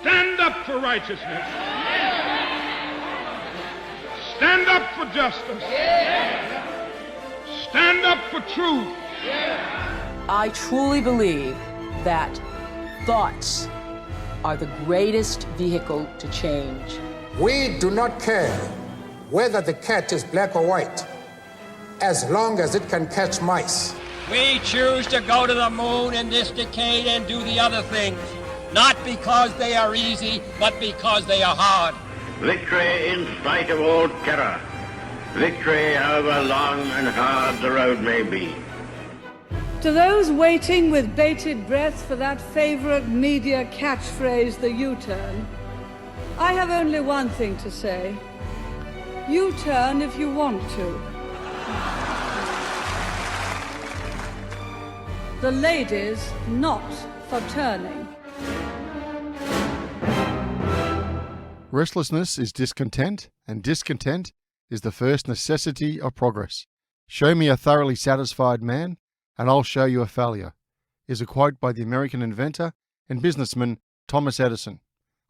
Stand up for righteousness. Stand up for justice. Stand up for truth. I truly believe that thoughts are the greatest vehicle to change. We do not care whether the cat is black or white, as long as it can catch mice. We choose to go to the moon in this decade and do the other things, not because they are easy, but because they are hard. Victory in spite of all terror. Victory however long and hard the road may be. To those waiting with bated breath for that favorite media catchphrase, the U-turn, I have only one thing to say. U-turn if you want to. The ladies not for turning. Restlessness is discontent, and discontent is the first necessity of progress. Show me a thoroughly satisfied man, and I'll show you a failure, is a quote by the American inventor and businessman Thomas Edison.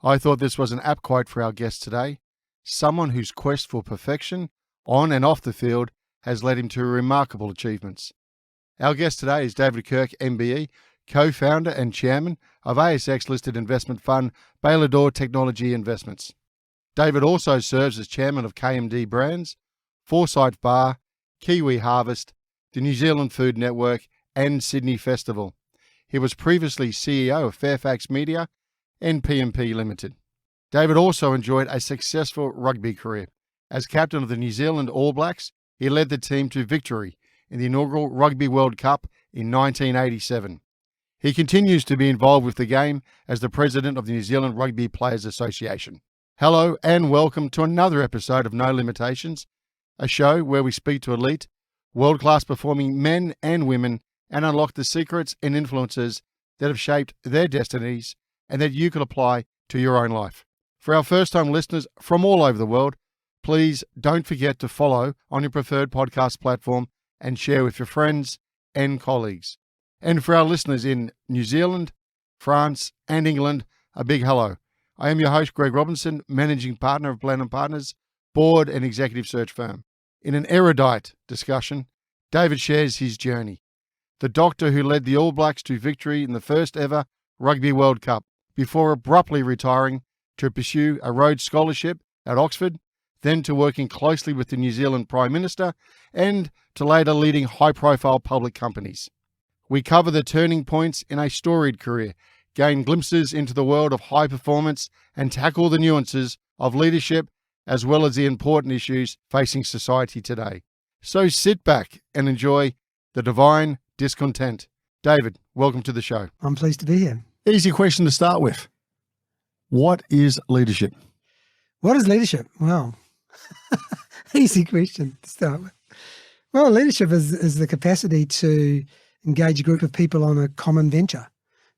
I thought this was an apt quote for our guest today, someone whose quest for perfection on and off the field has led him to remarkable achievements. Our guest today is David Kirk MBE, co-founder and chairman of ASX-listed investment fund Bailador Technology Investments. David also serves as chairman of KMD Brands, Forsyth Bar, Kiwi Harvest, the New Zealand Food Network, and Sydney Festival. He was previously CEO of Fairfax Media and PMP Limited. David also enjoyed a successful rugby career. As captain of the New Zealand All Blacks, he led the team to victory in the inaugural Rugby World Cup in 1987. He continues to be involved with the game as the president of the New Zealand Rugby Players Association. Hello and welcome to another episode of No Limitations, a show where we speak to elite, world-class performing men and women and unlock the secrets and influences that have shaped their destinies and that you can apply to your own life. For our first-time listeners from all over the world, please don't forget to follow on your preferred podcast platform and share with your friends and colleagues. And for our listeners in New Zealand, France, and England, a big hello. I am your host, Greg Robinson, managing partner of Blenheim Partners, board and executive search firm. In an erudite discussion, David shares his journey. The doctor who led the All Blacks to victory in the first ever Rugby World Cup before abruptly retiring to pursue a Rhodes Scholarship at Oxford, then to working closely with the New Zealand Prime Minister and to later leading high-profile public companies. We cover the turning points in a storied career, gain glimpses into the world of high performance and tackle the nuances of leadership as well as the important issues facing society today. So sit back and enjoy the Divine Discontent. David, welcome to the show. I'm pleased to be here. Easy question to start with. What is leadership? What is leadership? Well, easy question to start with. Well, leadership is the capacity to engage a group of people on a common venture,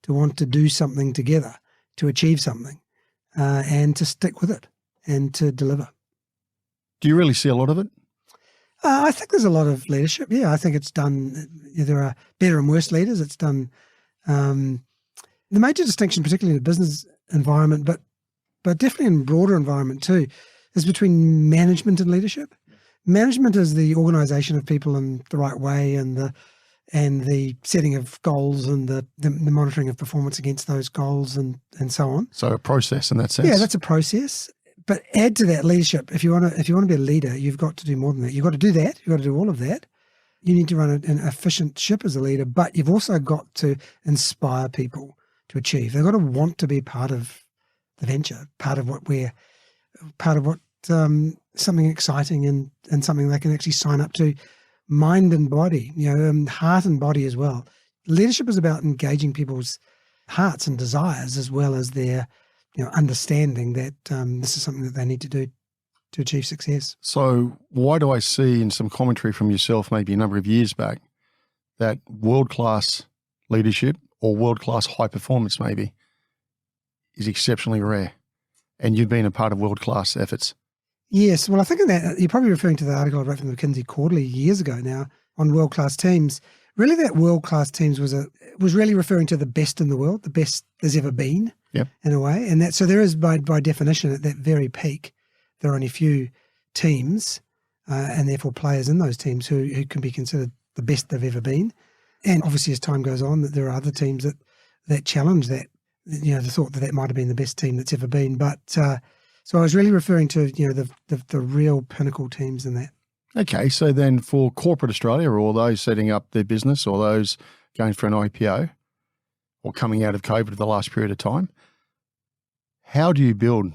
to want to do something together, to achieve something, and to stick with it and to deliver. Do you really see a lot of it? I think there's a lot of leadership. Yeah, I think it's done. There are better and worse leaders. It's done. The major distinction, particularly in the business environment, but definitely in broader environment too, is between management and leadership. Management is the organisation of people in the right way and the setting of goals and the monitoring of performance against those goals and so on. So a process in that sense. Yeah, that's a process. But add to that leadership. If you want to be a leader, you've got to do more than that. You've got to do that. You've got to do all of that. You need to run an efficient ship as a leader, but you've also got to inspire people to achieve. They've got to want to be part of the venture, part of something exciting and something they can actually sign up to, mind and body, heart and body as well. Leadership is about engaging people's hearts and desires as well as their understanding that this is something that they need to do to achieve success. So why do I see in some commentary from yourself maybe a number of years back that world-class leadership or world-class high performance maybe is exceptionally rare, and you've been a part of world-class efforts? Yes. Well, I think in that you're probably referring to the article I wrote from the McKinsey Quarterly years ago now on world-class teams. Really, that world-class teams was really referring to the best in the world, the best there's ever been. in a way. And that, so there is by definition at that very peak, there are only few teams and therefore players in those teams who can be considered the best they've ever been. And obviously as time goes on, that there are other teams that challenge that, the thought that might have been the best team that's ever been. But so I was really referring to, the real pinnacle teams in that. Okay, so then for corporate Australia or those setting up their business or those going for an IPO or coming out of COVID the last period of time, how do you build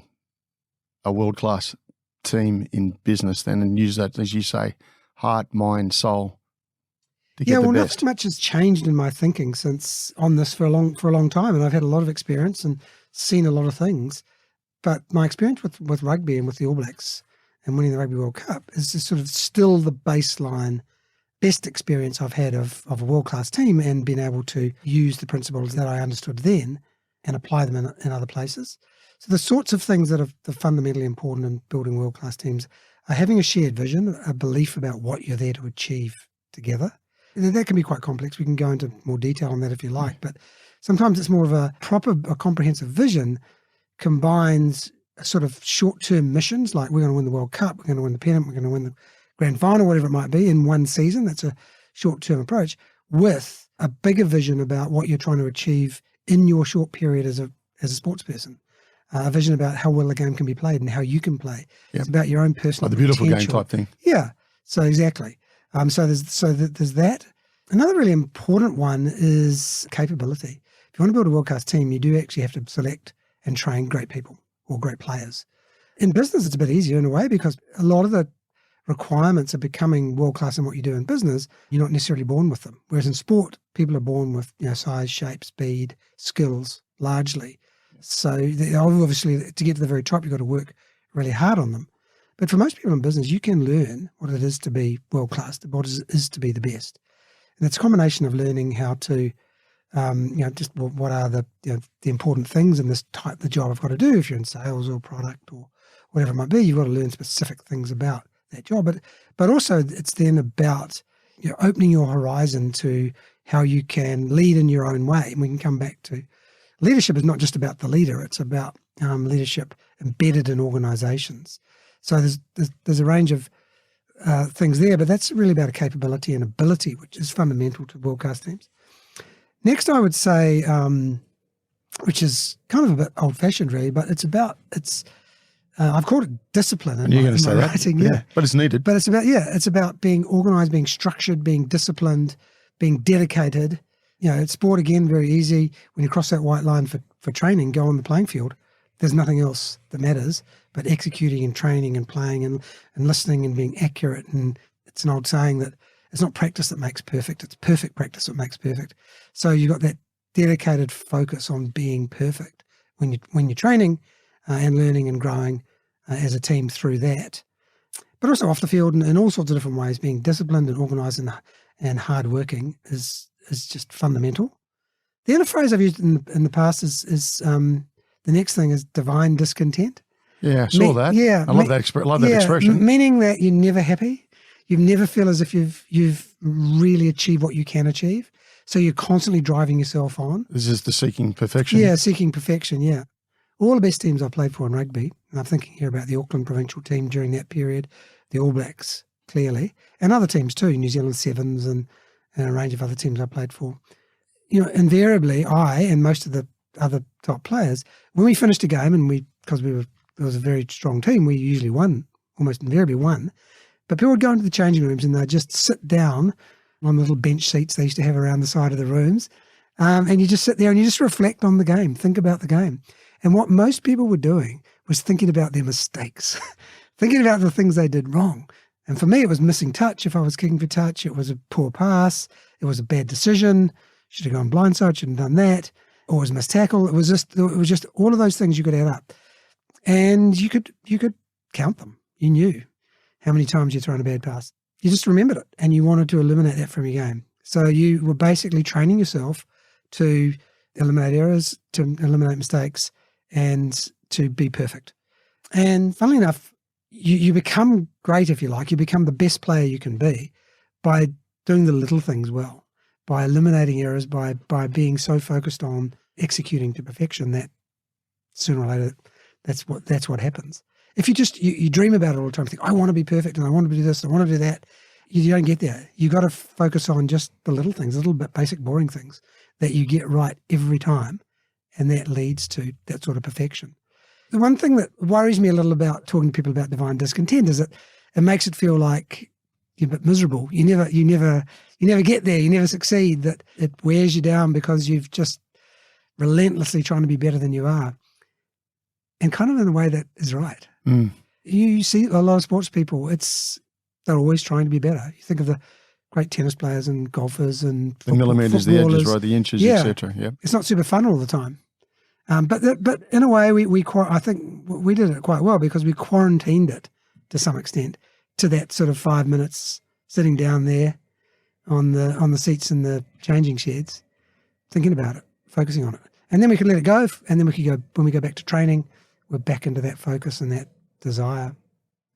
a world-class team in business then and use that, as you say, heart, mind, soul to get the best? Not much has changed in my thinking since on this for a long time, and I've had a lot of experience and seen a lot of things. But my experience with rugby and with the All Blacks and winning the Rugby World Cup is just sort of still the baseline, best experience I've had of a world-class team and being able to use the principles that I understood then and apply them in other places. So the sorts of things that are fundamentally important in building world-class teams are having a shared vision, a belief about what you're there to achieve together. And that can be quite complex. We can go into more detail on that if you like, but sometimes it's more of a comprehensive vision combines sort of short-term missions, like we're going to win the World Cup, we're going to win the pennant, we're going to win the grand final, whatever it might be, in one season. That's a short-term approach, with a bigger vision about what you're trying to achieve in your short period as a sports person. A vision about how well a game can be played and how you can play. Yep. It's about your own personal the beautiful potential. Game type thing. Yeah. So exactly. So there's that. Another really important one is capability. If you want to build a world-class team, you do actually have to select and train great people or great players. In business, it's a bit easier in a way because a lot of the requirements of becoming world-class in what you do in business, you're not necessarily born with them. Whereas in sport, people are born with size, shape, speed, skills, largely. So obviously, to get to the very top, you've got to work really hard on them. But for most people in business, you can learn what it is to be world-class, what it is to be the best. And it's a combination of learning how to, just what are the important things in this type, the job I've got to do. If you're in sales or product or whatever it might be, you've got to learn specific things about that job. But also it's then about opening your horizon to how you can lead in your own way. And we can come back to leadership is not just about the leader, it's about leadership embedded in organizations. So there's a range of things there, but that's really about a capability and ability, which is fundamental to world-class teams. Next, I would say, which is kind of a bit old-fashioned really, but I've called it discipline. And you're going to say that? Writing, yeah. But it's needed. But it's about being organized, being structured, being disciplined, being dedicated. It's sport, again, very easy. When you cross that white line for training, go on the playing field. There's nothing else that matters but executing and training and playing and listening and being accurate. And it's an old saying that it's not practice that makes perfect, it's perfect practice that makes perfect. So you've got that dedicated focus on being perfect when you're training and learning and growing as a team through that. But also off the field and in all sorts of different ways, being disciplined and organised and hardworking is just fundamental. The other phrase I've used in the past is the next thing is divine discontent. Yeah, I saw that. Yeah, I love that expression. Meaning that you're never happy. You never feel as if you've really achieved what you can achieve. So you're constantly driving yourself on. This is the seeking perfection. Yeah, seeking perfection, yeah. All the best teams I played for in rugby, and I'm thinking here about the Auckland provincial team during that period, the All Blacks, clearly, and other teams too, New Zealand Sevens and a range of other teams I played for. Invariably, I and most of the other top players, when we finished a game, and it was a very strong team, we usually won, almost invariably won. But people would go into the changing rooms and they'd just sit down on the little bench seats they used to have around the side of the rooms. And you just sit there and you just reflect on the game, think about the game. And what most people were doing was thinking about their mistakes, thinking about the things they did wrong. And for me, it was missing touch. If I was kicking for touch, it was a poor pass. It was a bad decision. Should have gone blindside, shouldn't have done that. Or it was missed tackle. It was just all of those things you could add up. And you could count them. You knew how many times you'd thrown a bad pass. You just remembered it and you wanted to eliminate that from your game. So you were basically training yourself to eliminate errors, to eliminate mistakes, and to be perfect. And funnily enough, you become great, if you like. You become the best player you can be by doing the little things well, by eliminating errors, by being so focused on executing to perfection that sooner or later, that's what happens. If you dream about it all the time, think, I want to be perfect and I want to do this, I want to do that, you don't get there. You got to focus on just the little things, little bit basic, boring things that you get right every time, and that leads to that sort of perfection. The one thing that worries me a little about talking to people about divine discontent is that it makes it feel like you're a bit miserable. You never get there. You never succeed. That it wears you down because you've just relentlessly trying to be better than you are, and kind of in a way that is right. You see a lot of sports people. They're always trying to be better. You think of the great tennis players and golfers and the millimeters, the edges, right, the inches, etc. Yeah, it's not super fun all the time. But in a way, I think we did it quite well because we quarantined it to some extent to that sort of 5 minutes sitting down there on the seats in the changing sheds, thinking about it, focusing on it, and then we could let it go, and then we could go when we go back to training, we're back into that focus and that desire.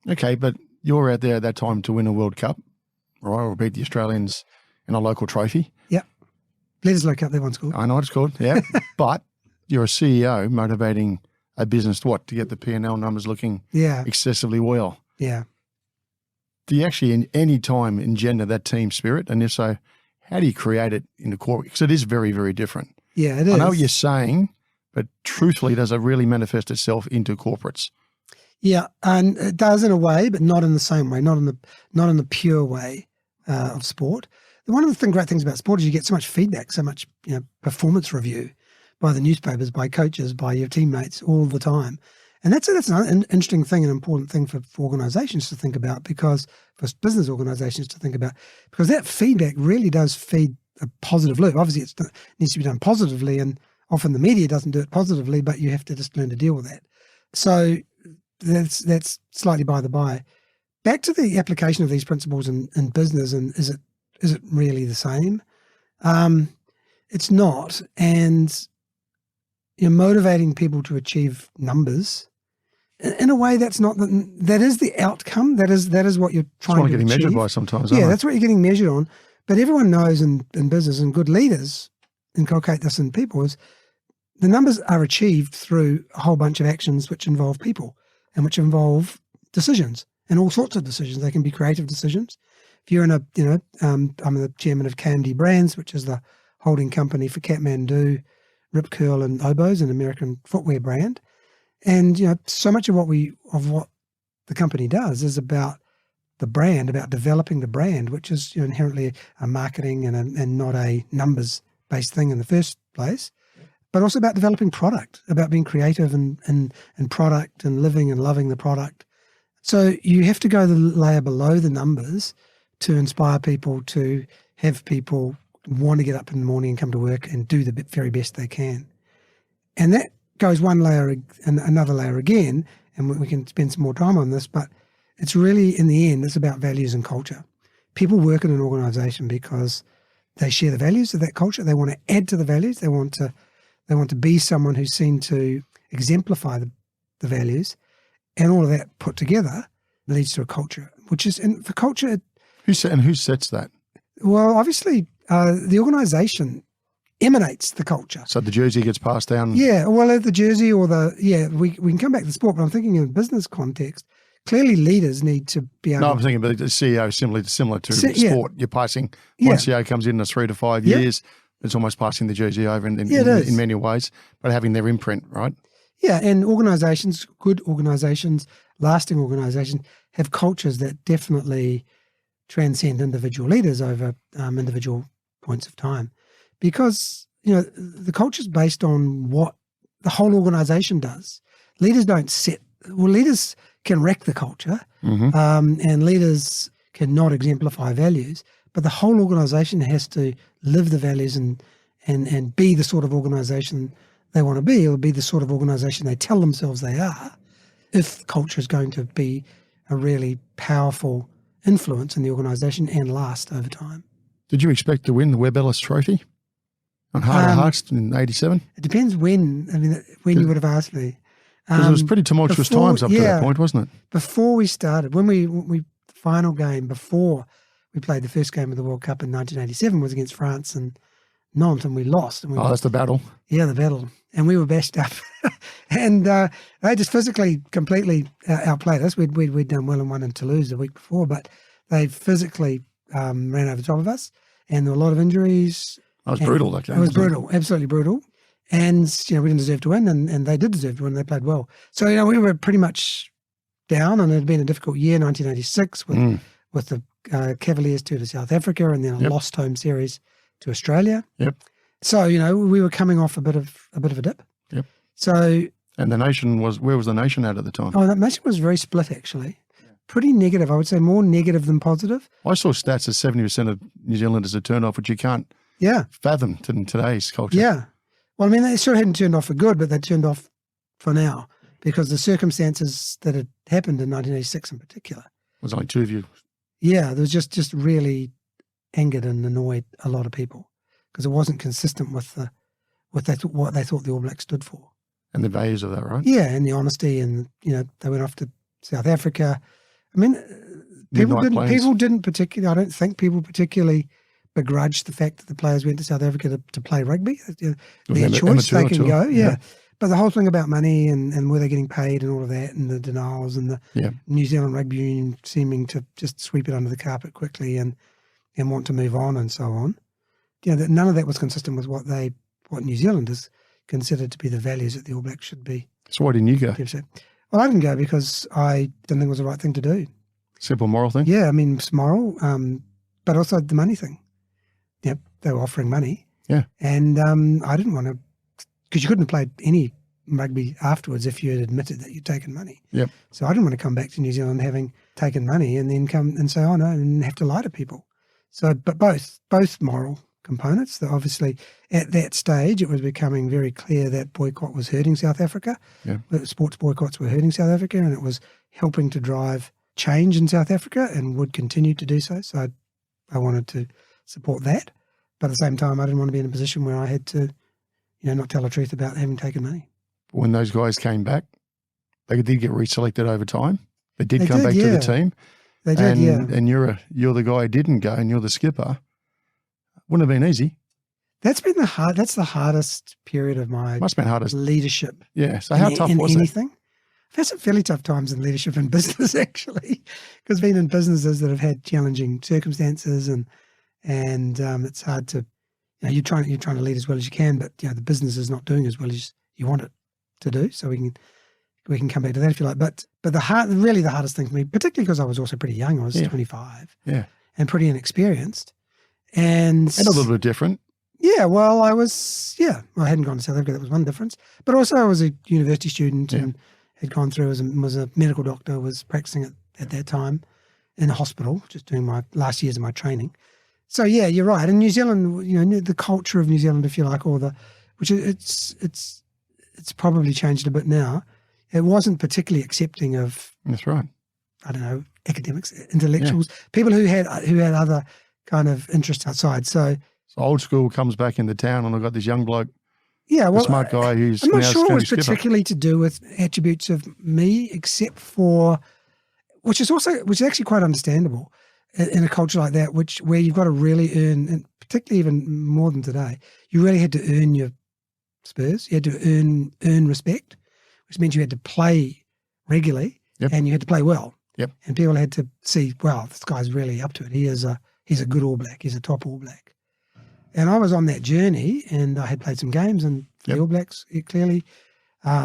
Okay, but you're out there at that time to win a World Cup, right, or beat the Australians in a local trophy. Yep, Leaders World Cup, that one's called. I know what it's called. Yeah, but you're a CEO motivating a business to get the P&L numbers looking excessively well. Yeah. Do you actually in any time engender that team spirit? And if so, how do you create it in the corporate? Because it is very, very different. Yeah, it is. I know what you're saying, but truthfully, does it really manifest itself into corporates? Yeah, and it does in a way, but not in the same way, not in the pure way of sport. One of the great things about sport is you get so much feedback, so much performance review by the newspapers, by coaches, by your teammates all the time. And that's an interesting thing, an important thing for organizations to think about, because for business organizations to think about, because that feedback really does feed a positive loop. Obviously, it needs to be done positively, and often the media doesn't do it positively, but you have to just learn to deal with that. So that's slightly by the by. Back to the application of these principles in business, and is it really the same? It's not, and motivating people to achieve numbers. In a way, that is the outcome. That is what you're trying to achieve. Getting measured by sometimes. Yeah, that's what you're getting measured on. But everyone knows in business, and good leaders inculcate this in people, is the numbers are achieved through a whole bunch of actions which involve people and which involve decisions, and all sorts of decisions. They can be creative decisions. If you're in I'm the chairman of KMD Brands, which is the holding company for Kathmandu, Rip Curl, and Oboz, an American footwear brand. And so much of what the company does is about the brand, about developing the brand, which is inherently a marketing and not a numbers-based thing in the first place, but also about developing product, about being creative and product and living and loving the product. So you have to go the layer below the numbers to inspire people, to have people want to get up in the morning and come to work and do the very best they can. And that goes one layer and another layer again, and we can spend some more time on this, but it's really, in the end, it's about values and culture. People work in an organization because they share the values of that culture. They want to add to the values. They want to be someone who's seen to exemplify the values, and all of that put together leads to a culture, which is, and for culture... Who sets that? Well, obviously, the organization emanates the culture. So the jersey gets passed down? Yeah, well, the jersey or we can come back to sport, but I'm thinking in a business context, clearly leaders need to be able No, I'm thinking about the CEO similar to sport. You're passing, one CEO comes in 3 to 5 years, it's almost passing the jersey over in many ways, but having their imprint, right? Yeah, and organizations, good organizations, lasting organizations, have cultures that definitely transcend individual leaders over individual points of time. Because, the culture is based on what the whole organization does. Leaders leaders can wreck the culture, and leaders cannot exemplify values, but the whole organization has to live the values and be the sort of organization they want to be, or be the sort of organization they tell themselves they are, if culture is going to be a really powerful influence in the organization and last over time. Did you expect to win the Webb Ellis Trophy on Heart of Hearts in 87? It depends when. When you would have asked me. Because it was pretty tumultuous times up to that point, wasn't it? Before we started, when we final game before we played the first game of the World Cup in 1987 was against France, and Nantes and we lost. And that's the battle. Yeah, the battle. And we were bashed up. And they just physically completely outplayed us. We'd done well and won in Toulouse the week before, but they physically ran over the top of us. And there were a lot of injuries. It was brutal, that game. It was brutal, absolutely brutal. And, we didn't deserve to win, and they did deserve to win. They played well. So, we were pretty much down, and it had been a difficult year, 1986, with the Cavaliers to South Africa, and then a lost home series to Australia. Yep. So, we were coming off a bit of a dip. Yep. So, and the nation where was the nation at the time? Oh, the nation was very split, actually. Pretty negative. I would say more negative than positive. I saw stats that 70% of New Zealanders had turned off, which you can't fathom in today's culture. Yeah. Well, they sort of hadn't turned off for good, but they turned off for now because the circumstances that had happened in 1986 in particular. Was only two of you. Yeah, there was just really angered and annoyed a lot of people because it wasn't consistent with what they thought the All Blacks stood for. And the values of that, right? Yeah, and the honesty, and they went off to South Africa. People didn't particularly. I don't think people particularly begrudged the fact that the players went to South Africa to play rugby. Their choice, they can go. Yeah. But the whole thing about money and were they getting paid and all of that, and the denials and the New Zealand Rugby Union seeming to just sweep it under the carpet quickly and want to move on and so on. That none of that was consistent with what New Zealanders considered to be the values that the All Blacks should be. So why didn't you go? Well, I didn't go because I didn't think it was the right thing to do. Simple moral thing? Yeah, it's moral, but also the money thing. Yep, they were offering money. Yeah. And I didn't want to, because you couldn't have played any rugby afterwards if you had admitted that you'd taken money. Yep. So I didn't want to come back to New Zealand having taken money and then come and say, oh no, and have to lie to people. So, but both moral components. That obviously at that stage it was becoming very clear that boycott was hurting South Africa. Yeah. Sports boycotts were hurting South Africa, and it was helping to drive change in South Africa and would continue to do so. So I wanted to support that. But at the same time, I didn't want to be in a position where I had to, not tell the truth about having taken money. When those guys came back, they did get reselected over time. They did come back to the team. They did, And you're the guy who didn't go, and you're the skipper. Wouldn't have been easy. That's the hardest period of my leadership. Yeah. So how tough was anything? I've had some fairly tough times in leadership in business, actually, because being in businesses that have had challenging circumstances and it's hard to, you're trying to lead as well as you can, but the business is not doing as well as you want it to do. So we can come back to that if you like. But the hardest thing for me, particularly because I was also pretty young, I was 25, and pretty inexperienced, and a little bit different. Yeah, well, I hadn't gone to South Africa. That was one difference. But also I was a university student and had gone through, was a medical doctor, was practicing at that time in a hospital, just doing my last years of my training. So, yeah, you're right. In New Zealand, the culture of New Zealand, if you like, which it's probably changed a bit now. It wasn't particularly accepting of. That's right. I don't know, academics, intellectuals, people who had other kind of interests outside. So old school comes back into town, and I've got this young bloke, a smart guy who's. I'm not sure it was particularly to do with attributes of me, except for, which is actually quite understandable in a culture like that, where you've got to really earn, and particularly even more than today, you really had to earn your spurs. You had to earn respect, which means you had to play regularly and you had to play well. Yep. And people had to see, wow, this guy's really up to it. He's a good All Black. He's a top All Black. And I was on that journey, and I had played some games, and the All Blacks, clearly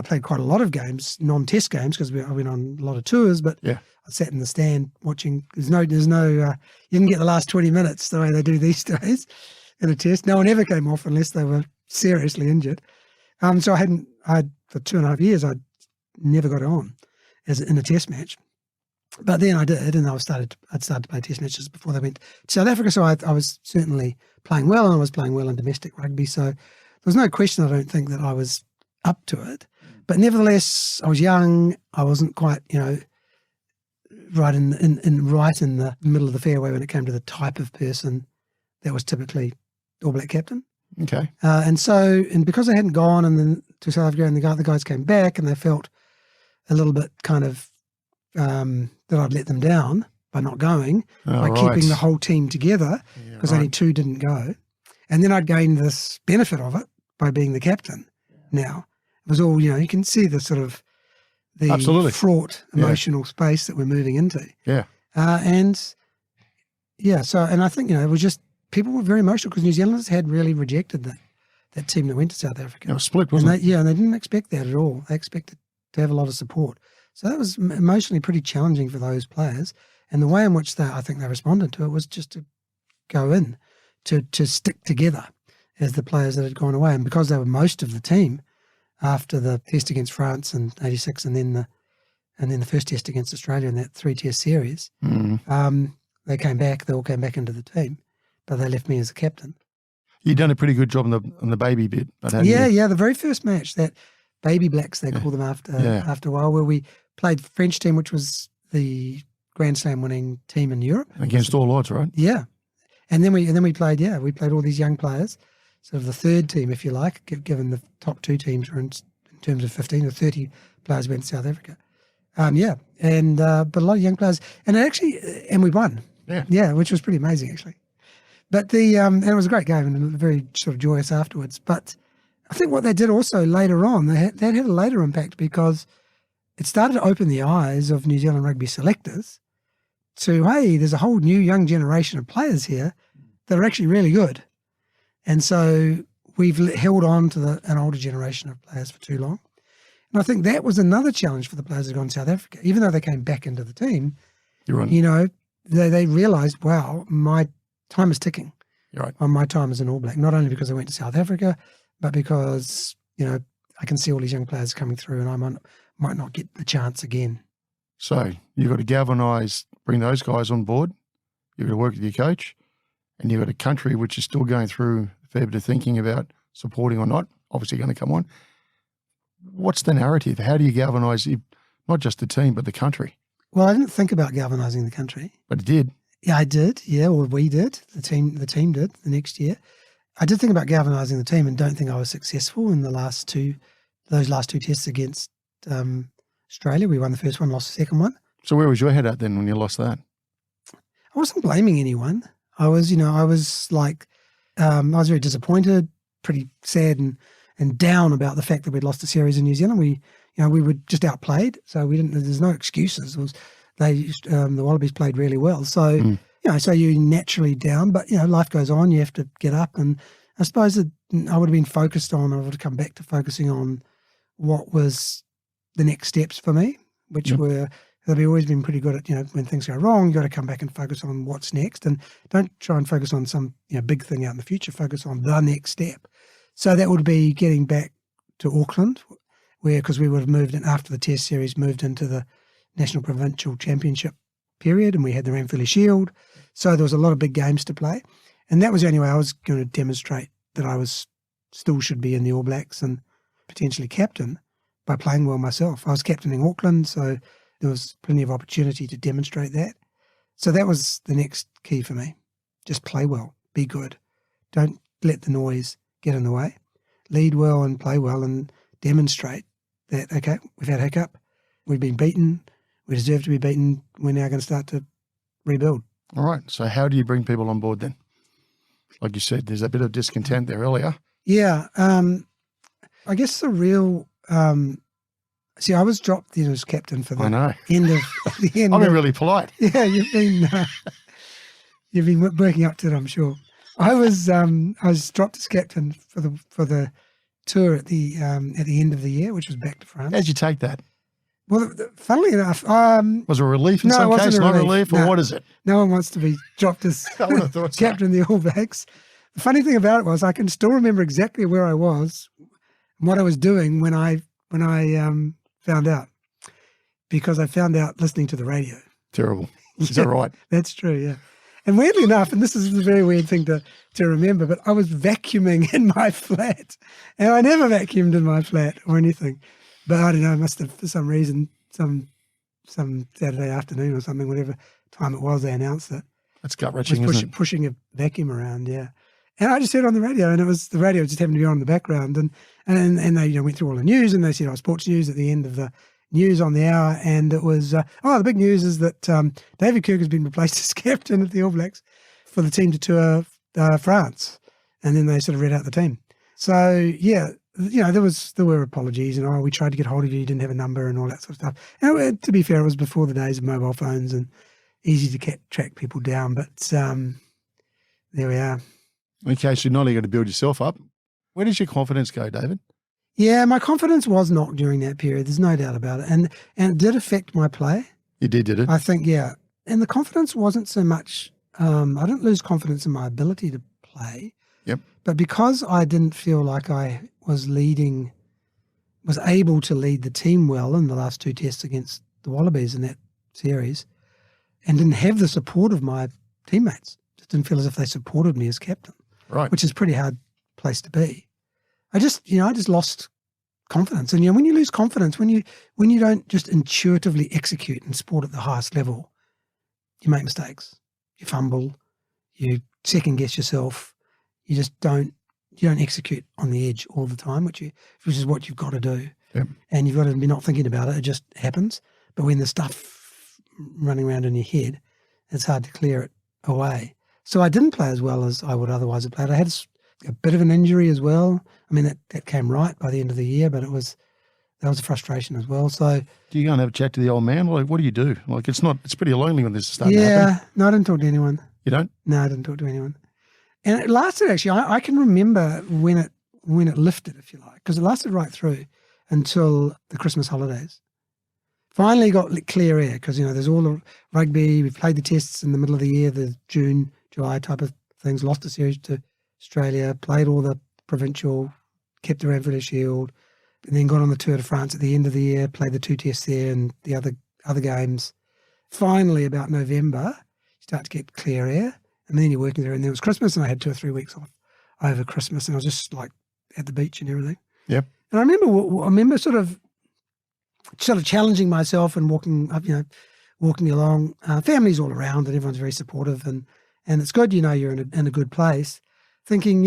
played quite a lot of games, non-test games, because I went on a lot of tours, but I sat in the stand watching. There's no you didn't get the last 20 minutes the way they do these days in a test. No one ever came off unless they were seriously injured. So for 2.5 years, I never got on in a test match. But then I did, and I'd started to play test matches before they went to South Africa. So I was certainly playing well, and I was playing well in domestic rugby. So there was no question, I don't think, that I was up to it. But nevertheless, I was young. I wasn't quite, right in the middle of the fairway when it came to the type of person that was typically All Black captain. Okay. And because I hadn't gone and then to South Africa, and the guys came back, and they felt a little bit kind of that I'd let them down by not going, by keeping the whole team together, because only two didn't go. And then I'd gained this benefit of it by being the captain. Now it was all, you can see the sort of the Absolutely. fraught emotional space that we're moving into. Yeah. So I think, it was just, people were very emotional because New Zealanders had really rejected that team that went to South Africa. It was split, wasn't it? And they didn't expect that at all. They expected to have a lot of support. So that was emotionally pretty challenging for those players. And the way in which I think they responded to it was just to go in, to stick together as the players that had gone away. And because they were most of the team after the test against France in '86 and then the first test against Australia in that 3-test series, they came back. They all came back into the team, but they left me as a captain. You've done a pretty good job on the baby bit. The very first match, that Baby Blacks, they call them after a while, where we played the French team, which was the Grand Slam winning team in Europe. Against all odds, right? Yeah. And then we played all these young players, sort of the third team, if you like, given the top two teams were in terms of 15 or 30 players went to South Africa. But a lot of young players, and we won. Yeah, which was pretty amazing actually. But and it was a great game and very sort of joyous afterwards. But I think what they did also later on, that had a later impact because it started to open the eyes of New Zealand rugby selectors to, hey, there's a whole new young generation of players here that are actually really good. And so we've held on to an older generation of players for too long. And I think that was another challenge for the players that had gone to South Africa. Even though they came back into the team, You're right. They realised, wow, my time is ticking. You're right. On my time as an All Black, not only because I went to South Africa, but because, I can see all these young players coming through and I might not get the chance again. So you've got to galvanise, bring those guys on board. You've got to work with your coach, and you've got a country which is still going through a fair bit of thinking about supporting or not. Obviously going to come on. What's the narrative? How do you galvanise not just the team, but the country? Well, I didn't think about galvanising the country. But it did. Yeah, I did. Yeah, or we did. The team did the next year. I did think about galvanising the team and don't think I was successful in those last two tests against Australia. We won the first one, lost the second one. So where was your head at then when you lost that? I wasn't blaming anyone. I was very disappointed, pretty sad and down about the fact that we'd lost the series in New Zealand. We were just outplayed, so there's no excuses. The Wallabies played really well. So, so you're naturally down, but, life goes on. You have to get up. And I suppose that I would have been I would have come back to focusing on what was the next steps for me, which were, they've always been pretty good at, when things go wrong, you've got to come back and focus on what's next. And don't try and focus on some big thing out in the future. Focus on the next step. So that would be getting back to Auckland, because we would have moved in after the Test series, moved into the National Provincial Championship period, and we had the Ranfurly Shield. So there was a lot of big games to play. And that was the only way I was going to demonstrate that I still should be in the All Blacks and potentially captain, by playing well myself. I was captaining Auckland, so there was plenty of opportunity to demonstrate that. So that was the next key for me. Just play well, be good. Don't let the noise get in the way. Lead well and play well and demonstrate that, okay, we've had a hiccup, we've been beaten, we deserve to be beaten, we're now going to start to rebuild. All right. So how do you bring people on board then? Like you said, there's a bit of discontent there earlier. Yeah. I guess the real... I was dropped as captain for the end of the end. I've been really polite. Yeah, you've been working up to it, I'm sure. I was dropped as captain for the tour at the end of the year, which was back to France. How'd you take that? Well, funnily enough, was it a relief in some case, not relief, or what is it? No one wants to be dropped as captain of the All Blacks. The funny thing about it was I can still remember exactly where I was and what I was doing when I found out, because I found out listening to the radio. Terrible. Is that right? That's true, yeah. And weirdly enough, and this is a very weird thing to remember, but I was vacuuming in my flat. And I never vacuumed in my flat or anything. But I don't know, I must have, for some reason, some Saturday afternoon or something, whatever time it was, they announced it. That's gut-wrenching, isn't it? Pushing a vacuum around, yeah. And I just heard it on the radio, and the radio just happened to be on in the background. And they went through all the news, and they said, sports news at the end of the news on the hour. And it was, the big news is that David Kirk has been replaced as captain of the All Blacks for the team to tour France. And then they sort of read out the team. So, yeah, there were apologies and, we tried to get hold of you, you didn't have a number and all that sort of stuff. And to be fair, it was before the days of mobile phones and easy to track people down. But there we are. Okay, so not only got to build yourself up. Where does your confidence go, David? Yeah, my confidence was knocked during that period. There's no doubt about it. And it did affect my play. You did it? I think, yeah. And the confidence wasn't so much, I didn't lose confidence in my ability to play. Yep. But because I didn't feel like I was able to lead the team well in the last 2 tests against the Wallabies in that series, and didn't have the support of my teammates, just didn't feel as if they supported me as captain. Right. Which is a pretty hard place to be. I just lost confidence. And when you lose confidence, when you don't just intuitively execute in sport at the highest level, you make mistakes. You fumble, you second guess yourself, you just don't execute on the edge all the time, which is what you've got to do. Yep. And you've got to be not thinking about it, it just happens. But when there's stuff running around in your head, it's hard to clear it away. So I didn't play as well as I would otherwise have played. I had a bit of an injury as well. I mean, that came right by the end of the year, but that was a frustration as well. So do you go and have a chat to the old man? Like, what do you do? Like, it's pretty lonely when this is starting to happen. Yeah, no, I didn't talk to anyone. You don't? No, I didn't talk to anyone. And it lasted actually. I can remember when it lifted, if you like, because it lasted right through until the Christmas holidays. Finally got clear air because, there's all the rugby. We've played the tests in the middle of the year, the June, July type of things, lost a series to Australia, played all the provincial, kept the Ranfurly Shield, and then got on the Tour de France at the end of the year, played the 2 tests there and the other games. Finally, about November, you start to get clear air, and then you're working there. And then it was Christmas, and I had 2 or 3 weeks off over Christmas, and I was just like at the beach and everything. Yep. And I remember sort of challenging myself and walking along. Families all around, and everyone's very supportive, and it's good, you're in a good place. Thinking,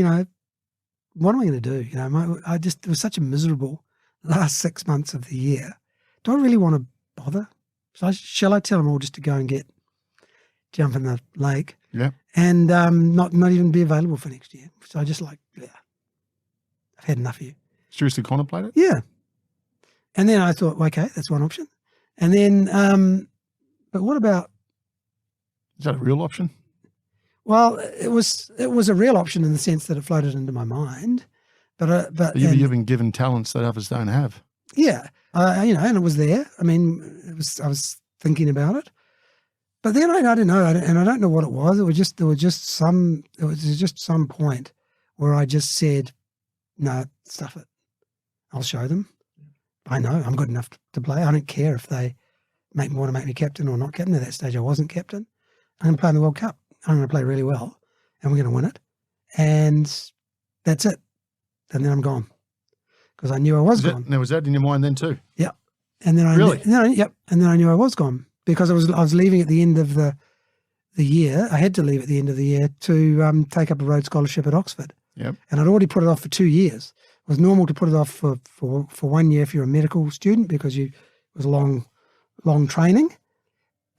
what am I going to do? It was such a miserable last 6 months of the year. Do I really want to bother? Shall I tell them all just to go and jump in the lake? Yeah. And not even be available for next year. So I just I've had enough of you. Seriously contemplate it? Yeah. And then I thought, okay, that's one option. And then, but what about? Is that a real option? Well, it was a real option in the sense that it floated into my mind, but you've been given talents that others don't have. Yeah, and it was there. I mean, I was thinking about it, but then I don't know, and I don't know what it was. It was just some point where I just said, no, stuff it. I'll show them. I know I'm good enough to play. I don't care if they want to make me captain or not captain. At that stage, I wasn't captain. I'm going to play in the World Cup. I'm going to play really well, and we're going to win it, and that's it. And then I'm gone because I knew I was gone. Now, was that in your mind then too? Yep. And then yep. And then I knew I was gone because I was leaving at the end of the year. I had to leave at the end of the year to take up a Rhodes Scholarship at Oxford. Yep. And I'd already put it off for 2 years. It was normal to put it off for 1 year if you're a medical student because it was long training,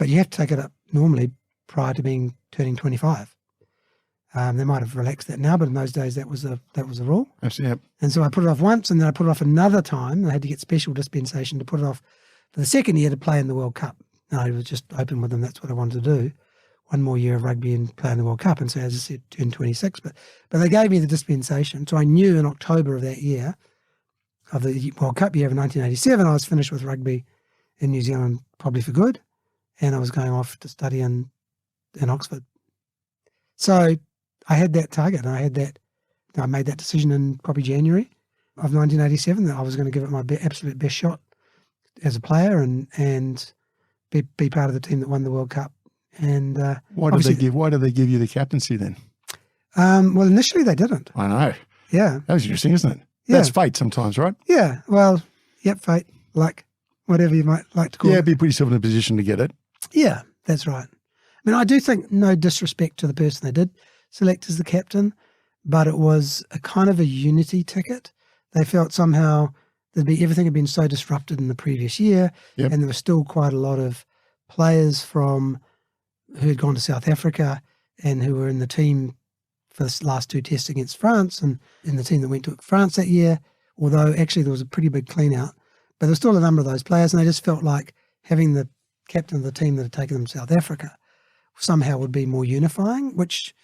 but you have to take it up normally prior to turning 25. They might have relaxed that now, but in those days that was a rule. Yep. And so I put it off once, and then I put it off another time. I had to get special dispensation to put it off for the second year to play in the World Cup. And I was just open with them. That's what I wanted to do. 1 more year of rugby and play in the World Cup. And so, as I said, turned 26. But they gave me the dispensation. So I knew in October of that year, of the World Cup year of 1987, I was finished with rugby in New Zealand, probably for good. And I was going off to study in Oxford. So I had that target, and I made that decision in probably January of 1987 that I was going to give it my absolute best shot as a player and be part of the team that won the World Cup. And why did they give you the captaincy then? Well, initially they didn't. I know. Yeah. That was interesting, isn't it? Yeah. That's fate sometimes, right? Yeah. Well, yep, fate, luck, whatever you might like to call it. Yeah, but you put yourself in a position to get it. Yeah, that's right. I mean, I do think, no disrespect to the person they did select as the captain, but it was a kind of a unity ticket. They felt somehow everything had been so disrupted in the previous year, yep. And there were still quite a lot of players who had gone to South Africa and who were in the team for the last 2 tests against France and in the team that went to France that year, although actually there was a pretty big clean out. But there's still a number of those players, and they just felt like having the captain of the team that had taken them to South Africa somehow would be more unifying, which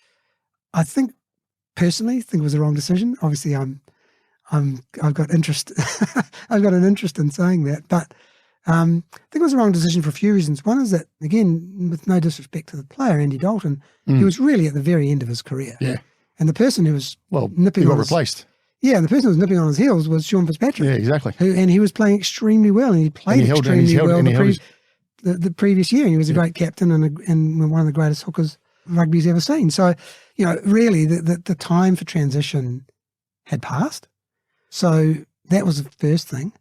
I think personally think was the wrong decision. Obviously, I've got interest. I've got an interest in saying that, but I think it was the wrong decision for a few reasons. One is that, again, with no disrespect to the player, Andy Dalton, he was really at the very end of his career. Yeah. And the person who was nipping he on got replaced. Yeah, the person who was nipping on his heels was Sean Fitzpatrick. Yeah, exactly. And he was playing extremely well, and he played extremely well the previous year. And he was a great captain and one of the greatest hookers rugby's ever seen. So, really the time for transition had passed. So that was the first thing.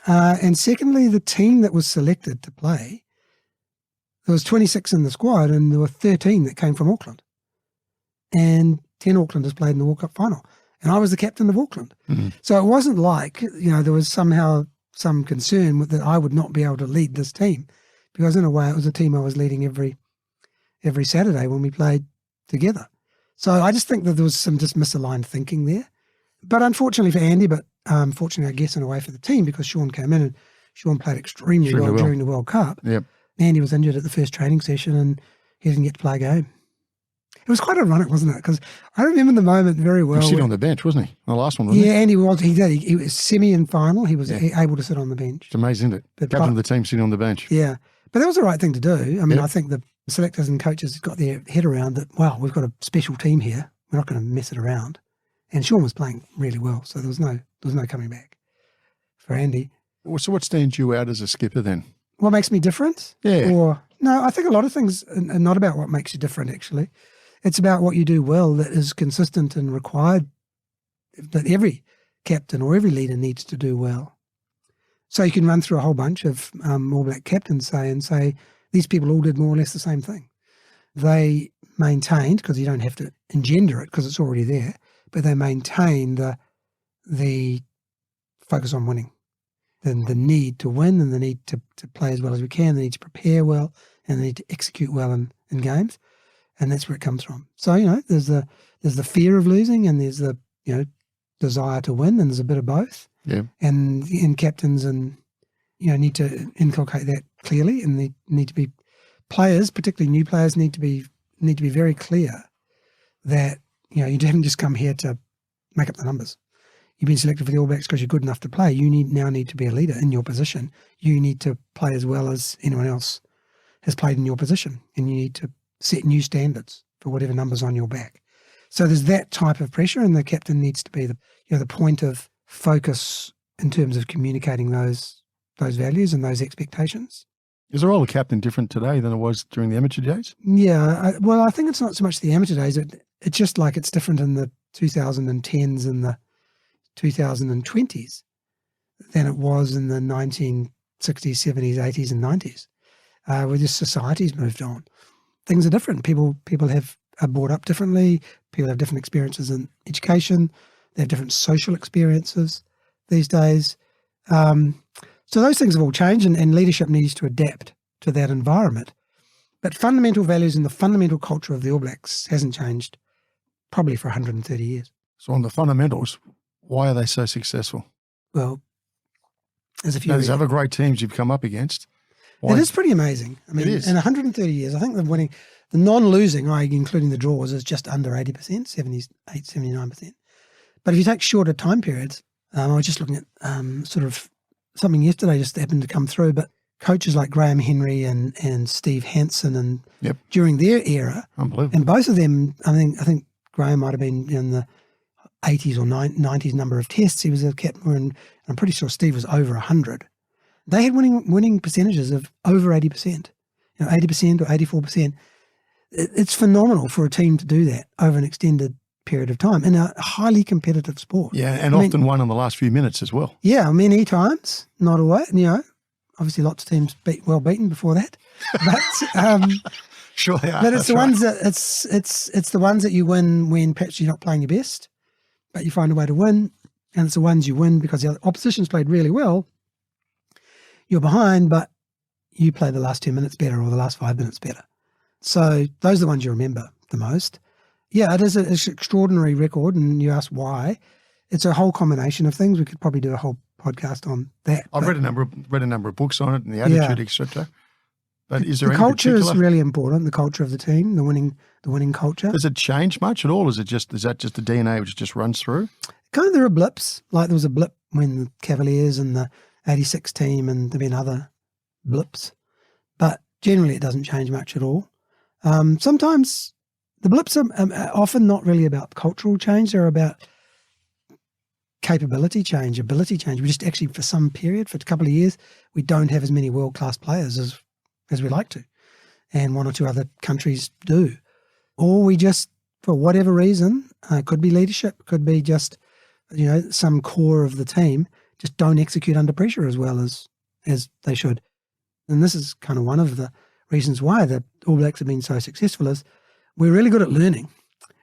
And secondly, the team that was selected to play, there was 26 in the squad, and there were 13 that came from Auckland. And 10 Aucklanders played in the World Cup final. And I was the captain of Auckland. Mm-hmm. So it wasn't like, there was somehow some concern that I would not be able to lead this team, because in a way it was a team I was leading every Saturday when we played together. So I just think that there was some just misaligned thinking there. But unfortunately for Andy, but fortunately I guess in a way for the team, because Sean came in and Sean played extremely well during the World Cup. Yep. Andy was injured at the first training session and he didn't get to play a game. It was quite ironic, wasn't it? Because I remember the moment very well. He was sitting on the bench, wasn't he? The last one, wasn't he? Yeah, Andy was. He did. He was semi and final. He was able to sit on the bench. It's amazing, isn't it? But captain of the team sitting on the bench. Yeah. But that was the right thing to do. I mean, I think the selectors and coaches got their head around that, wow, we've got a special team here. We're not going to mess it around. And Sean was playing really well, so there was no coming back for Andy. So what stands you out as a skipper then? What makes me different? Yeah. Or no, I think a lot of things are not about what makes you different, actually. It's about what you do well that is consistent and required, that every captain or every leader needs to do well. So you can run through a whole bunch of All Black captains, say these people all did more or less the same thing. They maintained, because you don't have to engender it because it's already there, but they maintained the focus on winning, and the need to win, and the need to play as well as we can, the need to prepare well, and the need to execute well in games. And that's where it comes from. So, there's the fear of losing, and there's the, desire to win, and there's a bit of both. Yeah. And captains need to inculcate that clearly, and they need to be players, particularly new players, need to be very clear that, you haven't just come here to make up the numbers. You've been selected for the All Blacks because you're good enough to play. You now need to be a leader in your position. You need to play as well as anyone else has played in your position, and you need to set new standards for whatever number's on your back. So there's that type of pressure, and the captain needs to be the point of focus in terms of communicating those values and those expectations. Is the role of captain different today than it was during the amateur days? Yeah, I think it's not so much the amateur days. It's just like it's different in the 2010s and the 2020s than it was in the 1960s, 70s, 80s and 90s, where just society's moved on. Things are different. People are brought up differently. People have different experiences in education. They have different social experiences these days. So those things have all changed, and leadership needs to adapt to that environment. But fundamental values and the fundamental culture of the All Blacks hasn't changed probably for 130 years. So on the fundamentals, why are they so successful? Well, there's a few. There's other great teams you've come up against. It is pretty amazing. I mean, in 130 years, I think the non-losing, including the draws, is just under 80%, 78, 79%. But if you take shorter time periods, I was just looking at sort of something yesterday just happened to come through, but coaches like Graham Henry and Steve Hansen and during their era, unbelievable. And both of them, I think Graham might have been in the 80s or 90s number of tests. He was a captain, and I'm pretty sure Steve was over 100. They had winning percentages of over 80%, 80% or 84%. It's phenomenal for a team to do that over an extended period of time in a highly competitive sport. Yeah, and often won in the last few minutes as well. Yeah, many times, not always. Obviously lots of teams well beaten before that, but sure they are. But it's the ones that it's the ones that you win when perhaps you're not playing your best, but you find a way to win, and it's the ones you win because the opposition's played really well. You're behind, but you play the last 10 minutes better or the last 5 minutes better. So those are the ones you remember the most. Yeah, it is an extraordinary record, and you ask why. It's a whole combination of things. We could probably do a whole podcast on that. I've read a number of books on it and the attitude, etc. But is there the any culture particular... is really important? The culture of the team, the winning culture. Does it change much at all? Is that just the DNA which just runs through? Kind of, there are blips. Like there was a blip when the Cavaliers and the '86 team, and there've been other blips. But generally, it doesn't change much at all. Sometimes the blips are often not really about cultural change. They're about capability change, ability change. We just actually, for some period, for a couple of years, we don't have as many world-class players as we like to. And one or two other countries do. Or we just, for whatever reason, could be leadership, could be just, some core of the team just don't execute under pressure as well as they should. And this is kind of one of the reasons why the All Blacks have been so successful is we're really good at learning.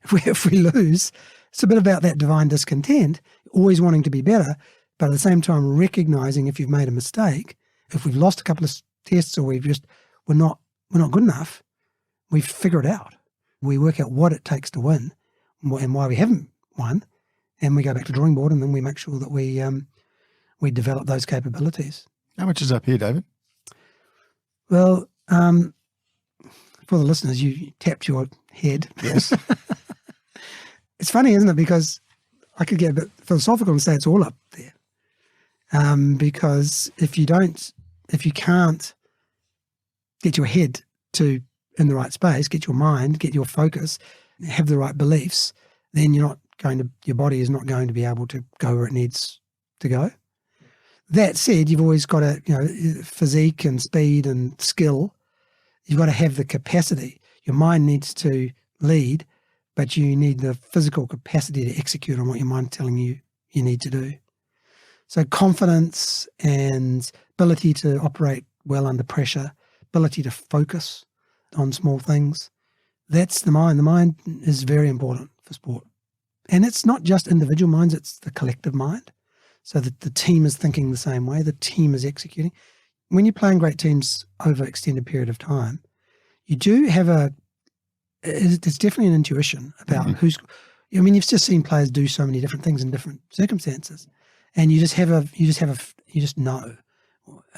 If we lose, it's a bit about that divine discontent, always wanting to be better, but at the same time recognizing if you've made a mistake, if we've lost a couple of tests or we're not good enough, we figure it out. We work out what it takes to win and why we haven't won, and we go back to drawing board, and then we make sure that we develop those capabilities. How much is up here, David? Well, for the listeners, you tapped your head. Yes. It's funny, isn't it? Because I could get a bit philosophical and say it's all up there. Because if you can't get your head in the right space, get your mind, get your focus, have the right beliefs, then your body is not going to be able to go where it needs to go. That said, you've always got to, physique and speed and skill. You've got to have the capacity. Your mind needs to lead, but you need the physical capacity to execute on what your mind's telling you need to do. So confidence and ability to operate well under pressure, ability to focus on small things, that's the mind. The mind is very important for sport. And it's not just individual minds, it's the collective mind. So that the team is thinking the same way, the team is executing. When you're playing great teams over an extended period of time, you do have it's definitely an intuition about you've just seen players do so many different things in different circumstances, and you just know,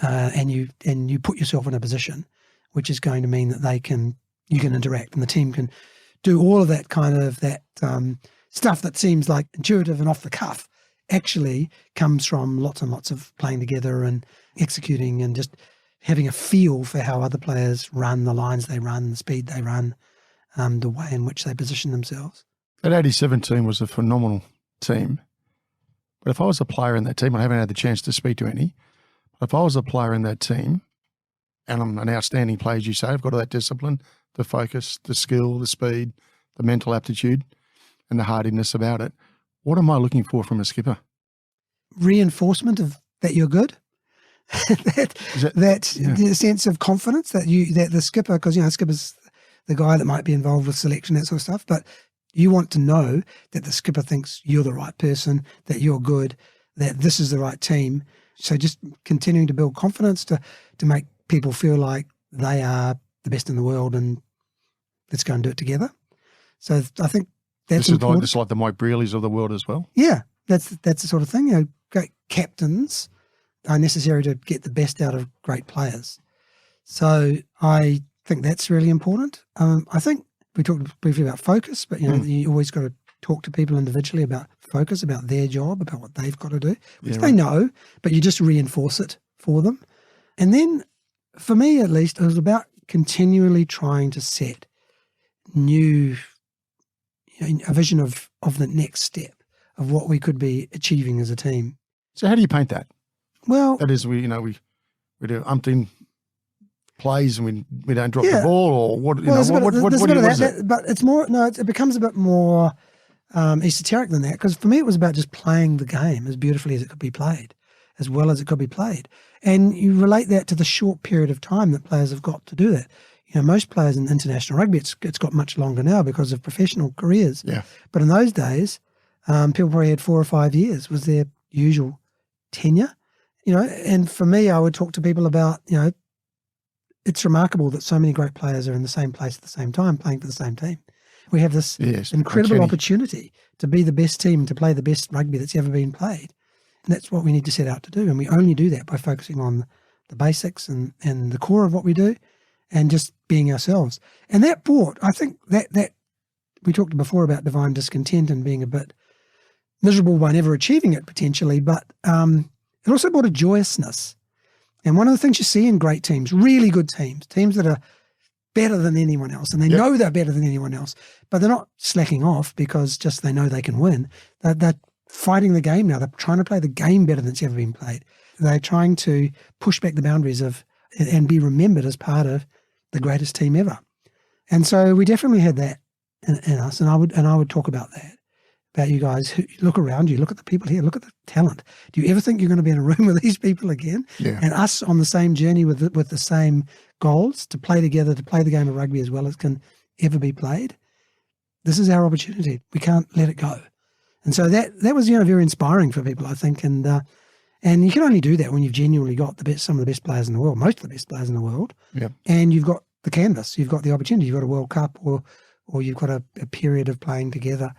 and you put yourself in a position which is going to mean that you can interact, and the team can do all of that kind of stuff that seems like intuitive and off the cuff. Actually comes from lots and lots of playing together and executing and just having a feel for how other players run, the lines they run, the speed they run, the way in which they position themselves. That 87 team was a phenomenal team. But if I was a player in that team, I haven't had the chance to speak to any, but if I was a player in that team, and I'm an outstanding player, as you say, I've got all that discipline, the focus, the skill, the speed, the mental aptitude, and the hardiness about it, what am I looking for from a skipper? Reinforcement of that you're good. The sense of confidence that the skipper, because skipper's the guy that might be involved with selection, that sort of stuff, but you want to know that the skipper thinks you're the right person, that you're good, that this is the right team. So just continuing to build confidence to make people feel like they are the best in the world, and let's go and do it together. So I think that's important. This is like the Mike Brearleys of the world as well. Yeah, that's the sort of thing. Great captains are necessary to get the best out of great players. So I think that's really important. I think we talked briefly about focus, but you always got to talk to people individually about focus, about their job, about what they've got to do, which they know, but you just reinforce it for them. And then, for me at least, it was about continually trying to set a vision of the next step of what we could be achieving as a team. So how do you paint that? Well, that is, we do umpteen plays and we don't drop the ball, or what? But it's more. No, it becomes a bit more esoteric than that, because for me it was about just playing the game as beautifully as it could be played, as well as it could be played, and you relate that to the short period of time that players have got to do that. Most players in international rugby, it's got much longer now because of professional careers. Yeah. But in those days, people probably had 4 or 5 years was their usual tenure. And for me, I would talk to people about, it's remarkable that so many great players are in the same place at the same time, playing for the same team. We have this incredible opportunity to be the best team, to play the best rugby that's ever been played. And that's what we need to set out to do. And we only do that by focusing on the basics and the core of what we do and just being ourselves. And that brought, I think that we talked before about divine discontent and being a bit miserable by never achieving it potentially, but it also brought a joyousness. And one of the things you see in great teams, really good teams that are better than anyone else, and they know they're better than anyone else, but they're not slacking off because just they know they can win. They're fighting the game now. They're trying to play the game better than it's ever been played. They're trying to push back the boundaries of and be remembered as part of the greatest team ever. And so we definitely had that in us, and I would talk about that. About you guys who look around you, look at the people here, look at the talent. Do you ever think you're going to be in a room with these people again? Yeah. And us on the same journey with the same goals to play together, to play the game of rugby as well as can ever be played. This is our opportunity. We can't let it go. And so that was very inspiring for people, I think. And you can only do that when you've genuinely got some of the best players in the world, most of the best players in the world. Yeah. And you've got the canvas, you've got the opportunity, you've got a World Cup or you've got a period of playing together.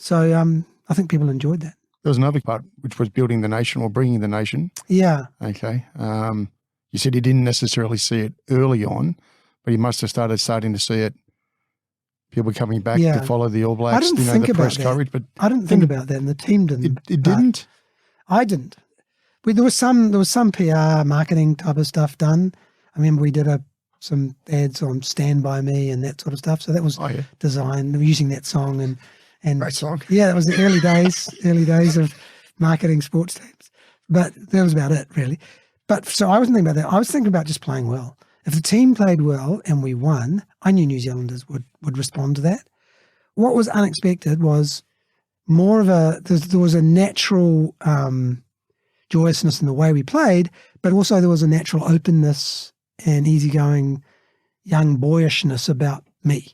So I think people enjoyed that. There was another part, which was building the nation or bringing the nation. Yeah. Okay. You said you didn't necessarily see it early on, but you must have starting to see it. People coming back to follow the All Blacks. I didn't think the about press that. coverage, but I didn't think about that, and the team didn't. It didn't. I didn't. There was some PR marketing type of stuff done. I remember we did some ads on Stand By Me and that sort of stuff. So that was designed using that song and great song. Yeah, that was the early days of marketing sports teams. But that was about it, really. But so I wasn't thinking about that. I was thinking about just playing well. If the team played well and we won, I knew New Zealanders would respond to that. What was unexpected was more of there was a natural joyousness in the way we played, but also there was a natural openness and easygoing young boyishness about me,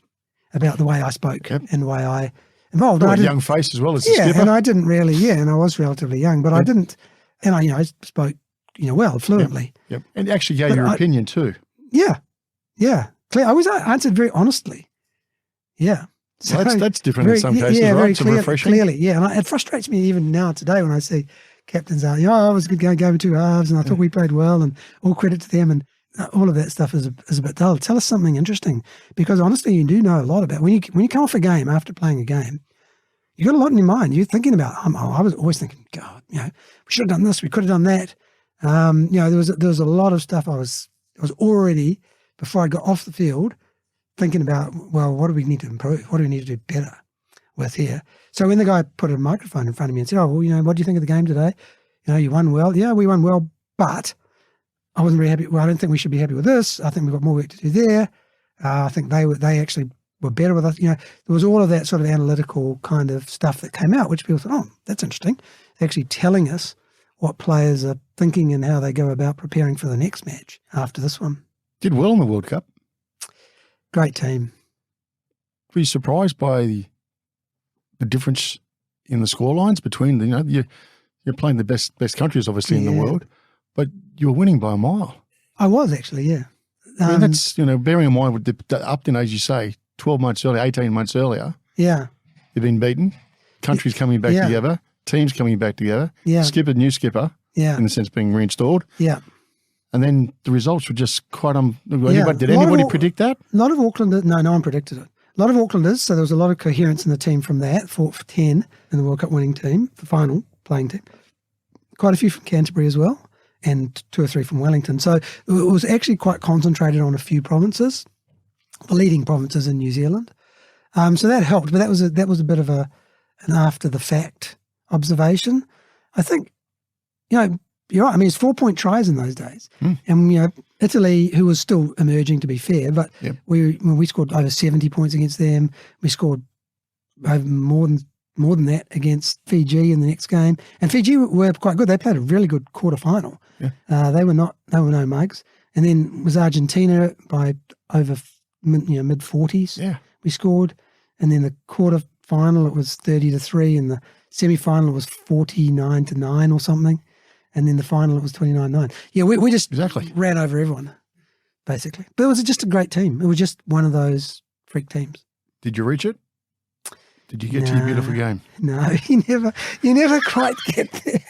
about the way I spoke and the way I involved. A young face as well as the skipper. And I didn't really, and I was relatively young, but I didn't, and I spoke, well, fluently. Yep. And actually gave your opinion too. Yeah. Clear. I answered very honestly. Yeah. So that's different in some cases, right? Very it's refreshing. Clearly, yeah. And it frustrates me even now today when I see captains out, I was a good game, gave it 2 halves, and I thought we played well, and all credit to them, and all of that stuff is a bit dull. Tell us something interesting, because honestly, you do know a lot about when you come off a game after playing a game, you got a lot in your mind. You're thinking about. I was always thinking, God, we should have done this, we could have done that. There was a lot of stuff. I was already before I got off the field thinking about, well, what do we need to improve? What do we need to do better with here? So when the guy put a microphone in front of me and said, what do you think of the game today? You won well. Yeah, we won well, but I wasn't very happy. Well, I don't think we should be happy with this. I think we've got more work to do there. I think they actually were better with us. There was all of that sort of analytical kind of stuff that came out, which people thought, that's interesting. They're actually telling us what players are thinking and how they go about preparing for the next match after this one. Did well in the World Cup. Great team. Were you surprised by the difference in the scorelines between you're playing the best countries obviously in the world, but you were winning by a mile. I was actually, yeah. I mean, that's bearing in mind with the Upton, as you say, 12 months earlier, 18 months earlier. Yeah, they've been beaten. Countries coming back together. Teams coming back together. Yeah, new skipper. Yeah, in the sense being reinstalled. Yeah. And then the results were just quite did anybody predict that? A lot of Aucklanders, no one predicted it. A lot of Aucklanders, so there was a lot of coherence in the team from that, 4 for 10 in the World Cup winning team, the final playing team. Quite a few from Canterbury as well, and 2 or 3 from Wellington. So it was actually quite concentrated on a few provinces, the leading provinces in New Zealand. So that helped, but that was a bit of an after the fact observation. I think, you're right. I mean, it's 4-point tries in those days. And, Italy, who was still emerging to be fair, but we scored over 70 points against them. We scored over more than that against Fiji in the next game. And Fiji were quite good. They played a really good quarterfinal. Yeah. They were no mugs. And then was Argentina by over mid-40s. Yeah. We scored. And then the quarterfinal, it was 30-3, and the semi-final, it was 49-9 or something. And then the final, it was 29-9. Yeah, we just ran over everyone, basically. But it was just a great team. It was just one of those freak teams. Did you reach it? Did you get to your beautiful game? No, you never quite get there.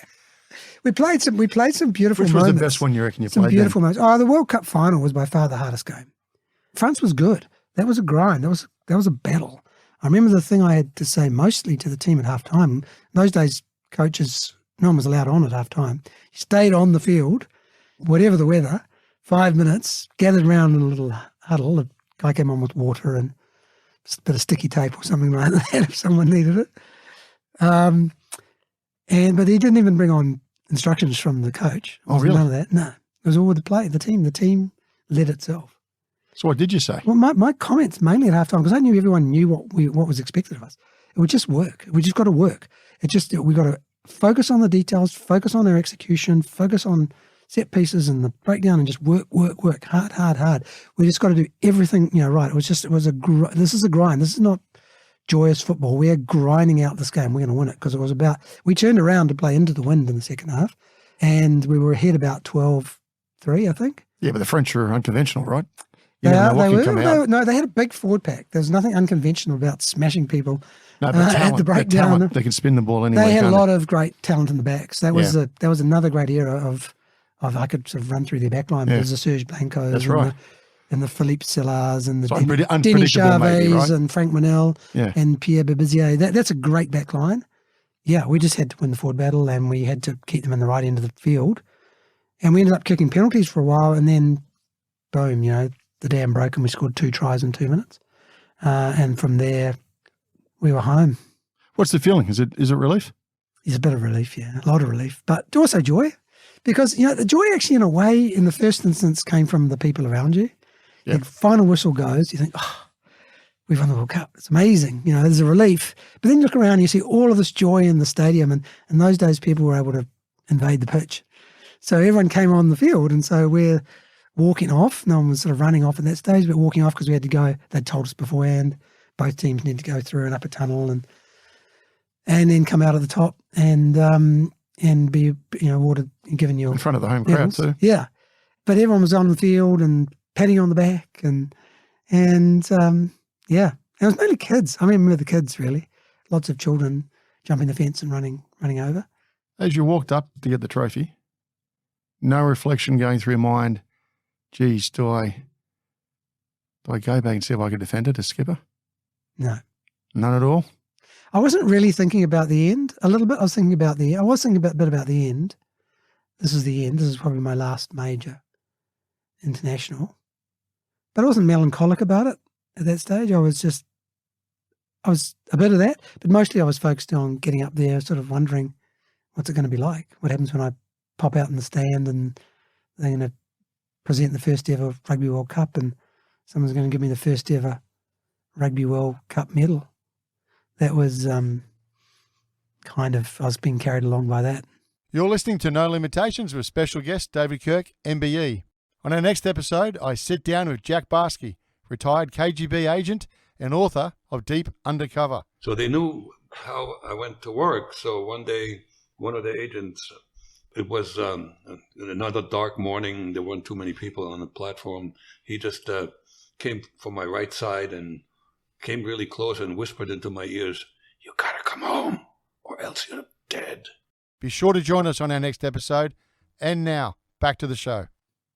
We played some beautiful moments. Which was the best one you reckon you played? Some beautiful moments. Oh, the World Cup final was by far the hardest game. France was good. That was a grind. That was a battle. I remember the thing I had to say mostly to the team at halftime. In those days, coaches, no one was allowed on at halftime. You stayed on the field, whatever the weather, 5 minutes, gathered around in a little huddle. A guy came on with water and a bit of sticky tape or something like that if someone needed it. But he didn't even bring on instructions from the coach. Oh, really? None of that. No. It was all with the team. The team led itself. So what did you say? Well, my comments mainly at halftime, because I knew everyone knew what was expected of us. It would just work. We just got to work. We got to focus on the details, focus on our execution, focus on set pieces and the breakdown, and just work, hard. We just got to do everything, right. This is a grind. This is not joyous football. We're grinding out this game. We're going to win it, because we turned around to play into the wind in the second half, and we were ahead about 12-3, I think. Yeah, but the French are unconventional, right? They had a big forward pack. There's nothing unconventional about smashing people. No, but at the breakdown. They can spin the ball anyway. They had a lot of great talent in the backs. That was another great era of I could sort of run through their back line. There's the Serge Blancos. That's right. And the Philippe Sellars and the Denis Chavez, right? and Frank Monel and Pierre Babizier. That's a great back line. Yeah, we just had to win the forward battle, and we had to keep them in the right end of the field. And we ended up kicking penalties for a while, and then boom, the dam broke and we scored 2 tries in 2 minutes. And from there, we were home. What's the feeling? Is it relief? It's a bit of relief, yeah, a lot of relief, but also joy. Because, the joy actually, in a way, in the first instance, came from the people around you. Yep. The final whistle goes, you think, we've won the World Cup. It's amazing. There's a relief. But then you look around and you see all of this joy in the stadium. And in those days, people were able to invade the pitch. So everyone came on the field. And so we're walking off. No one was sort of running off at that stage, but walking off because we had to go. They'd told us beforehand. Both teams need to go through an upper tunnel and then come out of the top and be, awarded and given your... In front of the home crowd too. Yeah. But everyone was on the field and patting on the back and yeah. It was mainly kids. I remember the kids, really. Lots of children jumping the fence and running over. As you walked up to get the trophy, no reflection going through your mind, geez, do I go back and see if I could defend it as skipper? No. None at all? I wasn't really thinking about the end. A little bit. I was thinking a bit about the end. This is the end. This is probably my last major international. But I wasn't melancholic about it at that stage. I was a bit of that, but mostly I was focused on getting up there, sort of wondering what's it going to be like? What happens when I pop out in the stand and they're going to present the first ever Rugby World Cup and someone's going to give me the first ever Rugby World Cup medal. That was I was being carried along by that. You're listening to No Limitations with special guest David Kirk MBE. On our next episode, I sit down with Jack Barsky, retired KGB agent and author of Deep Undercover. So they knew how I went to work. So one day, one of the agents, it was another dark morning. There weren't too many people on the platform. He just came from my right side and came really close and whispered into my ears, "You gotta come home or else you're dead." Be sure to join us on our next episode. And now, back to the show.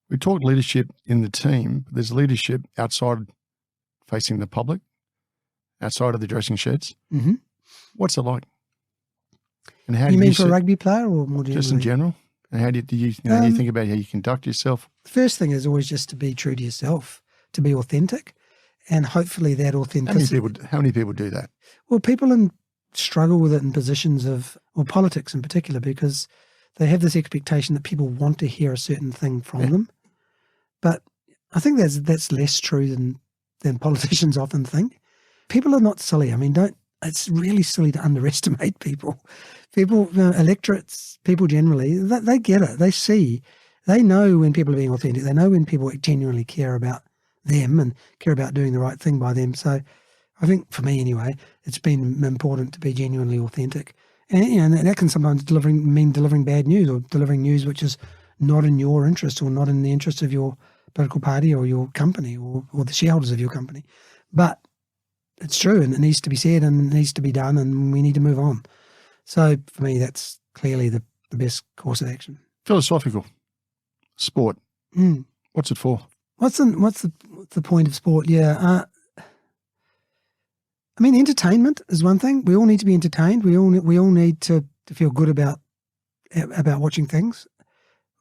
We talked leadership in the team. There's leadership outside facing the public, outside of the dressing sheds. Mm-hmm. What's it like? And how you mean for a rugby player or more generally? Just in general? And how do you think about how you conduct yourself? The first thing is always just to be true to yourself, to be authentic, and hopefully that authenticity. How many people do that? Well, people struggle with it in positions of, or politics in particular, because they have this expectation that people want to hear a certain thing from them. But I think that's less true than politicians often think. People are not silly. I mean, it's really silly to underestimate people. People, electorates, people generally, they get it. They know when people are being authentic. They know when people genuinely care about them and care about doing the right thing by them. So I think for me anyway, it's been important to be genuinely authentic. And that can sometimes mean delivering bad news or delivering news which is not in your interest or not in the interest of your political party or your company or the shareholders of your company. But it's true, and it needs to be said, and it needs to be done, and we need to move on. So for me, that's clearly the best course of action. Philosophical. Sport. What's it for? What's the point of sport? Yeah. I mean, entertainment is one thing. We all need to be entertained. We all need to feel good about watching things.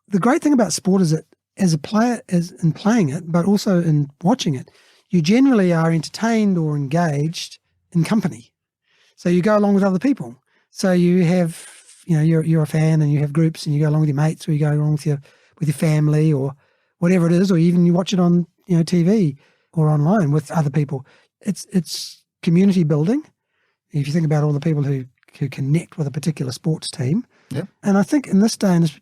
The great thing about sport is that as a player, as in playing it, but also in watching it, you generally are entertained or engaged in company. So you go along with other people. So you have, you're a fan and you have groups and you go along with your mates, or you go along with your family or whatever it is, or even you watch it on TV or online with other people. It's community building. If you think about all the people who connect with a particular sports team. Yep. And I think in this day, in this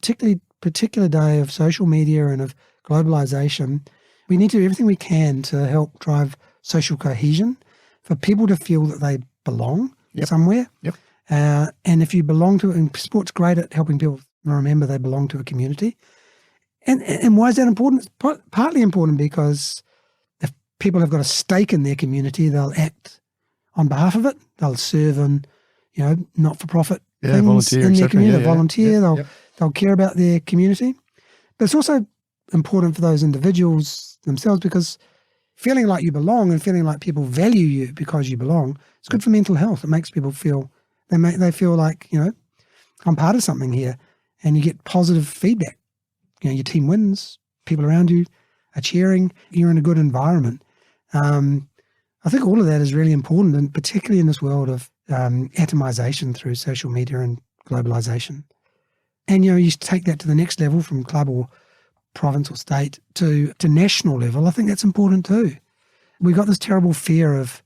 particular day of social media and of globalization, we need to do everything we can to help drive social cohesion, for people to feel that they belong somewhere. Yep. And if you belong to, and sport's great at helping people remember they belong to a community. And why is that important? It's partly important because if people have got a stake in their community, they'll act on behalf of it. They'll serve in, not-for-profit things volunteer, in their community. Yeah, volunteer. They'll care about their community. But it's also important for those individuals themselves, because feeling like you belong and feeling like people value you because you belong, it's good for mental health. It makes people feel they feel like, I'm part of something here, and you get positive feedback. Your team wins, people around you are cheering, you're in a good environment. I think all of that is really important, and particularly in this world of atomization through social media and globalization. And, you take that to the next level, from club or province or state to national level. I think that's important too. We've got this terrible fear of,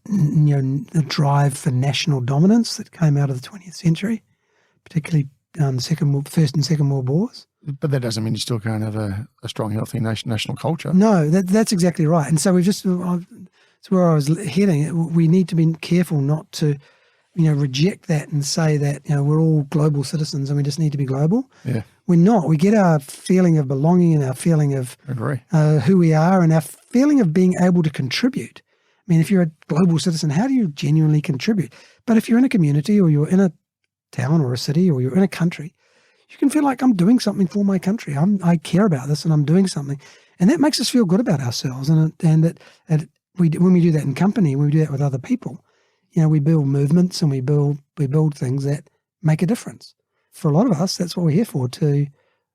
the drive for national dominance that came out of the 20th century, particularly First and Second World Wars. But that doesn't mean you still can't have a strong, healthy national culture. No, that's exactly right. And so that's where I was heading. We need to be careful not to, reject that and say that, we're all global citizens and we just need to be global. Yeah. We're not. We get our feeling of belonging and our feeling of who we are and our feeling of being able to contribute. I mean, if you're a global citizen, how do you genuinely contribute? But if you're in a community, or you're in a town or a city, or you're in a country, you can feel like, I'm doing something for my country. I care about this and I'm doing something. And that makes us feel good about ourselves. And when we do that in company, when we do that with other people, we build movements and we build things that make a difference. For a lot of us, that's what we're here for, to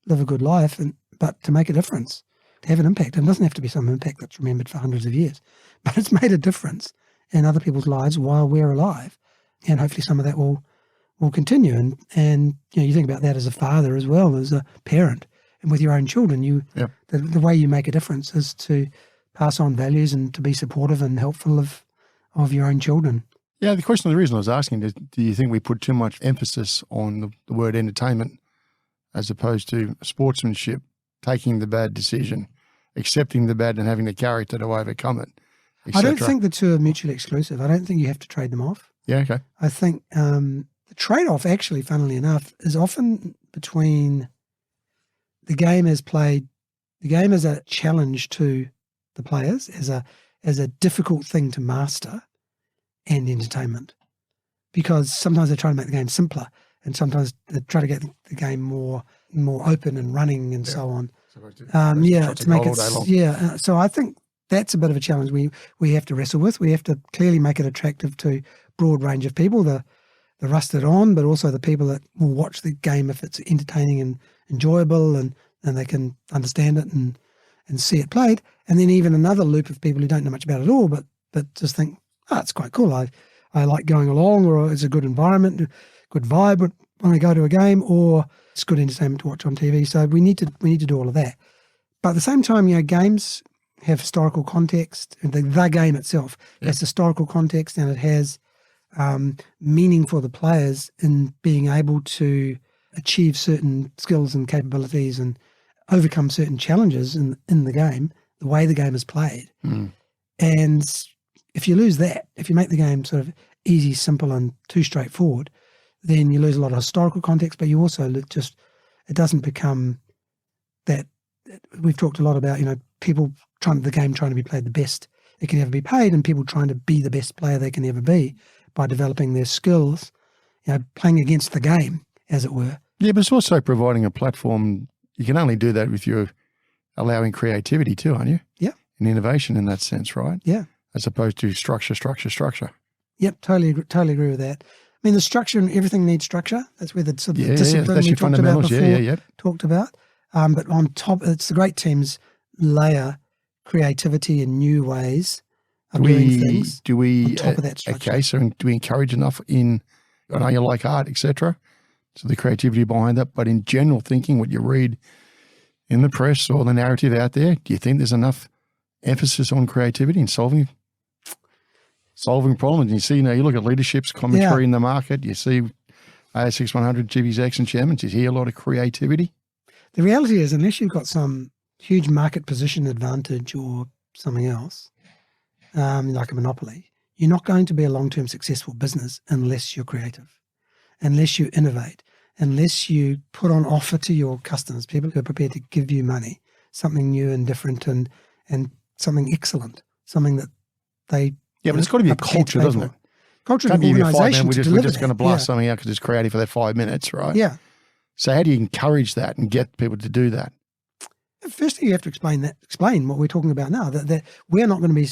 live a good life, but to make a difference, to have an impact. And it doesn't have to be some impact that's remembered for hundreds of years, but it's made a difference in other people's lives while we're alive. And hopefully some of that will continue. And you think about that as a father as well, as a parent, and with your own children, the way you make a difference is to pass on values and to be supportive and helpful of your own children. Yeah, the reason I was asking is, do you think we put too much emphasis on the word entertainment as opposed to sportsmanship, taking the bad decision, accepting the bad and having the character to overcome it, et I don't cetera? think the two are mutually exclusive. I don't think you have to trade them off. Yeah, okay. I think the trade-off, actually, funnily enough, is often between the game as a challenge to the players, as a difficult thing to master, and entertainment. Because sometimes they try to make the game simpler, and sometimes they try to get the game more open and running and so on. To make it. So I think that's a bit of a challenge we have to wrestle with. We have to clearly make it attractive to a broad range of people, the rusted on, but also the people that will watch the game if it's entertaining and enjoyable, and they can understand it and see it played. And then even another loop of people who don't know much about it at all, but just think, it's quite cool. I like going along, or it's a good environment, good vibe when I go to a game, or it's good entertainment to watch on TV. So we need to do all of that. But at the same time, games have historical context. The game itself has historical context, and it has meaning for the players in being able to achieve certain skills and capabilities and overcome certain challenges in the game, the way the game is played. And if you lose that, if you make the game sort of easy, simple, and too straightforward, then you lose a lot of historical context, but you also it doesn't become that. We've talked a lot about, people trying to be played the best they can ever be paid, and people trying to be the best player they can ever be by developing their skills, playing against the game, as it were. Yeah, but it's also providing a platform. You can only do that if you're allowing creativity too, aren't you? Yeah. And innovation in that sense, right? Yeah. As opposed to structure. Yep, totally agree with that. I mean, the structure and everything needs structure. That's where the sort of discipline that's we your talked about fundamentals. before talked about. But on top, it's the great teams layer creativity and new ways of doing things. Do we on top of that structure? Okay, so do we encourage enough in, I know you like art, etc., so the creativity behind that, but in general thinking, what you read in the press or the narrative out there, do you think there's enough emphasis on creativity and solving problems? And you see, you look at leadership's commentary in the market, you see ASX 100 chief execs and chairmen, you hear a lot of creativity. The reality is, unless you've got some huge market position advantage or something else, like a monopoly, you're not going to be a long-term successful business unless you're creative, unless you innovate, unless you put on offer to your customers, people who are prepared to give you money, something new and different and something excellent, something that they... Yeah, but it's got to be a culture, doesn't it? Culture of the organisation to deliver We're just going to blast something out because it's creative for that 5 minutes, right? Yeah. So how do you encourage that and get people to do that? Firstly, you have to explain what we're talking about now, that we're not going to be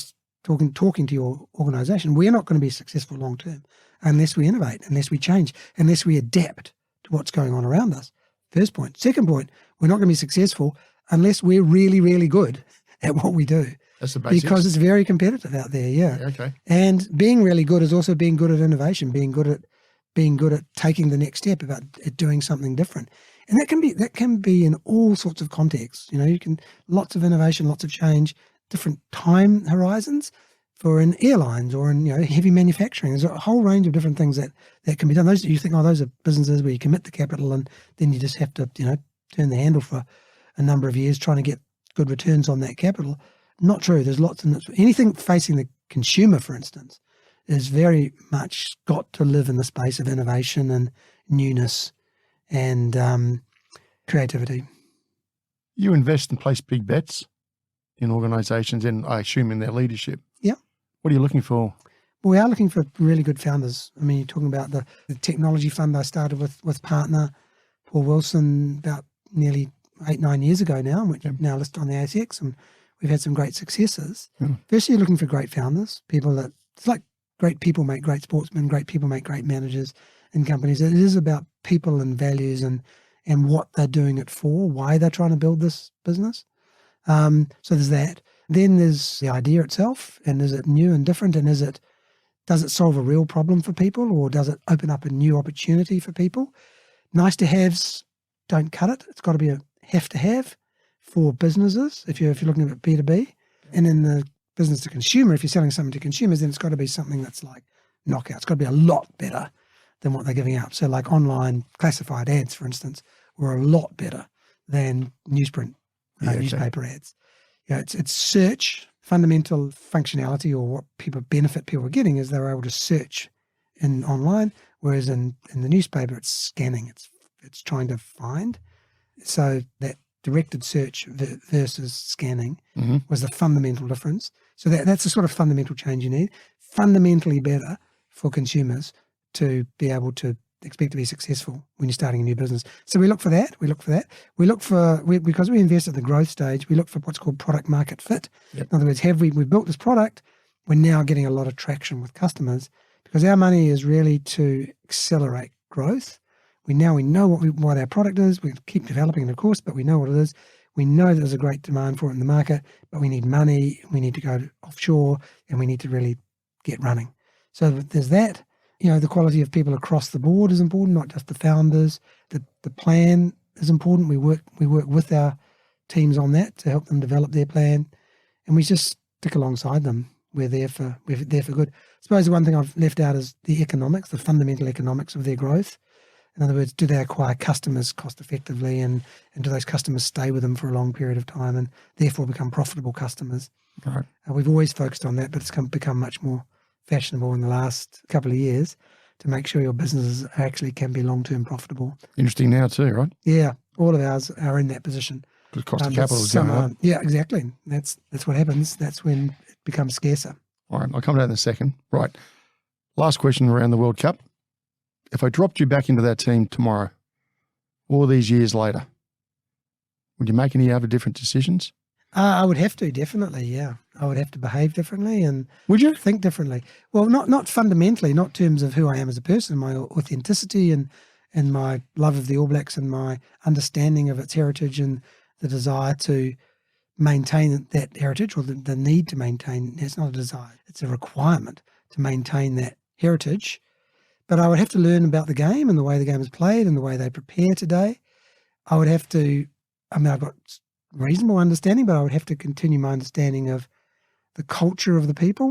talking to your organisation. We're not going to be successful long term unless we innovate, unless we change, unless we adapt to what's going on around us. First point. Second point, we're not going to be successful unless we're really, really good at what we do. That's the basics. Because it's very competitive out there, yeah. Okay. And being really good is also being good at innovation, being good at taking the next step, about doing something different. And that can be in all sorts of contexts. You can lots of innovation, lots of change, different time horizons for in airlines or in heavy manufacturing. There's a whole range of different things that can be done. Those you think, those are businesses where you commit the capital and then you just have to turn the handle for a number of years trying to get good returns on that capital. Not true. There's lots of anything facing the consumer, for instance, is very much got to live in the space of innovation and newness and creativity. You invest and place big bets in organisations, and I assume in their leadership. Yeah. What are you looking for? Well, we are looking for really good founders. I mean, you're talking about the technology fund I started with partner Paul Wilson about nearly 8-9 years ago now, which now listed on the ASX, and we've had some great successes. Firstly, you're looking for great founders, people that, it's like great people make great sportsmen, great people make great managers in companies. It is about people and values and what they're doing it for, why they're trying to build this business. So there's that. Then there's the idea itself, and is it new and different, and does it solve a real problem for people, or does it open up a new opportunity for people? Nice to haves don't cut it. It's got to be a have to have for businesses if you're looking at B2B. And in the business to consumer, if you're selling something to consumers, then it's got to be something that's like knockout. It's got to be a lot better than what they're giving out. So like online classified ads, for instance, were a lot better than newsprint, newspaper ads. It's search, fundamental functionality, or what benefit people are getting is they're able to search in online, whereas in the newspaper, it's scanning, it's trying to find. So that directed search versus scanning was the fundamental difference. So that's the sort of fundamental change you need. Fundamentally better for consumers to be able to expect to be successful when you're starting a new business. So we look for that. Because we invest at the growth stage, we look for what's called product market fit. Yep. In other words, we've built this product, we're now getting a lot of traction with customers, because our money is really to accelerate growth. We know what our product is. We keep developing it, of course, but we know what it is. We know there's a great demand for it in the market, but we need money. We need to go offshore, and we need to really get running. So there's that. The quality of people across the board is important, not just the founders. The plan is important. We work with our teams on that to help them develop their plan, and we just stick alongside them. We're there for good. I suppose the one thing I've left out is the economics, the fundamental economics of their growth. In other words, do they acquire customers cost effectively, and do those customers stay with them for a long period of time and therefore become profitable customers? Right. We've always focused on that, but it's become much more fashionable in the last couple of years to make sure your businesses actually can be long-term profitable. Interesting now too, right? Yeah, all of ours are in that position. Because cost of capital is going up. Yeah, exactly. That's what happens. That's when it becomes scarcer. All right, I'll come to that in a second. Right. Last question around the World Cup. If I dropped you back into that team tomorrow, all these years later, would you make any other different decisions? I would have to, definitely, yeah. I would have to behave differently and would you think differently. Well, not fundamentally, not in terms of who I am as a person, my authenticity and my love of the All Blacks and my understanding of its heritage and the desire to maintain that heritage, or the need to maintain. It's not a desire, it's a requirement to maintain that heritage. But I would have to learn about the game and the way the game is played and the way they prepare today. I would have to, I've got reasonable understanding, but I would have to continue my understanding of the culture of the people,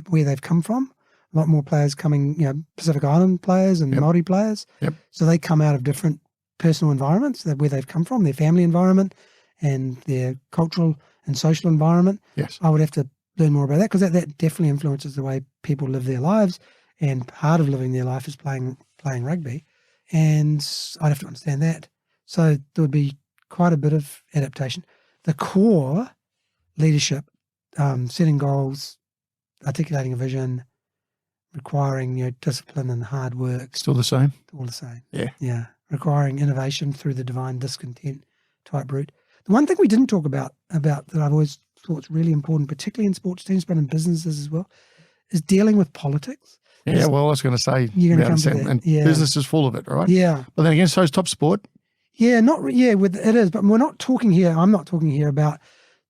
where they've come from. A lot more players coming, Pacific Island players and Māori players. Yep. So they come out of different personal environments, where they've come from, their family environment and their cultural and social environment. Yes. I would have to learn more about that, because that definitely influences the way people live their lives, and part of living their life is playing rugby, and I'd have to understand that. So there would be quite a bit of adaptation. The core leadership, setting goals, articulating a vision, requiring discipline and hard work. Still the same? All the same. Yeah. Yeah. Requiring innovation through the divine discontent type route. The one thing we didn't talk about that I've always thought is really important, particularly in sports teams, but in businesses as well, is dealing with politics. Yeah, well, I was going to say, you're going to come to that. And business is full of it, right? Yeah. But then again, so is top sport. Yeah, it is, but we're not talking here. I'm not talking here about,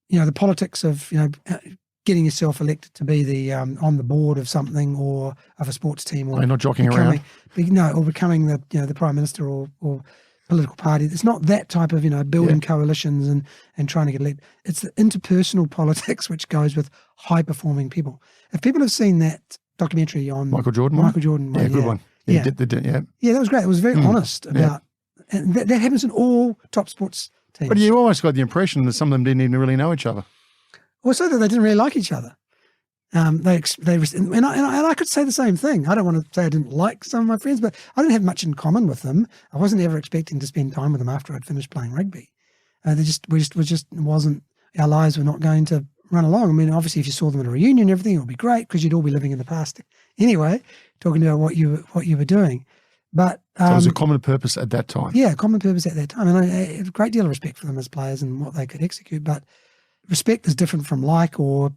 the politics of, getting yourself elected to be the on the board of something or of a sports team, or you're not jockeying around. Or becoming the prime minister or political party. It's not that type of building coalitions and trying to get elected. It's the interpersonal politics which goes with high performing people. If people have seen that documentary on Michael Jordan, good one. Yeah, that was great. It was very honest about, and that happens in all top sports teams. But you almost got the impression that some of them didn't even really know each other. Also, that they didn't really like each other. And I could say the same thing. I don't want to say I didn't like some of my friends, but I didn't have much in common with them. I wasn't ever expecting to spend time with them after I'd finished playing rugby. Our lives were not going to run along. I mean, obviously, if you saw them at a reunion, everything would be great because you'd all be living in the past anyway, talking about what you were doing. But so it was a common purpose at that time. Yeah, common purpose at that time, and I have a great deal of respect for them as players and what they could execute. But respect is different from or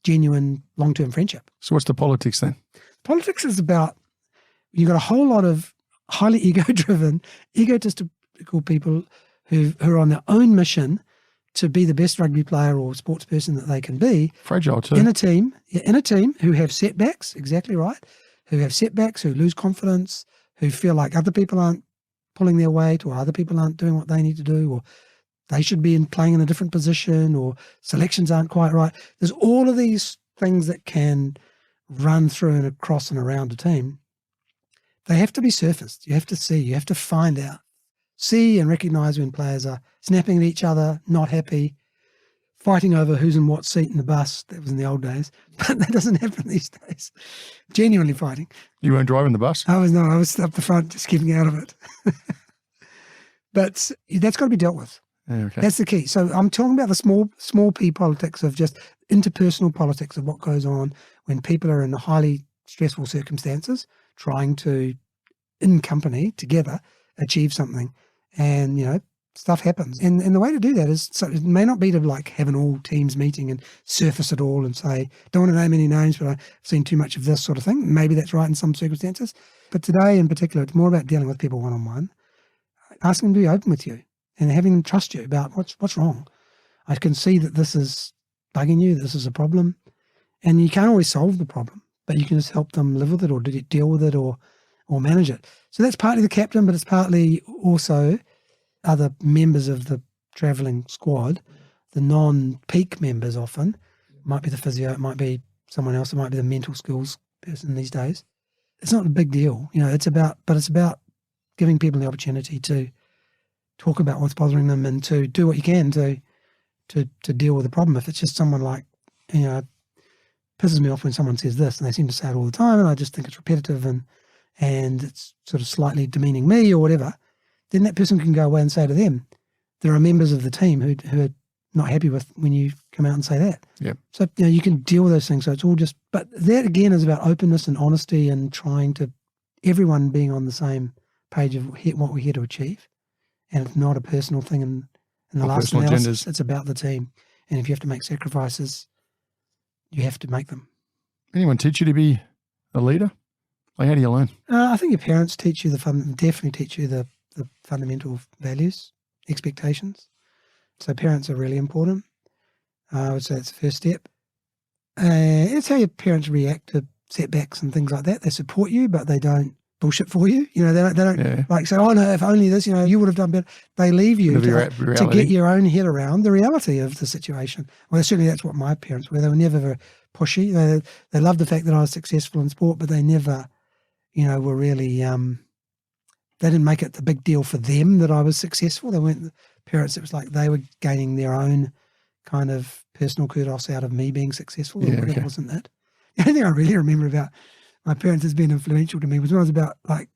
genuine long-term friendship. So what's the politics then? Politics is about, you've got a whole lot of highly ego-driven, egotistical people who are on their own mission to be the best rugby player or sports person that they can be. Fragile too. In a team who have setbacks, exactly right, who lose confidence, who feel like other people aren't pulling their weight, or other people aren't doing what they need to do, or they should be playing in a different position, or selections aren't quite right. There's all of these things that can run through and across and around a team. They have to be surfaced. You have to see, you have to find out, see and recognize when players are snapping at each other, not happy, fighting over who's in what seat in the bus. That was in the old days, but that doesn't happen these days. Genuinely fighting. You weren't driving the bus? I was not. I was up the front, just keeping out of it. But that's got to be dealt with. Okay. That's the key. So I'm talking about the small p politics of just interpersonal politics of what goes on when people are in highly stressful circumstances, trying to, in company, together, achieve something. And, stuff happens. And the way to do that is, so it may not be to have an all teams meeting and surface it all and say, don't want to name any names, but I've seen too much of this sort of thing. Maybe that's right in some circumstances. But today in particular, it's more about dealing with people one-on-one, asking them to be open with you, and having them trust you about what's wrong. I can see that this is bugging you, this is a problem, and you can't always solve the problem, but you can just help them live with it or deal with it or manage it. So that's partly the captain, but it's partly also other members of the travelling squad, the non-peak members often. It might be the physio, it might be someone else, it might be the mental skills person these days. It's not a big deal, it's about giving people the opportunity to talk about what's bothering them and to do what you can to deal with the problem. If it's just someone it pisses me off when someone says this, and they seem to say it all the time, and I just think it's repetitive and it's sort of slightly demeaning me or whatever, then that person can go away and say to them, there are members of the team who are not happy with when you come out and say that. Yeah. So, you can deal with those things. So it's all just, but that again is about openness and honesty and trying to, everyone being on the same page of what we're here to achieve. And it's not a personal thing in the last analysis. It's about the team. And if you have to make sacrifices, you have to make them. Anyone teach you to be a leader? Like, how do you learn? I think your parents teach you definitely teach you the fundamental values, expectations. So parents are really important. I would say that's the first step. It's how your parents react to setbacks and things like that. They support you, but they don't bullshit for you. They don't like say, oh no, if only this, you would have done better. They leave you to get your own head around the reality of the situation. Well, certainly that's what my parents were. They were never very pushy. They loved the fact that I was successful in sport, but they never, were really, they didn't make it the big deal for them that I was successful. They weren't the parents. It was like they were gaining their own kind of personal kudos out of me being successful. It wasn't it. The only thing I really remember about my parents has been influential to me was when I was about like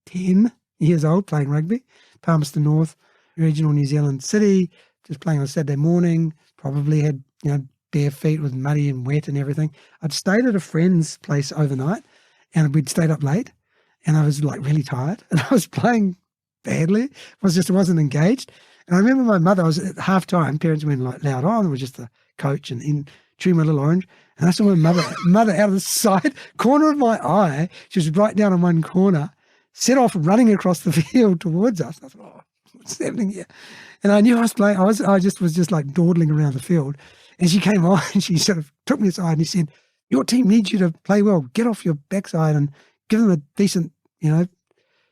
10 years old playing rugby, Palmerston North, regional New Zealand city, just playing on a Saturday morning, probably had, bare feet, was muddy and wet and everything. I'd stayed at a friend's place overnight and we'd stayed up late and I was like really tired and I was playing badly. I wasn't engaged. And I remember my mother, I was at half time, parents went like loud on, it was just the coach and in Tree My Little Orange. And I saw my mother out of the side corner of my eye. She was right down in one corner, set off running across the field towards us. I thought, oh, what's happening here? And I knew I was playing. I was just like dawdling around the field. And she came on and she sort of took me aside and she said, your team needs you to play well. Get off your backside and give them a decent,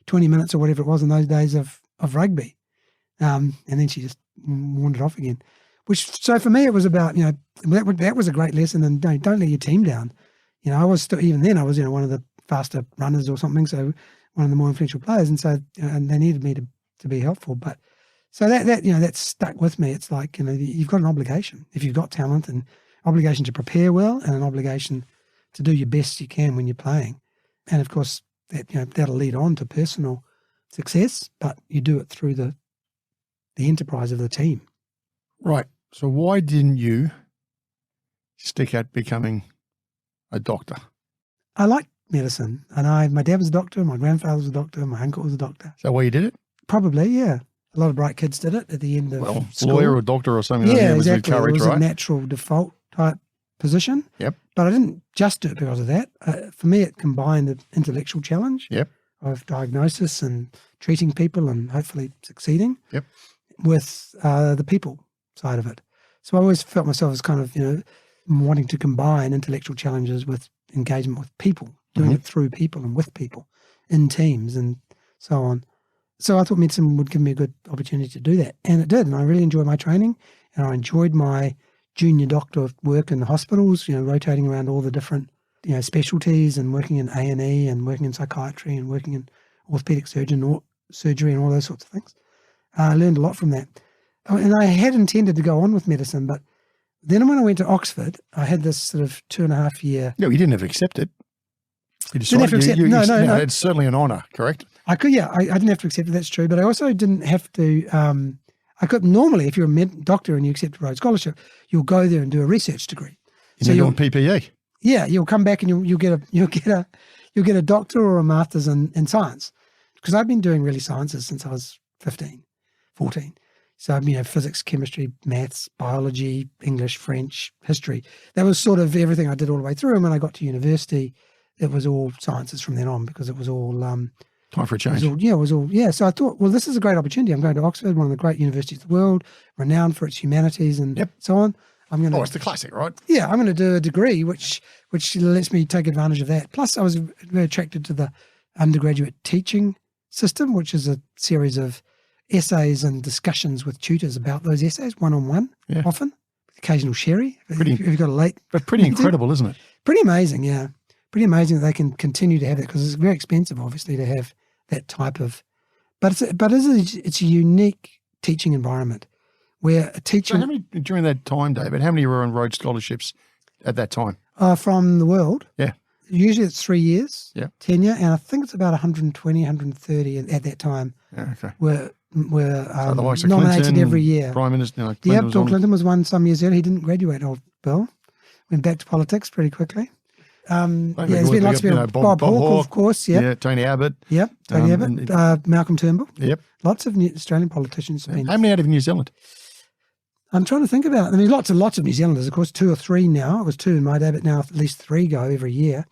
20 minutes or whatever it was in those days of rugby. And then she just wandered off again. So for me, it was about, that was a great lesson, and don't let your team down. I was still, even then I was, one of the faster runners or something, so one of the more influential players, and so and they needed me to be helpful. But so that stuck with me. It's like, you've got an obligation if you've got talent, and obligation to prepare well, and an obligation to do your best you can when you're playing. And of course, that that'll lead on to personal success, but you do it through the enterprise of the team. Right. So why didn't you stick at becoming a doctor? I liked medicine, and my dad was a doctor, my grandfather was a doctor, my uncle was a doctor. Is that why you did it? Probably, yeah. A lot of bright kids did it at the end of school. Lawyer or doctor or something. Yeah, was exactly. Courage, it was right? a natural default type position. Yep. But I didn't just do it because of that. For me, it combined the intellectual challenge of diagnosis and treating people and hopefully succeeding with the people side of it. So I always felt myself as kind of, wanting to combine intellectual challenges with engagement with people, doing it through people and with people in teams and so on. So I thought medicine would give me a good opportunity to do that. And it did. And I really enjoyed my training, and I enjoyed my junior doctor work in the hospitals, rotating around all the different, specialties and working in A&E and working in psychiatry and working in orthopedic surgery and all those sorts of things. I learned a lot from that. And I had intended to go on with medicine, but then when I went to Oxford, I had this sort of 2.5 year. No, you didn't have to accept it. You didn't have to accept it. No. It's certainly an honour, correct? I could, I didn't have to accept it. That's true, but I also didn't have to. I could normally, if you're a doctor and you accept a Rhodes Scholarship, you'll go there and do a research degree. You're on PPE. Yeah, you'll come back and you'll get a doctor or a master's in science, because I've been doing really sciences since I was 15, 14. So, physics, chemistry, maths, biology, English, French, history. That was sort of everything I did all the way through. And when I got to university, it was all sciences from then on, because it was all time for a change. It was all. So I thought, well, this is a great opportunity. I'm going to Oxford, one of the great universities of the world, renowned for its humanities and so on. It's the classic, right? Yeah, I'm going to do a degree which lets me take advantage of that. Plus, I was very attracted to the undergraduate teaching system, which is a series of essays and discussions with tutors about those essays, one-on-one, often, with occasional sherry. If you've got a late... But pretty incredible, isn't it? Pretty amazing, yeah. Pretty amazing that they can continue to have that, because it's very expensive, obviously, to have that type of... But it's a unique teaching environment where a teacher... So how many, during that time, David, how many were on Rhodes Scholarships at that time? From the world? Yeah. Usually it's 3 years tenure, and I think it's about 120, 130 at that time were the likes of nominated Clinton, every year. Prime Minister. No, Yep, Bill Clinton was one some years earlier. He didn't graduate, old Bill. Went back to politics pretty quickly. There's been lots of people. Bob Hawke, of course. Yep. Yeah, Tony Abbott. Yep, Tony Abbott. Malcolm Turnbull. Yep. Lots of Australian politicians have been. How many out of New Zealand? I'm trying to think about it. I mean, lots of New Zealanders, of course, 2 or 3 now. It was 2 in my day, but now at least 3 go every year.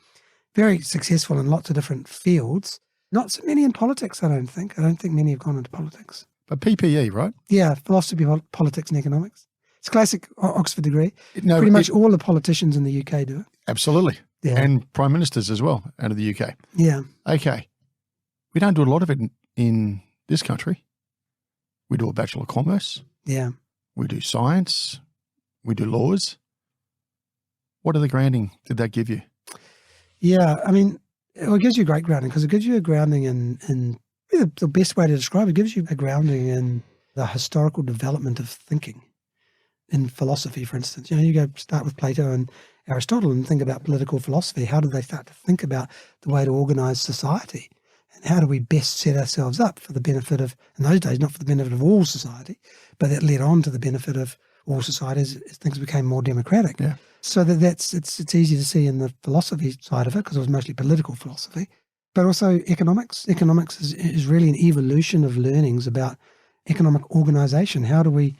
Very successful in lots of different fields. Not so many in politics, I don't think. I don't think many have gone into politics. But PPE, right? Yeah, philosophy, politics and economics. It's a classic Oxford degree. Pretty much all the politicians in the UK do it. Absolutely. Yeah. And prime ministers as well out of the UK. Yeah. Okay. We don't do a lot of it in this country. We do a Bachelor of Commerce. Yeah. We do science. We do laws. What other grounding did that give you? Yeah, I mean, it gives you great grounding because it gives you a grounding in the best way to describe it, gives you a grounding in the historical development of thinking. In philosophy, for instance, you go start with Plato and Aristotle and think about political philosophy. How did they start to think about the way to organize society? And how do we best set ourselves up for the benefit of, in those days, not for the benefit of all society, but that led on to the benefit of all societies as things became more democratic. Yeah. So it's easy to see in the philosophy side of it because it was mostly political philosophy, but also economics. Economics is really an evolution of learnings about economic organization. How do we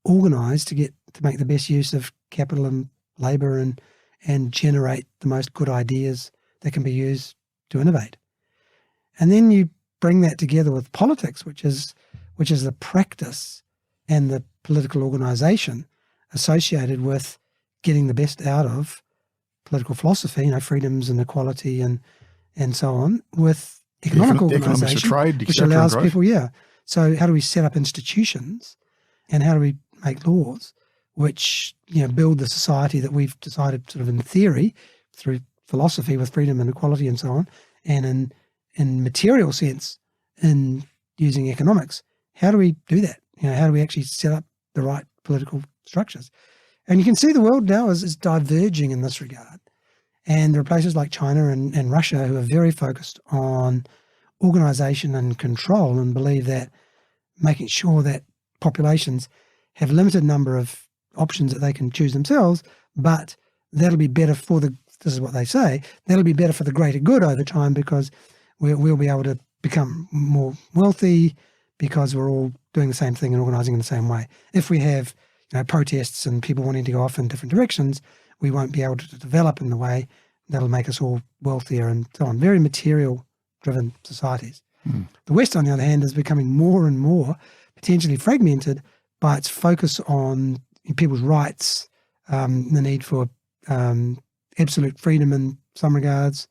organize to make the best use of capital and labor and generate the most good ideas that can be used to innovate? And then you bring that together with politics, which is the practice and the political organization associated with getting the best out of political philosophy, freedoms and equality and so on, with economic organization, trade, which allows people, So how do we set up institutions and how do we make laws which, build the society that we've decided sort of in theory through philosophy with freedom and equality and so on, and in material sense in using economics, how do we do that? How do we actually set up the right political structures? And you can see the world now is diverging in this regard. And there are places like China and Russia who are very focused on organization and control and believe that making sure that populations have a limited number of options that they can choose themselves, but that'll be better this is what they say, that'll be better for the greater good over time because we'll be able to become more wealthy because we're all doing the same thing and organizing in the same way. If we have protests and people wanting to go off in different directions, we won't be able to develop in the way that'll make us all wealthier and so on. Very material-driven societies. Mm. The West, on the other hand, is becoming more and more potentially fragmented by its focus on people's rights, the need for absolute freedom in some regards,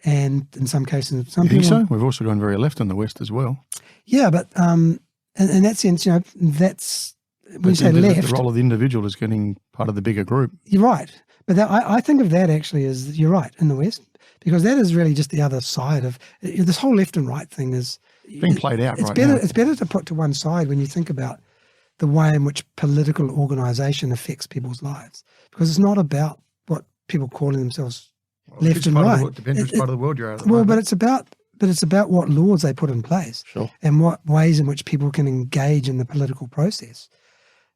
and in some cases, some people. Think so? We've also gone very left in the West as well. Yeah, but in that sense, that's when you say left. The role of the individual is getting part of the bigger group. You're right, but I think of that actually as you're right in the West because that is really just the other side of this whole left and right thing is being played out. It's right better. now. It's better to put to one side when you think about the way in which political organization affects people's lives because it's not about what people calling themselves left and right. It depends which part of the world you're at. Well, but it's about what laws they put in place and what ways in which people can engage in the political process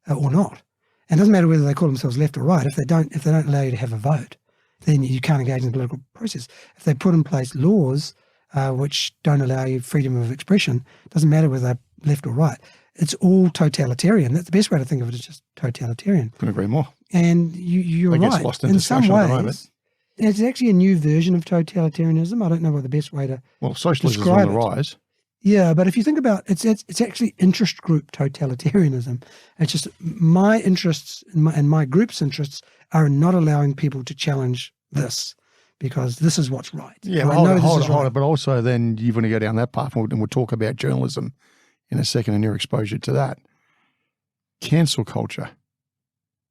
or not. And it doesn't matter whether they call themselves left or right. If they don't allow you to have a vote, then you can't engage in the political process. If they put in place laws which don't allow you freedom of expression, it doesn't matter whether they're left or right. It's all totalitarian. That's the best way to think of it is just totalitarian. Couldn't agree more. And you're right. Lost in some ways, it's actually a new version of totalitarianism. I don't know what the best way to socialism is on the rise. Yeah, but if you think about it, it's actually interest group totalitarianism. It's just my interests and my group's interests are in not allowing people to challenge this because this is what's right. Yeah, hold it. But also then you want to go down that path and we'll talk about journalism in a second and your exposure to that. Cancel culture.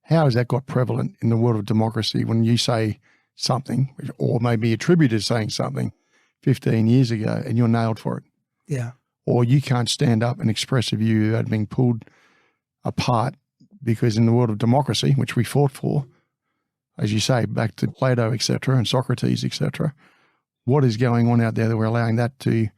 How has that got prevalent in the world of democracy when you say something or maybe attributed to saying something 15 years ago and you're nailed for it? Yeah. Or you can't stand up and express a view without being pulled apart because in the world of democracy, which we fought for, as you say, back to Plato, etc., and Socrates, etc., what is going on out there that we're allowing that to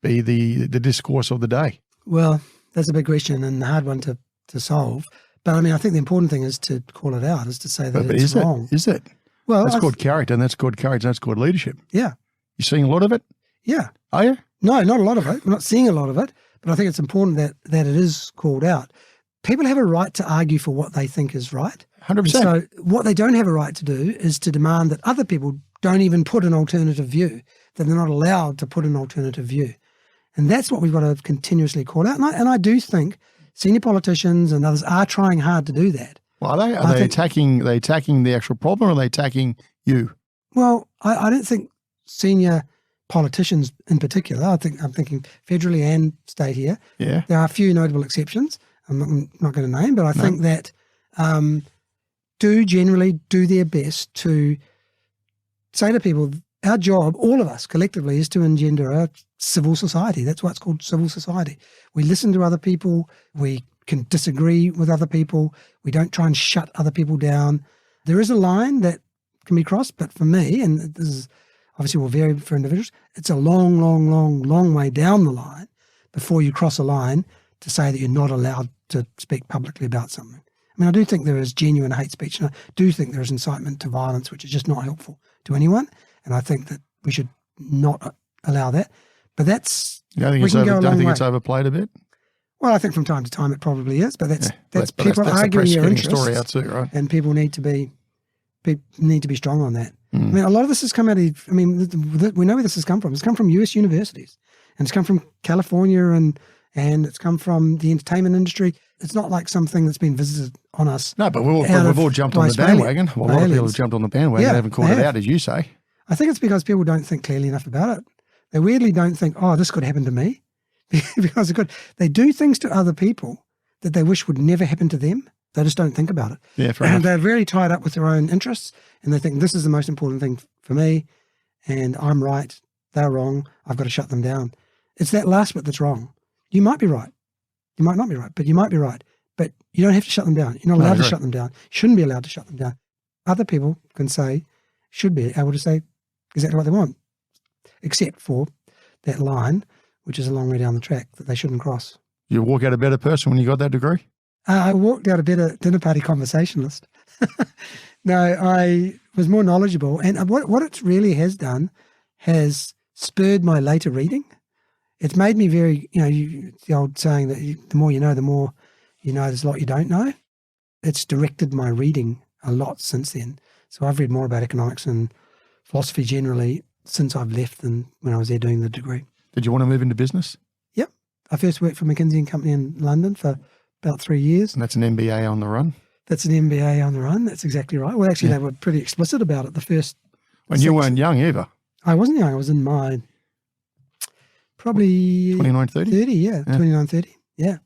be the discourse of the day? Well, That's a big question and a hard one to solve. But I mean, I think the important thing is to call it out, is to say that it's wrong. Is it? Well, that's called character, and that's called courage, and that's called leadership. Yeah. You seeing a lot of it? Yeah. Are you? No, not a lot of it. We're not seeing a lot of it, but I think it's important that it is called out. People have a right to argue for what they think is right. 100%. So what they don't have a right to do is to demand that other people don't even put an alternative view, that they're not allowed to put an alternative view. And that's what we've got to continuously call out. And I do think senior politicians and others are trying hard to do that. Well, are they attacking the actual problem, or are they attacking you? Well, I don't think senior politicians in particular, I'm thinking federally and state here. Yeah. There are a few notable exceptions I'm not going to name, but I think that do generally do their best to say to people, our job, all of us collectively, is to engender a civil society. That's why it's called civil society. We listen to other people. We can disagree with other people. We don't try and shut other people down. There is a line that can be crossed, but for me, and this is obviously will vary for individuals, it's a long, long, long, long way down the line before you cross a line to say that you're not allowed to speak publicly about something. I mean, I do think there is genuine hate speech, and I do think there is incitement to violence, which is just not helpful to anyone, and I think that we should not allow that. But that's... You don't think it's overplayed a bit? Well, I think from time to time it probably is, but that's people arguing their interests, story out too, right? And people need to be strong on that. I mean, a lot of this has come out of, we know where this has come from. It's come from US universities, and it's come from California, and it's come from the entertainment industry. It's not like something that's been visited on us. No, but we've all jumped on the bandwagon. Well, a lot of people have jumped on the bandwagon and haven't called it out, as you say. I think it's because people don't think clearly enough about it. They weirdly don't think, oh, this could happen to me. Because it could. They do things to other people that they wish would never happen to them. They just don't think about it. Yeah, fair enough. They're very tied up with their own interests, and they think this is the most important thing for me, and I'm right, they're wrong, I've got to shut them down. It's that last bit that's wrong. You might be right. You might not be right, but you might be right. But you don't have to shut them down. You're not allowed to shut them down. You shouldn't be allowed to shut them down. Other people should be able to say exactly what they want, except for that line, which is a long way down the track, that they shouldn't cross. You walk out a better person when you got that degree? I walked out a better dinner party conversationalist. No, I was more knowledgeable. And what it really has done has spurred my later reading. It's made me very, the old saying that the more you know there's a lot you don't know. It's directed my reading a lot since then. So I've read more about economics and philosophy generally since I've left than when I was there doing the degree. Did you want to move into business? Yep. I first worked for McKinsey & Company in London for about 3 years. And that's an MBA on the run? That's an MBA on the run. That's exactly right. Well, actually, they were pretty explicit about it. The first... When you weren't young either. I wasn't young. I was in my... Probably... 29, 30? 30, yeah. 29, 30, yeah.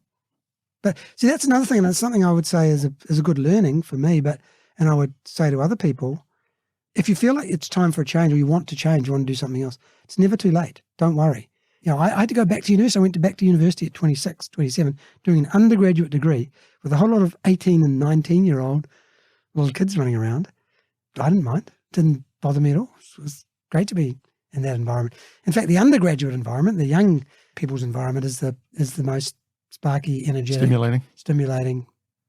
But see, that's another thing, and it's something I would say is a good learning for me, and I would say to other people, if you feel like it's time for a change, or you want to change, you want to do something else, it's never too late. Don't worry. I had to go back to university. I went back to university at 26, 27, doing an undergraduate degree with a whole lot of 18 and 19-year-old little kids running around. I didn't mind. It didn't bother me at all. It was great to be in that environment. In fact, the undergraduate environment, the young people's environment, is the most sparky, energetic, stimulating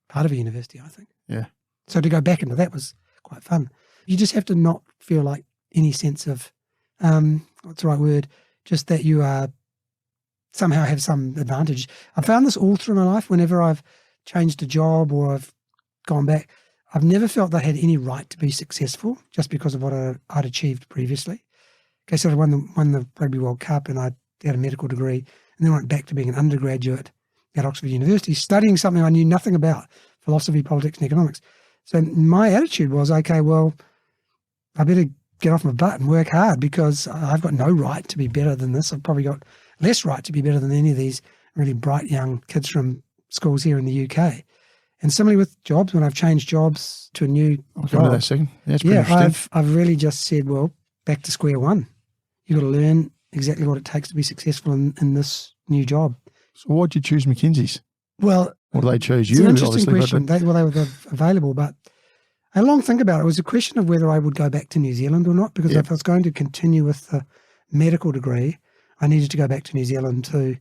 part of a university, I think. Yeah. So to go back into that was quite fun. You just have to not feel like any sense of, what's the right word, just that you somehow have some advantage. I've found this all through my life. Whenever I've changed a job or I've gone back, I've never felt that I had any right to be successful just because of what I'd achieved previously. Okay, so I won the Rugby World Cup, and I had a medical degree, and then went back to being an undergraduate at Oxford University, studying something I knew nothing about, philosophy, politics, and economics. So my attitude was, okay, well, I better get off my butt and work hard because I've got no right to be better than this. I've probably got less right to be better than any of these really bright young kids from schools here in the UK. And similarly with jobs, when I've changed jobs to a new job, into that second. That's pretty interesting. I've really just said, well, back to square one. You've got to learn exactly what it takes to be successful in this new job. So why'd you choose McKinsey's? Well, or did they choose you? It's an interesting question. They were available, but I had a long think about it. It was a question of whether I would go back to New Zealand or not, because if I was going to continue with the medical degree, I needed to go back to New Zealand to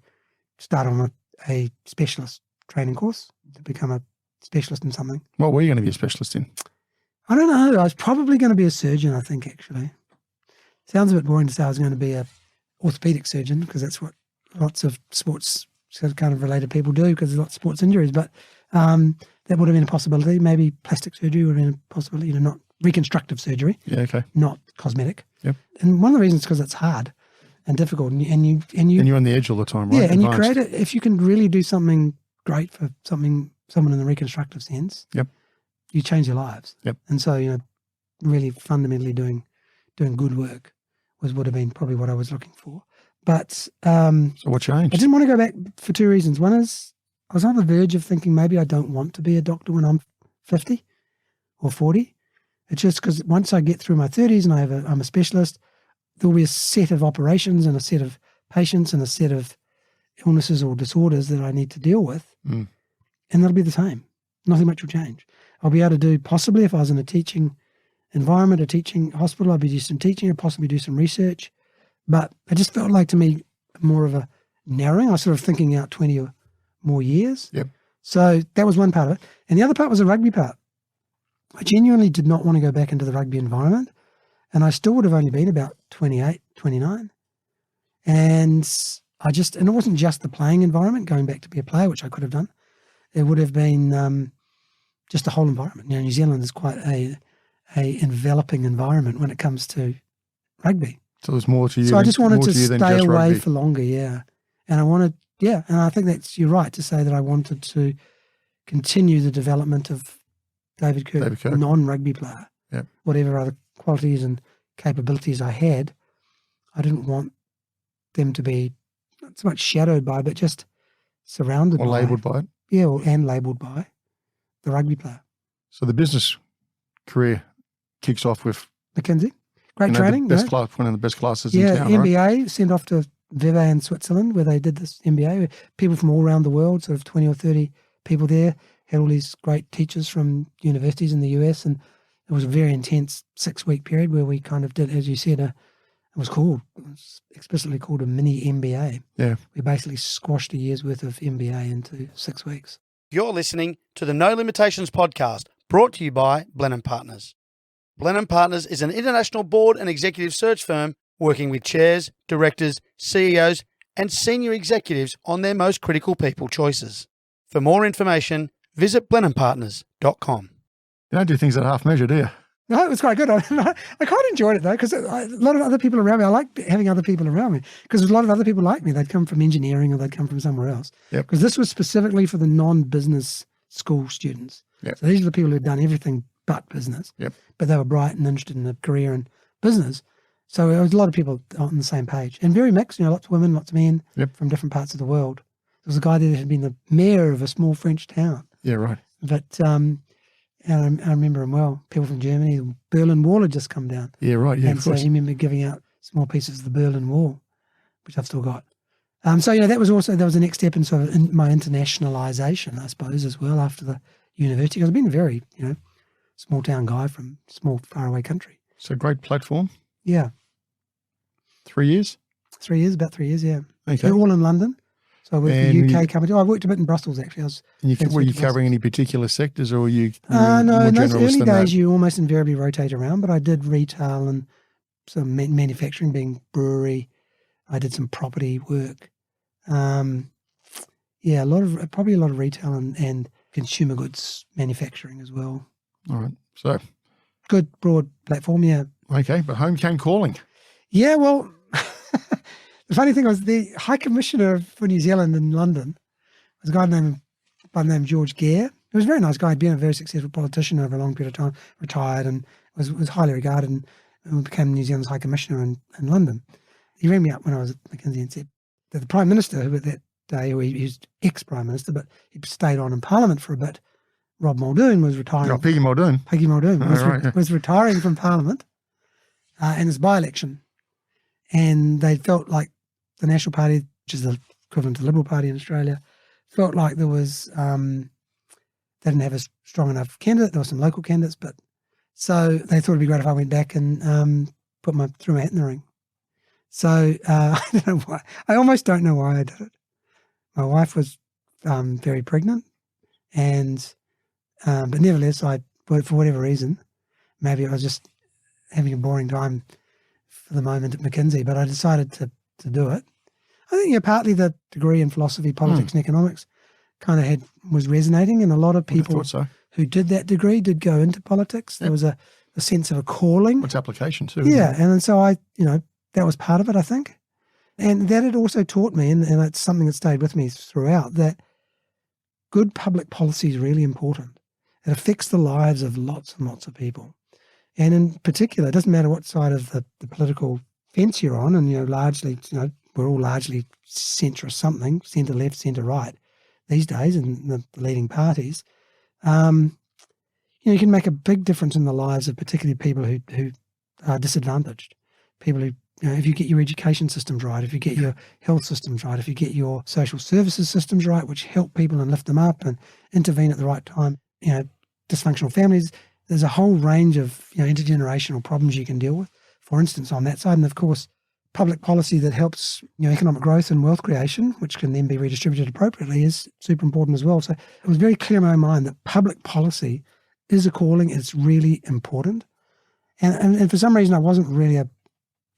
start on a specialist training course to become a specialist in something. What were you going to be a specialist in? I don't know. I was probably going to be a surgeon, I think, actually. Sounds a bit boring to say I was going to be a orthopedic surgeon, because that's what lots of sports sort of kind of related people do, because there's lots of sports injuries. But that would have been a possibility. Maybe plastic surgery would have been a possibility, not reconstructive surgery. Yeah, okay. Not cosmetic. Yep. And one of the reasons is because it's hard and difficult, and you're on the edge all the time, right? Yeah, and you create it. If you can really do something great for someone in the reconstructive sense, yep, you change their lives. Yep. And so really fundamentally doing good work would have been probably what I was looking for. But so what changed? I didn't want to go back for two reasons. One is I was on the verge of thinking maybe I don't want to be a doctor when I'm 50 or 40. It's just because once I get through my 30s and I'm a specialist, there will be a set of operations and a set of patients and a set of illnesses or disorders that I need to deal with, and that'll be the same. Nothing much will change. I'll be able to do, possibly if I was in a teaching environment, a teaching hospital, I'd be do some teaching, I'd possibly do some research, but it just felt like to me more of a narrowing. I was sort of thinking out 20 or more years. Yep. So that was one part of it. And the other part was the rugby part. I genuinely did not want to go back into the rugby environment, and I still would have only been about 28, 29. And it wasn't just the playing environment, going back to be a player, which I could have done. It would have been just the whole environment. New Zealand is quite a enveloping environment when it comes to rugby. So there's more to you. So I just wanted to stay away rugby. for longer, yeah. And and I think you're right to say that I wanted to continue the development of David Kirk. Non-rugby player. Yep. Whatever other qualities and capabilities I had, I didn't want them to be not so much shadowed by, but just surrounded by. Or labelled by it. Yeah, and labelled by the rugby player. So the business career kicks off with McKinsey. Great training. One of the best classes in town, MBA, right? Sent off to Vevey in Switzerland, where they did this MBA. People from all around the world, sort of 20 or 30 people there, had all these great teachers from universities in the US, and it was a very intense 6-week period where we kind of did, as you said, it was explicitly called a mini MBA. Yeah. We basically squashed a year's worth of MBA into 6 weeks. You're listening to the No Limitations podcast, brought to you by Blenheim Partners. Blenheim Partners is an international board and executive search firm working with chairs, directors, CEOs, and senior executives on their most critical people choices. For more information, visit blenheimpartners.com. You don't do things at half measure, do you? No, it was quite good. I quite enjoyed it, though, because a lot of other people around me, I like having other people around me, because a lot of other people like me. They'd come from engineering or they'd come from somewhere else. Because this was specifically for the non-business school students. Yep. So these are the people who'd done everything but business. Yep. But they were bright and interested in a career in business. So there was a lot of people on the same page. And very mixed, lots of women, lots of men from different parts of the world. There was a guy there that had been the mayor of a small French town. Yeah, right. But and I remember him well. People from Germany, the Berlin Wall had just come down. Yeah, right. Yeah, and of so course. he remember giving out small pieces of the Berlin Wall, which I've still got. So that was the next step in sort of my internationalization, I suppose, as well after the university. Because I've been a very small town guy from small faraway country. So great platform. Yeah. 3 years. 3 years, about 3 years. Yeah. Okay. They're all in London. So I worked for UK company. I worked a bit in Brussels actually. Were you covering any particular sectors, or were you? No, more in those generalist early than days, that? you almost invariably rotate around. But I did retail and some manufacturing, being brewery. I did some property work. Yeah, probably a lot of retail and consumer goods manufacturing as well. All right, so good broad platform. Yeah. Okay, but home came calling. Yeah, well. The funny thing was the High Commissioner for New Zealand in London was a guy by the name of George Gare. He was a very nice guy. He'd been a very successful politician over a long period of time, retired, and was highly regarded, and became New Zealand's High Commissioner in London. He rang me up when I was at McKinsey and said that the Prime Minister, who at that day, he was ex-Prime Minister, but he stayed on in Parliament for a bit, Rob Muldoon, was retiring. Oh, Peggy Muldoon. Peggy Muldoon right. was retiring from Parliament in his by-election. And they felt like the National Party, which is the equivalent to the Liberal Party in Australia, felt like there was, they didn't have a strong enough candidate. There were some local candidates, but so they thought it'd be great if I went back and threw my hat in the ring. So I don't know why. I almost don't know why I did it. My wife was very pregnant, and but nevertheless, for whatever reason, maybe I was just having a boring time for the moment at McKinsey, but I decided to do it. I think partly the degree in philosophy, politics, and economics kind of was resonating, and a lot of people who did that degree did go into politics. There was a sense of a calling. It's application too. Yeah, and so that was part of it, I think. And that had also taught me, and it's something that stayed with me throughout, that good public policy is really important. It affects the lives of lots and lots of people. And in particular, it doesn't matter what side of the political fence you're on, and largely, we're all largely centrist something, centre left, centre right these days, in the leading parties. You can make a big difference in the lives of particularly people who are disadvantaged. People who, if you get your education systems right, if you get your health systems right, if you get your social services systems right, which help people and lift them up and intervene at the right time, dysfunctional families, there's a whole range of intergenerational problems you can deal with, for instance, on that side. And of course, public policy that helps economic growth and wealth creation, which can then be redistributed appropriately, is super important as well. So it was very clear in my mind that public policy is a calling. It's really important. And for some reason, I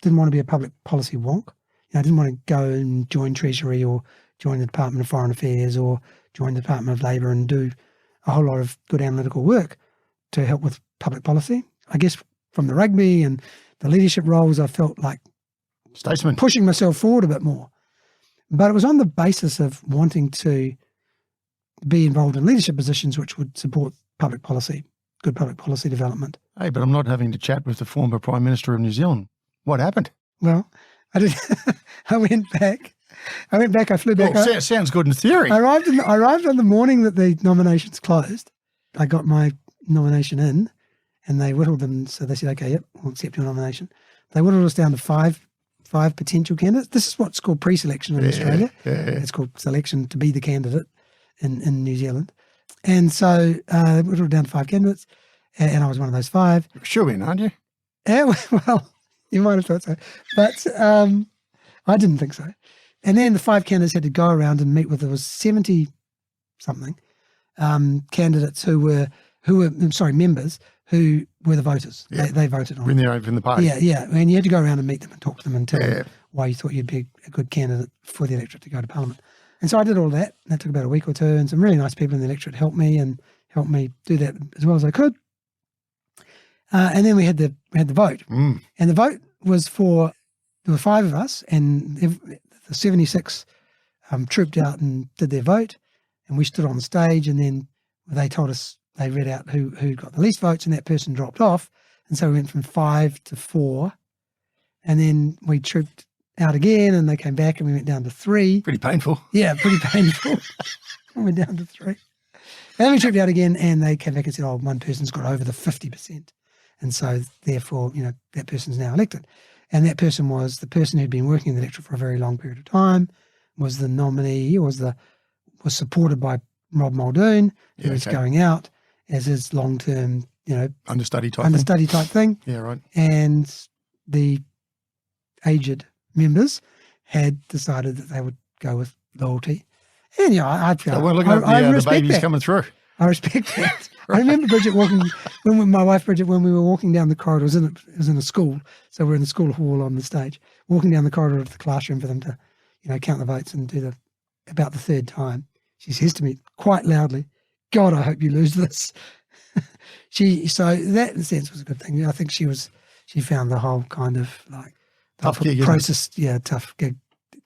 didn't want to be a public policy wonk. I didn't want to go and join Treasury or join the Department of Foreign Affairs or join the Department of Labour and do a whole lot of good analytical work to help with public policy. I guess from the rugby and the leadership roles, I felt like statesman, pushing myself forward a bit more. But it was on the basis of wanting to be involved in leadership positions which would support public policy, good public policy development. Hey, but I'm not having to chat with the former Prime Minister of New Zealand. What happened? Well, I did. I went back. I flew back. Well, sounds good in theory. I arrived on the morning that the nominations closed. I got my nomination in, and they whittled them. So they said, "Okay, yep, we'll accept your nomination." They whittled us down to five potential candidates. This is what's called pre-selection in Australia. Yeah. It's called selection to be the candidate in New Zealand. And so they whittled down to 5 candidates, and I was one of those 5. You're shoo-in, aren't you? Yeah, well, you might have thought so, but I didn't think so. And then the 5 candidates had to go around and meet with, there was 70-something candidates who were members who were the voters. Yeah. They voted on when they're in the party. Yeah. And you had to go around and meet them and talk to them and tell them why you thought you'd be a good candidate for the electorate to go to Parliament. And so I did all that. That took about a week or 2, and some really nice people in the electorate helped me do that as well as I could. And then we had the vote. And the vote was there were 5 of us, and the 76 trooped out and did their vote, and we stood on the stage, and then they told us, they read out who got the least votes, and that person dropped off. And so we went from 5 to 4, and then we trooped out again, and they came back, and we went down to 3. Pretty painful. Yeah, pretty painful. We went down to 3. And then we trooped out again, and they came back and said, "Oh, one person's got over the 50%. And so therefore, that person's now elected." And that person was the person who'd been working in the electorate for a very long period of time, was the nominee, was supported by Rob Muldoon, who was going out as his long-term, understudy type thing. Yeah, right. And the aged members had decided that they would go with loyalty. And I the baby's coming through. I respect that. I remember Bridget my wife Bridget, when we were walking down the corridor, it was in a school, so we're in the school hall on the stage, walking down the corridor to the classroom for them to, count the votes and do about the 3rd time. She says to me quite loudly, "God, I hope you lose this." So that in a sense was a good thing. I think she found the whole kind of like tough gig process. Yeah, tough gig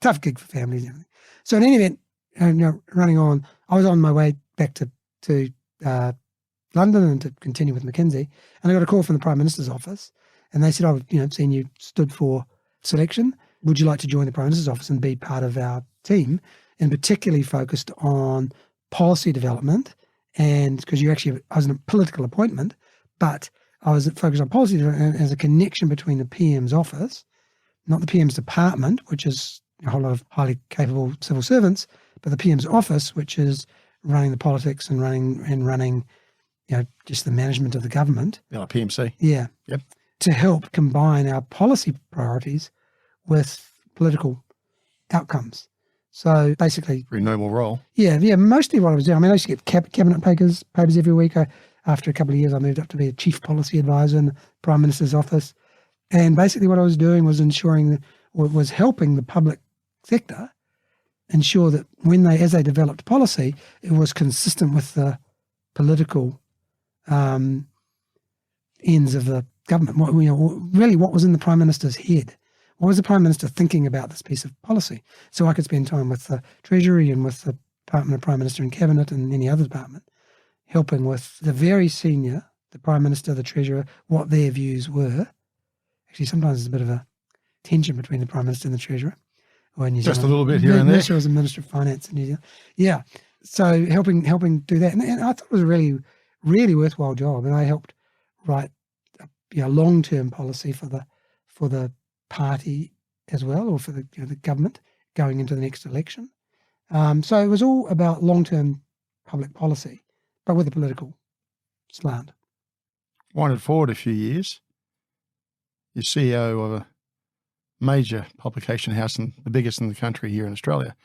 for families and everything. So in any event, running on, I was on my way back to London and to continue with McKinsey, and I got a call from the Prime Minister's office, and they said, "I've seen you stood for selection. Would you like to join the Prime Minister's office and be part of our team, and particularly focused on policy development?" And because I was in a political appointment, but I was focused on policy development as a connection between the PM's office, not the PM's department, which is a whole lot of highly capable civil servants, but the PM's office, which is running the politics and running, just the management of the government. Yeah, PMC. Yeah. Yep. To help combine our policy priorities with political outcomes. So basically, Very noble role. yeah, mostly what I was doing. I mean, I used to get cabinet papers every week. After a couple of years, I moved up to be a chief policy advisor in the Prime Minister's office. And basically what I was doing was was helping the public sector ensure that as they developed policy, it was consistent with the political ends of the government. What was in the Prime Minister's head? What was the Prime Minister thinking about this piece of policy? So I could spend time with the Treasury and with the Department of Prime Minister and Cabinet and any other department, helping with the very senior, the Prime Minister, the Treasurer, what their views were. Actually, sometimes there's a bit of a tension between the Prime Minister and the Treasurer. Or in New Zealand. Just a little bit here and there. Minister was a Minister of Finance in New Zealand. Yeah. So helping do that. And I thought it was a really, really worthwhile job. And I helped write a long-term policy for the party as well, or for the government going into the next election. So it was all about long-term public policy, but with a political slant. Winded forward a few years, you're CEO of a major publication house and the biggest in the country here in Australia.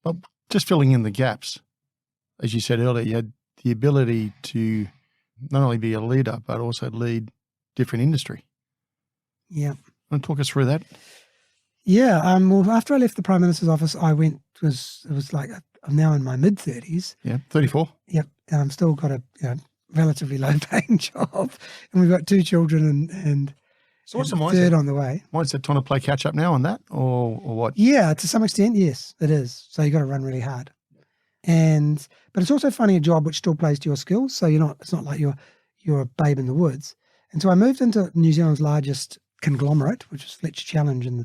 But just filling in the gaps, as you said earlier, you had the ability to not only be a leader, but also lead different industry. Yeah. Want to talk us through that? Yeah. Well, after I left the Prime Minister's office, it was like, I'm now in my mid-30s. Yeah, 34. Yep. And I'm still got a relatively low-paying job. And we've got 2 children and so what's the mindset? mindset? Third on the way. Mindset trying to play catch up now on that, or what? Yeah, to some extent, yes, it is. So you got to run really hard, but it's also finding a job which still plays to your skills. So it's not like you're a babe in the woods. And so I moved into New Zealand's largest conglomerate, which was Fletcher Challenge, and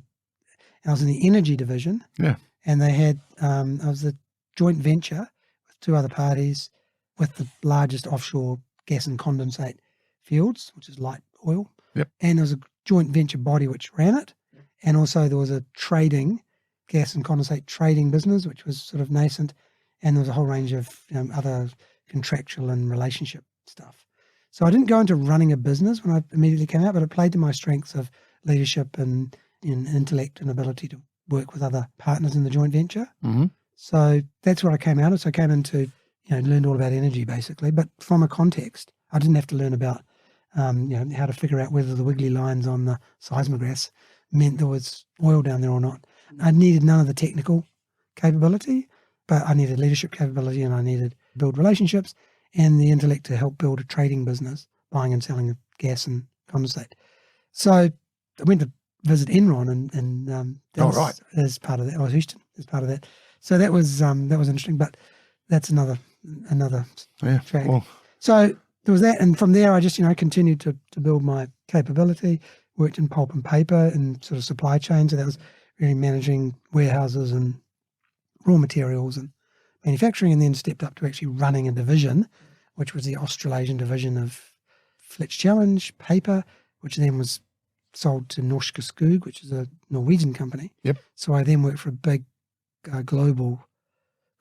I was in the energy division. Yeah, and they had I was the joint venture with 2 other parties with the largest offshore gas and condensate fields, which is light oil. Yep. And there was a joint venture body which ran it. And also there was a gas and condensate trading business, which was sort of nascent. And there was a whole range of other contractual and relationship stuff. So I didn't go into running a business when I immediately came out, but it played to my strengths of leadership and intellect and ability to work with other partners in the joint venture. Mm-hmm. So that's what I came out of. So I came into, learned all about energy basically, but from a context. I didn't have to learn about how to figure out whether the wiggly lines on the seismographs meant there was oil down there or not. I needed none of the technical capability, but I needed leadership capability, and I needed to build relationships and the intellect to help build a trading business, buying and selling gas and condensate. So I went to visit Enron and right. As part of that, or Houston as part of that. So that was interesting, but that's another track. Well. So there was that, and from there I just continued to build my capability. Worked in pulp and paper and sort of supply chain, so that was really managing warehouses and raw materials and manufacturing, and then stepped up to actually running a division, which was the Australasian division of Fletcher Challenge paper, which then was sold to Norske Skog, which is a Norwegian company. Yep. So I then worked for a big global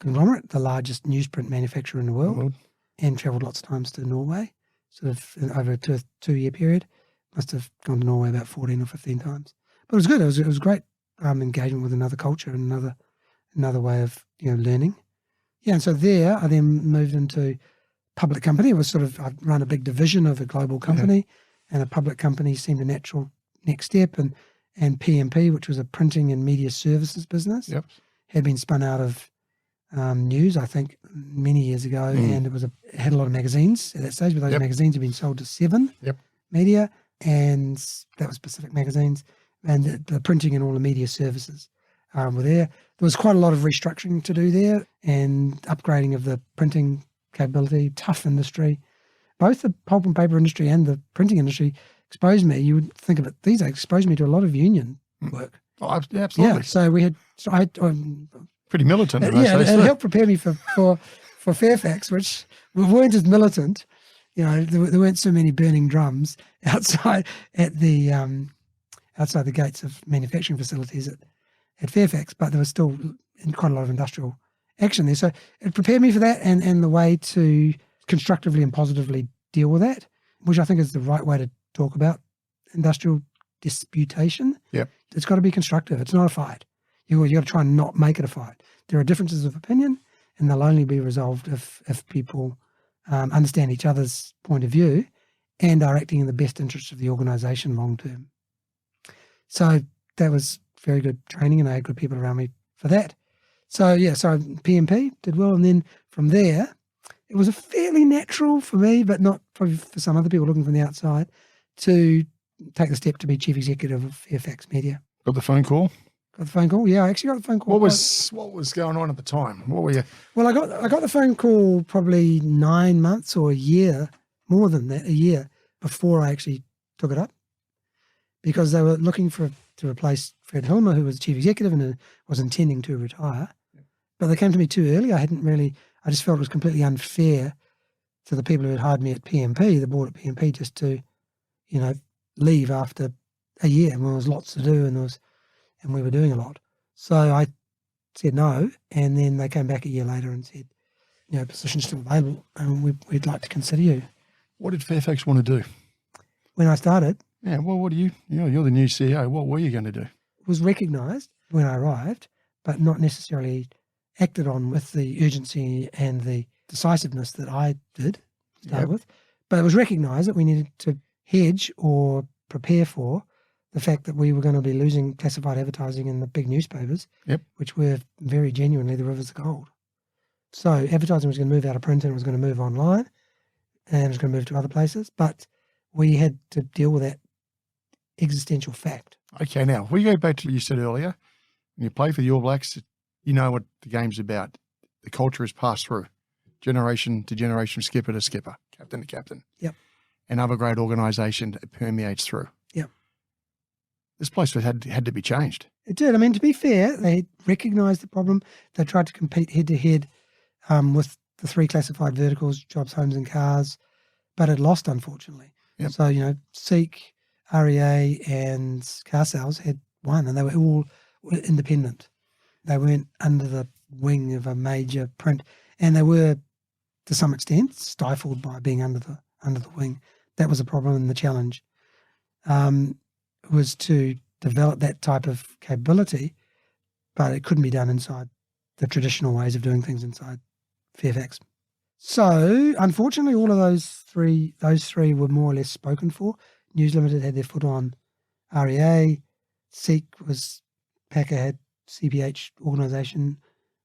conglomerate, the largest newsprint manufacturer in the world, and travelled lots of times to Norway, sort of over a 2-year period. Must have gone to Norway about 14 or 15 times. But it was good. It was great engagement with another culture and another way of learning. Yeah, and so there I then moved into public company. It was sort of, I'd run a big division of a global company, and a public company seemed a natural next step. And PMP, which was a printing and media services business, had been spun out of News, I think, many years ago, and it had a lot of magazines at that stage, but those magazines had been sold to Seven Media, and that was Pacific Magazines, and the printing and all the media services were there. There was quite a lot of restructuring to do there and upgrading of the printing capability, tough industry. Both the pulp and paper industry and the printing industry exposed me, you would think of it these days, exposed me to a lot of union work. Oh, absolutely. Yeah, so I pretty militant. It helped prepare me for Fairfax, which weren't as militant. There weren't so many burning drums outside outside the gates of manufacturing facilities at Fairfax, but there was still quite a lot of industrial action there. So it prepared me for that and the way to constructively and positively deal with that, which I think is the right way to talk about industrial disputation. Yep. It's got to be constructive. It's not a fight. You've got to try and not make it a fight. There are differences of opinion, and they'll only be resolved if people understand each other's point of view and are acting in the best interest of the organisation long term. So that was very good training, and I had good people around me for that. So PMP did well, and then from there, it was a fairly natural for me, but not probably for some other people looking from the outside, to take the step to be chief executive of Fairfax Media. Got the phone call? Got the phone call? Yeah, I actually got the phone call. What was going on at the time? What were you? Well, I got the phone call probably 9 months or a year, more than that, a year before I actually took it up, because they were looking to replace Fred Hilmer, who was chief executive and was intending to retire. But they came to me too early. I just felt it was completely unfair to the people who had hired me at PMP, the board at PMP, just to, leave after a year when there was lots to do and we were doing a lot. So I said no, and then they came back a year later and said, position's still available and we'd like to consider you. What did Fairfax want to do? When I started? Yeah, well, what do you're the new CEO. What were you going to do? It was recognised when I arrived, but not necessarily acted on with the urgency and the decisiveness that I did start with. But it was recognised that we needed to hedge or prepare for the fact that we were going to be losing classified advertising in the big newspapers, which were very genuinely the rivers of gold. So advertising was going to move out of print and it was going to move online and it was going to move to other places. But we had to deal with that existential fact. Okay, now, we go back to what you said earlier. When you play for the All Blacks, you know what the game's about. The culture is passed through, generation to generation, skipper to skipper, captain to captain. Yep. And other great organisation, it permeates through. Yep. This place had to be changed. It did. I mean, to be fair, they recognised the problem. They tried to compete head-to-head with the three classified verticals, jobs, homes and cars, but it lost, unfortunately. Yep. So, Seek, REA and car sales had won, and they were all independent. They weren't under the wing of a major print, and they were, to some extent, stifled by being under the wing. That was a problem, and the challenge was to develop that type of capability, but it couldn't be done inside the traditional ways of doing things inside Fairfax. So, unfortunately, all of those three were more or less spoken for. News Limited had their foot on REA. Seek was, Packer had CPH organisation,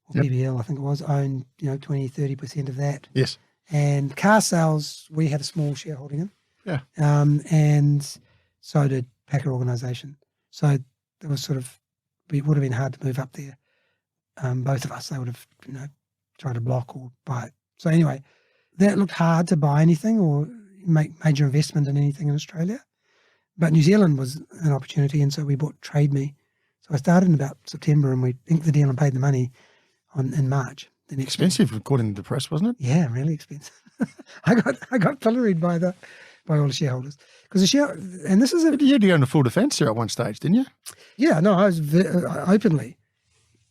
or BBL, I think it was, owned 20-30% of that. Yes. And car sales, we had a small shareholding in. Yeah. And so did Packer organisation. So it was it would have been hard to move up there. Both of us, they would have, tried to block or buy it. So anyway, that looked hard to buy anything or make major investment in anything in Australia. But New Zealand was an opportunity, and so we bought Trade Me. So I started in about September, and we inked the deal and paid the money in March. Expensive, according to the press, wasn't it? Yeah, really expensive. I got pilloried by all the shareholders because and this is you had to go into full defence there at one stage, didn't you? Yeah, no, I was openly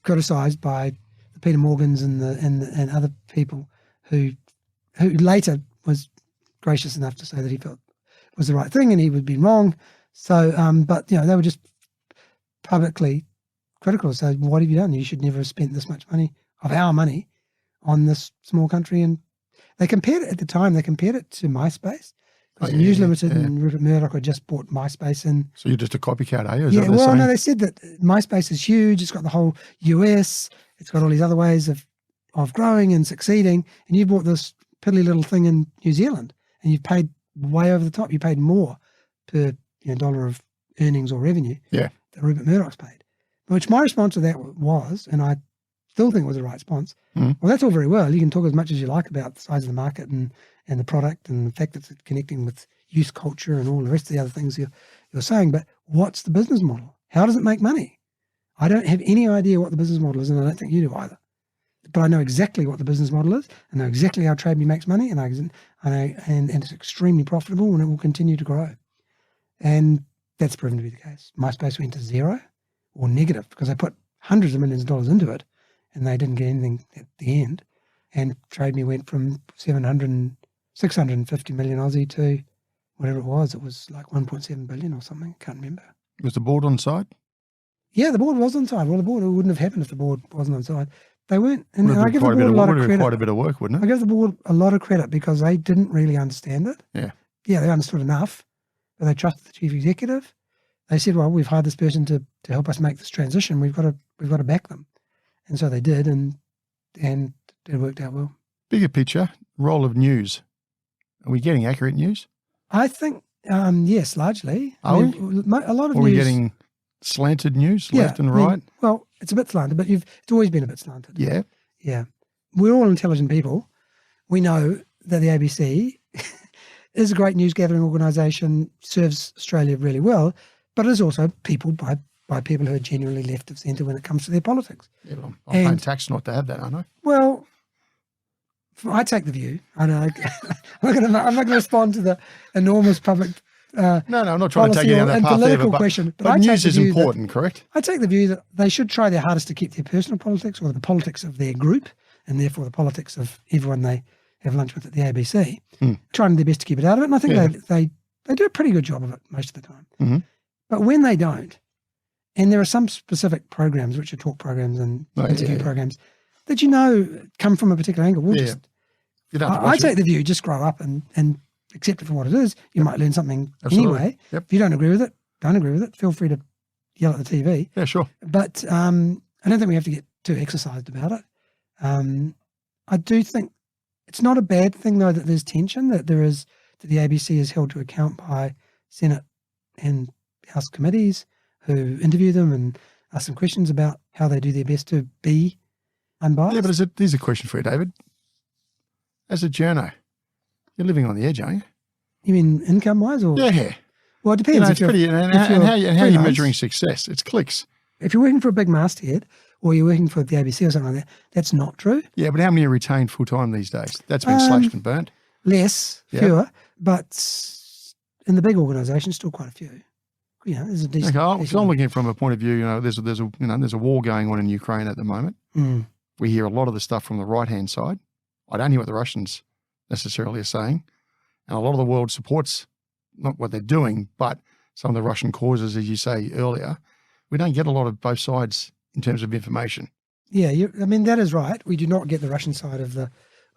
criticised by the Peter Morgans and other people who later was gracious enough to say that he felt it was the right thing and he would be wrong. So, but they were just publicly critical. So, what have you done? You should never have spent this much money of our money on this small country. And they compared it at the time. They compared it to MySpace because News Limited and Rupert Murdoch had just bought MySpace. And so you're just a copycat, are you? Yeah. Well, no, they said that MySpace is huge. It's got the whole US. It's got all these other ways of growing and succeeding. And you bought this piddly little thing in New Zealand, and you paid way over the top. You paid more per dollar of earnings or revenue than Rupert Murdoch's paid. Which my response to that was, and I still think it was the right response. Well, that's all very well. You can talk as much as you like about the size of the market and the product and the fact that it's connecting with youth culture and all the rest of the other things you're saying. But what's the business model? How does it make money? I don't have any idea what the business model is, and I don't think you do either. But I know exactly what the business model is. I know exactly how Trade Me makes money, and I know, and it's extremely profitable, and it will continue to grow. And that's proven to be the case. MySpace went to zero or negative because they put hundreds of millions of dollars into it, and they didn't get anything at the end. And Trade Me went from 650 million Aussie to whatever it was. It was like 1.7 billion or something. I can't remember. Was the board on side? Yeah, the board was on side. Well, the board, it wouldn't have happened if the board wasn't on side. They weren't. And Would I have give been the board a lot of credit. quite a bit of work, wouldn't I it? give the board a lot of credit because they didn't really understand it. Yeah. Yeah, they understood enough, but they trusted the chief executive. They said, well, we've hired this person to help us make this transition. We've got to back them. And so they did, and it worked out well. Bigger picture, role of news. Are we getting accurate news? I think, yes, largely. A lot of Are news. we getting slanted news, left and right? Well, it's a bit slanted, but it's always been a bit slanted. Yeah. Yeah. We're all intelligent people. We know that the ABC is a great news gathering organisation, serves Australia really well, but it is also peopled by people who are genuinely left of centre when it comes to their politics. Yeah, well, I'm paying tax not to have that, aren't I? Well, I take the view. I know. I'm not going to respond to the enormous public. No, I'm not trying to take you down that path political there, question. But news is important, correct? I take the view that they should try their hardest to keep their personal politics or the politics of their group, and therefore the politics of everyone they have lunch with at the ABC, trying their best to keep it out of it. And I think they do a pretty good job of it most of the time. Mm-hmm. But when they don't, and there are some specific programs, which are talk programs and interview programs, that come from a particular angle. I take the view, just grow up and accept it for what it is. You might learn something anyway. Yep. If you don't agree with it, don't agree with it. Feel free to yell at the TV. Yeah, sure. But I don't think we have to get too exercised about it. I do think it's not a bad thing, though, that there's tension, that the ABC is held to account by Senate and House committees who interview them and ask them questions about how they do their best to be unbiased. Yeah, but there's a question for you, David. As a journo, you're living on the edge, aren't you? You mean income-wise? Or? Yeah. Well, it depends. It's pretty, and how are you measuring success? It's clicks. If you're working for a big masthead or you're working for the ABC or something like that, that's not true. Yeah, but how many are retained full-time these days? That's been slashed and burnt. Fewer, but in the big organisations, still quite a few. There's a decent. Okay, so I'm looking at it from a point of view. There's a war going on in Ukraine at the moment. We hear a lot of the stuff from the right-hand side. I don't hear what the Russians necessarily are saying, and a lot of the world supports not what they're doing, but some of the Russian causes, as you say earlier. We don't get a lot of both sides in terms of information. Yeah, that is right. We do not get the Russian side of the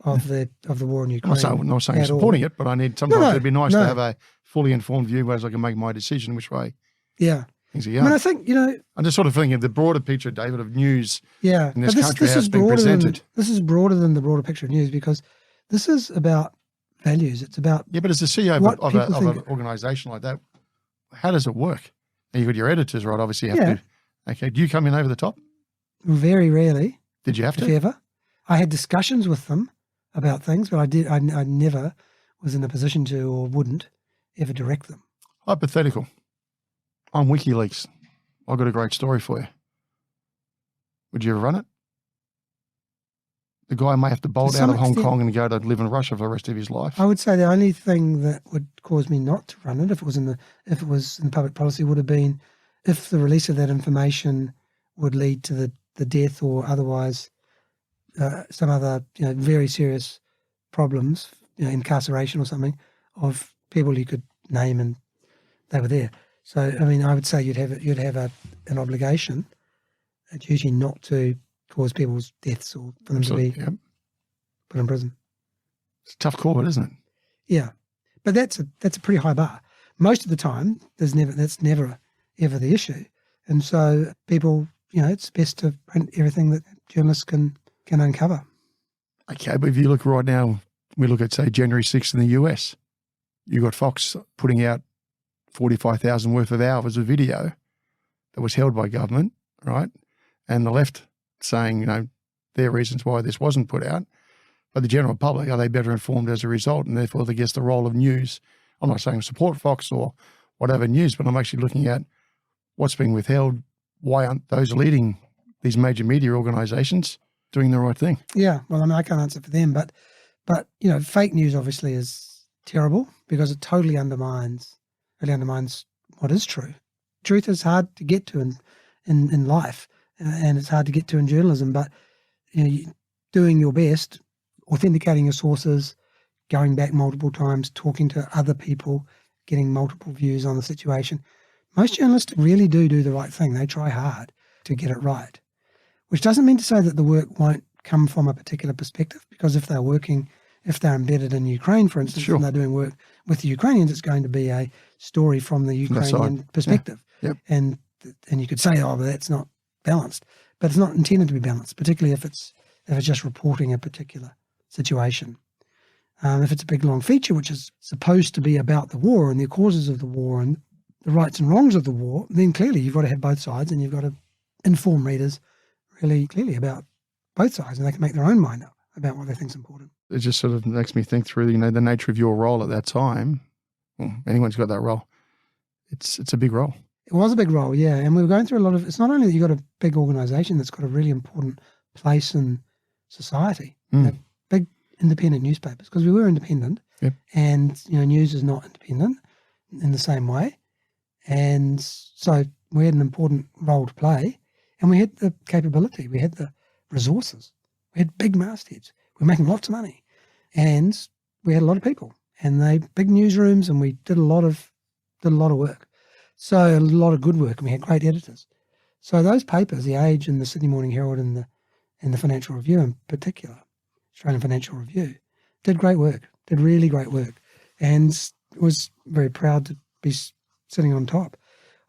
war in Ukraine. I'm not saying supporting it, but I need sometimes it'd be nice to have a fully informed view, whereas I can make my decision which way. Yeah. Things are going. I think I'm just sort of thinking of the broader picture, David, of news. Yeah, in this country, how it's been presented. This is broader than the broader picture of news because this is about values. It's about but as the CEO of an organisation like that, how does it work? You've got your editors, right? Obviously, you have to. Okay, do you come in over the top? Very rarely. Did you have to? If ever. I had discussions with them about things, but I never was in a position to or wouldn't ever direct them. Hypothetical. On WikiLeaks, I've got a great story for you. Would you ever run it? The guy may have to bolt out of Hong Kong and go to live in Russia for the rest of his life. I would say the only thing that would cause me not to run it, if it was in public policy, would have been if the release of that information would lead to the death or otherwise some other very serious problems, incarceration or something, of people you could name and they were there. So, I would say you'd have an obligation, a duty not to cause people's deaths or for them to be put in prison. It's a tough call, isn't it? Yeah, but that's a pretty high bar. Most of the time, that's never ever the issue, and so people, it's best to print everything that journalists can uncover. Okay, but if you look right now, we look at say January 6th in the US. You got Fox putting out 45,000 worth of hours of video that was held by government, right? And the left saying, their reasons why this wasn't put out. But the general public, are they better informed as a result? And therefore, I guess the role of news, I'm not saying support Fox or whatever news, but I'm actually looking at what's being withheld. Why aren't those leading these major media organisations doing the right thing? Yeah, well, I can't answer for them, but fake news obviously is terrible because it totally undermines what is true. Truth is hard to get to in life, and it's hard to get to in journalism. But doing your best, authenticating your sources, going back multiple times, talking to other people, getting multiple views on the situation, Most journalists really do the right thing. They try hard to get it right, which doesn't mean to say that the work won't come from a particular perspective, because if they're embedded in Ukraine, for instance, and they're doing work with the Ukrainians, it's going to be a story from the Ukrainian perspective. Yeah. Yep. And you could say, oh, but that's not balanced. But it's not intended to be balanced, particularly if it's just reporting a particular situation. If it's a big, long feature, which is supposed to be about the war and the causes of the war and the rights and wrongs of the war, then clearly you've got to have both sides, and you've got to inform readers really clearly about both sides, and they can make their own mind up about what they think is important. It just sort of makes me think through, the nature of your role at that time. Well, anyone's got that role. It's a big role. It was a big role, yeah. And we were going through a lot of, it's not only that you've got a big organisation that's got a really important place in society, big independent newspapers, because we were independent, and news is not independent in the same way. And so we had an important role to play, and we had the capability, we had the resources, we had big mastheads, we were making lots of money, and we had a lot of people, and they big newsrooms, and we did a lot of work. So a lot of good work, and we had great editors. So those papers, The Age and the Sydney Morning Herald and the Financial Review in particular, Australian Financial Review, did great work, did really great work, and was very proud to be sitting on top.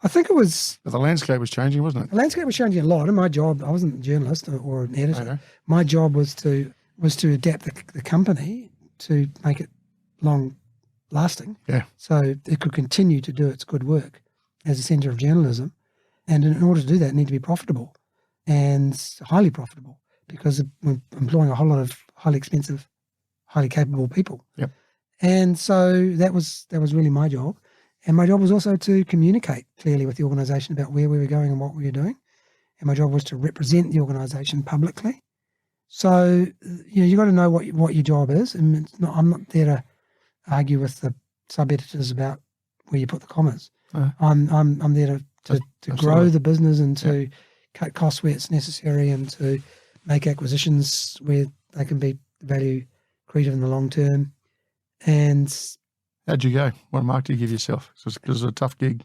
I think it was... But the landscape was changing, wasn't it? The landscape was changing a lot, and my job, I wasn't a journalist or an editor. My job was to adapt the company to make it long-lasting, so it could continue to do its good work as a centre of journalism. And in order to do that, it needed to be profitable, and highly profitable, because we're employing a whole lot of highly expensive, highly capable people. Yep. And so that was really my job. And my job was also to communicate clearly with the organisation about where we were going and what we were doing. And my job was to represent the organisation publicly. So, you've got to know what your job is. And I'm not there to argue with the sub-editors about where you put the commas. I'm there to grow the business and to cut costs where it's necessary, and to make acquisitions where they can be value creative in the long term. And how'd you go? What mark did you give yourself? Because it was a tough gig.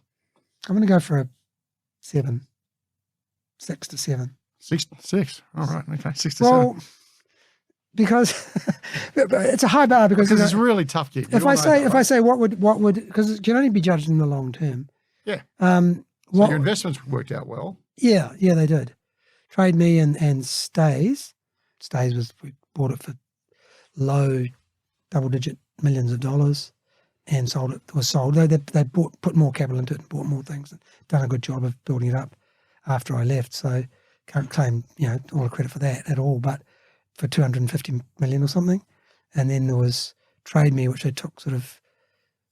I'm going to go for a 7, 6 to 7. 6. All right. Okay. 6 to 7. Well, because it's a high bar, because it's a really tough gig. If I say what would, because it can only be judged in the long term. Yeah. So your investments worked out well. Yeah, they did. Trade Me and Stays we bought it for low double-digit millions of dollars and sold it. It was sold. They put more capital into it and bought more things and done a good job of building it up after I left. So can't claim all the credit for that at all, but for 250 million or something. And then there was Trade Me, which they took sort of,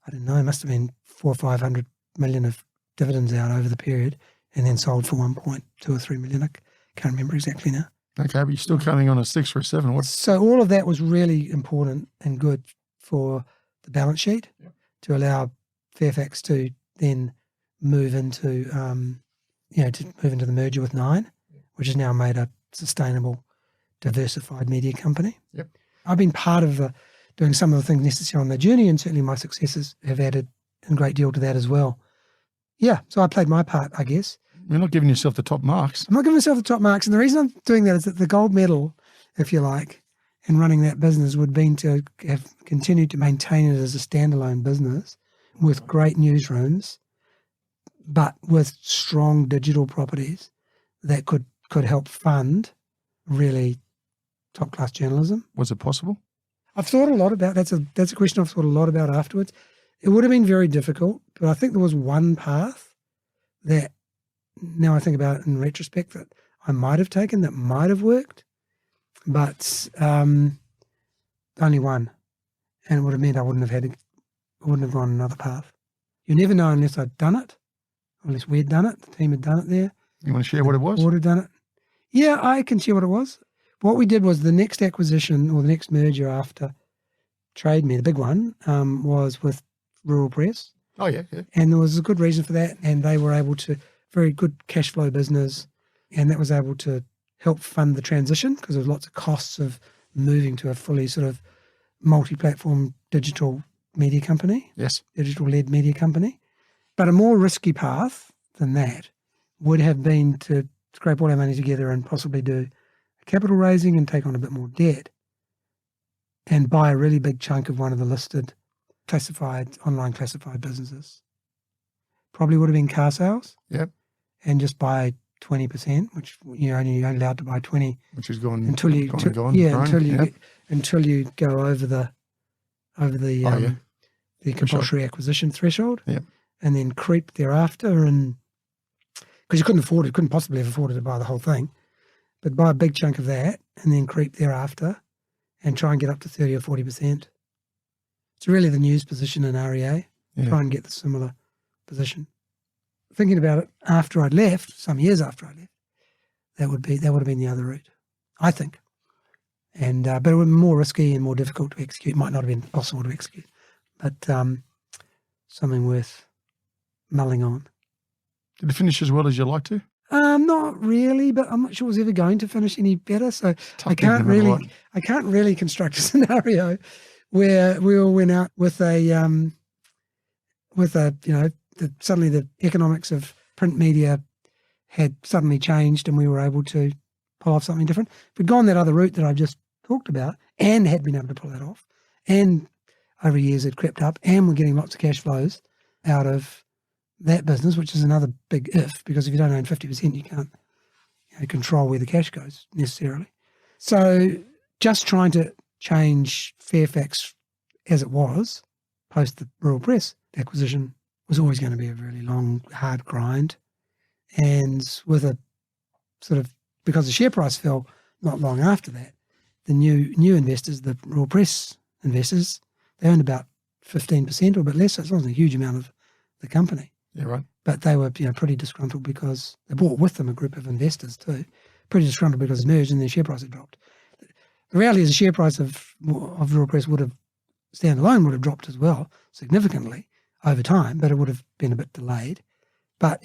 I don't know, it must have been 400 or 500 million of dividends out over the period, and then sold for 1.2 or 3 million. I can't remember exactly now. Okay, but you're still coming on a 6 or a 7. So all of that was really important and good for the balance sheet to allow Fairfax to then move into, the merger with Nine, which has now made a sustainable, diversified media company. Yep. I've been part of doing some of the things necessary on the journey, and certainly my successes have added a great deal to that as well. Yeah, so I played my part, I guess. You're not giving yourself the top marks. I'm not giving myself the top marks. And the reason I'm doing that is that the gold medal, if you like, in running that business would have been to have continued to maintain it as a standalone business with great newsrooms, but with strong digital properties that could help fund really top-class journalism. Was it possible? I've thought a lot about that's a question I've thought a lot about afterwards. It would have been very difficult, but I think there was one path that, now I think about it in retrospect, that I might have taken that might have worked, but only one, and it would have meant I wouldn't have gone another path. You never know unless I'd done it, unless we'd done it, the team had done it there. You want to share what it was? Would have done it. Yeah, I can share what it was. What we did was the next acquisition or the next merger after Trade Me, the big one, was with Rural Press. Oh, yeah. And there was a good reason for that, and they were able to, very good cash flow business, and that was able to help fund the transition because there was lots of costs of moving to a fully sort of multi-platform digital media company. Yes. Digital-led media company. But a more risky path than that would have been to scrape all our money together and possibly do a capital raising and take on a bit more debt and buy a really big chunk of one of the listed online classified businesses. Probably would have been car sales. Yep. And just buy 20%, which you're only allowed to buy 20, which is gone until you until you go over the compulsory acquisition threshold. Yep. And then creep thereafter, and because you couldn't possibly have afforded to buy the whole thing, but buy a big chunk of that and then creep thereafter and try and get up to 30 or 40%. It's really the news position in REA. Yeah. Try and get the similar position. Thinking about it after I'd left, some years after I left, that would have been the other route, I think. And but it would be more risky and more difficult to execute. Might not have been possible to execute, but something worth mulling on. Did it finish as well as you like to? Not really, but I'm not sure it was ever going to finish any better. So I can't really construct a scenario where we all went out with suddenly the economics of print media had suddenly changed and we were able to pull off something different. If we'd gone that other route that I've just talked about and had been able to pull that off, and over years it crept up, and we're getting lots of cash flows out of that business, which is another big if, because if you don't own 50%, you can't control where the cash goes necessarily. So just trying to change Fairfax as it was post the Rural Press acquisition was always going to be a really long, hard grind. And with a sort of, because the share price fell not long after that, the new investors, the Rural Press investors, they owned about 15% or a bit less, so it wasn't a huge amount of the company. Yeah, right. But they were pretty disgruntled because they brought with them a group of investors too, pretty disgruntled because it merged and their share price had dropped. The reality is the share price of Rural Press standalone would have dropped as well significantly over time, but it would have been a bit delayed. But,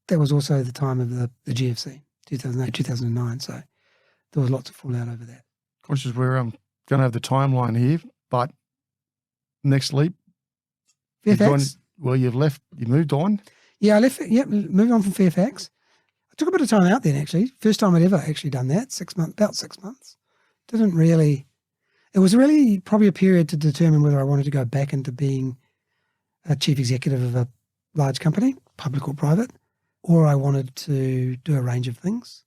that was also the time of the GFC, 2008, 2009, so there was lots of fallout over that. Conscious we're going to have the timeline here, but next leap. Fairfax? You've moved on? Yeah, I left, moved on from Fairfax. I took a bit of time out then, actually. First time I'd ever actually done that, about 6 months. It was really probably a period to determine whether I wanted to go back into being a chief executive of a large company, public or private, or I wanted to do a range of things.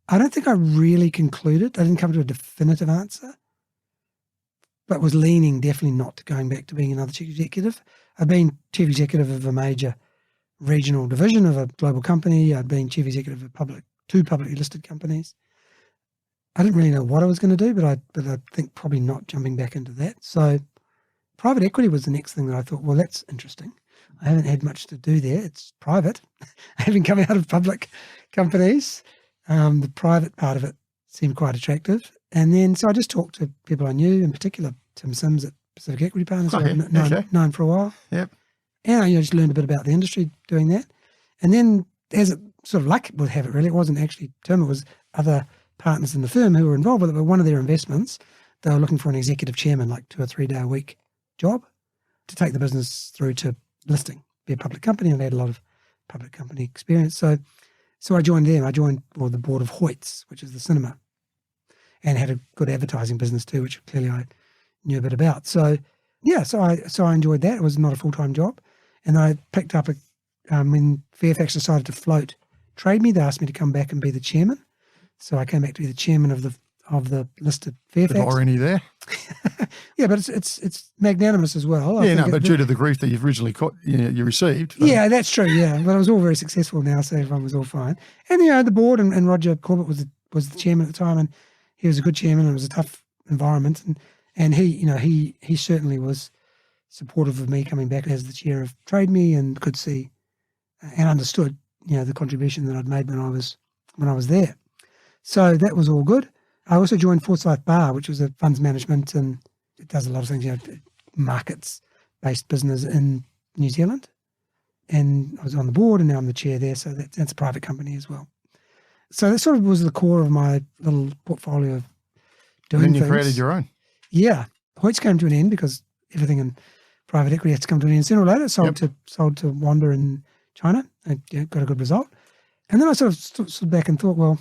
I don't think I really concluded. I didn't come to a definitive answer, but was leaning definitely not to going back to being another chief executive. I'd been chief executive of a major regional division of a global company. I'd been chief executive of two publicly listed companies. I didn't really know what I was going to do, but I think probably not jumping back into that. So private equity was the next thing that I thought, well, that's interesting. I haven't had much to do there. It's private. Having come out of public companies, the private part of it seemed quite attractive. And then, so I just talked to people I knew, in particular Tim Sims at Pacific Equity Partners, who I've known for a while. Yep. And I just learned a bit about the industry doing that. And then, as it sort of luck would have it, really, it wasn't actually Tim, it was other partners in the firm who were involved with it. But one of their investments, they were looking for an executive chairman, like 2 or 3 day a week job, to take the business through to listing, be a public company, and they had a lot of public company experience. So I joined them. I joined the board of Hoyts, which is the cinema, and had a good advertising business too, which clearly I knew a bit about. So I enjoyed that. It was not a full-time job. And I picked up when Fairfax decided to trade me, they asked me to come back and be the chairman. So I came back to be the chairman of the listed Fairfax. Bit of irony there. Yeah, but it's magnanimous as well. But due to the grief that you've originally you received. Yeah, that's true. Yeah, but it was all very successful now, so everyone was all fine. And the board and Roger Corbett was the chairman at the time, and he was a good chairman, and it was a tough environment, and he certainly was supportive of me coming back as the chair of Trade Me, and could see and understood the contribution that I'd made when I was there. So that was all good. I also joined Forsyth Barr, which was a funds management, and it does a lot of things, markets-based business in New Zealand. And I was on the board, and now I'm the chair there, so that's a private company as well. So that sort of was the core of my little portfolio of doing things. And then you created your own. Yeah. Hoyts came to an end because everything in private equity had to come to an end sooner or later. Sold to Wanda in China. And got a good result. And then I sort of stood back and thought, well,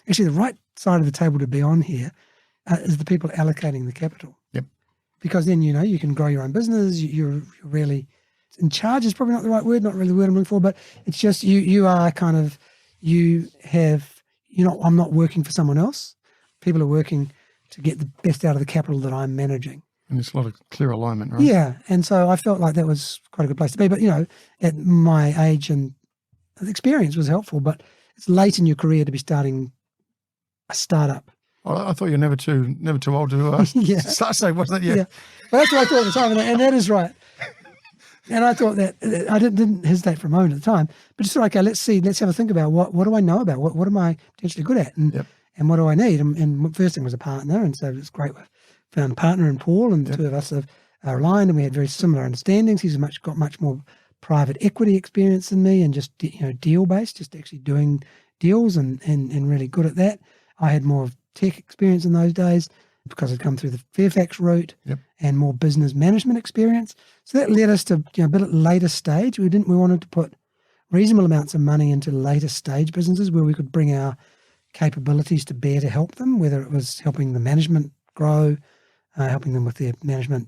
actually the right side of the table to be on here is the people allocating the capital. Yep. Because then, you can grow your own business. You're really in charge is probably not the right word, not really the word I'm looking for, but it's just I'm not working for someone else. People are working to get the best out of the capital that I'm managing. And there's a lot of clear alignment, right? Yeah. And so I felt like that was quite a good place to be. But, at my age and the experience was helpful, but it's late in your career to be starting a startup. Oh, I thought you were never too old to start something, wasn't it? Yeah. Well, that's what I thought at the time, and that is right. And I thought that I didn't hesitate for a moment at the time, but just thought, okay, let's have a think about what do I know about, what am I potentially good at, and what do I need? And the first thing was a partner, and so it was great. We found a partner in Paul, and the two of us are aligned, and we had very similar understandings. He's got much more private equity experience than me, and just deal based, just actually doing deals, and really good at that. I had more tech experience in those days because I'd come through the Fairfax route and more business management experience. So that led us to a bit at later stage. We wanted to put reasonable amounts of money into later stage businesses where we could bring our capabilities to bear to help them, whether it was helping the management grow, helping them with their management,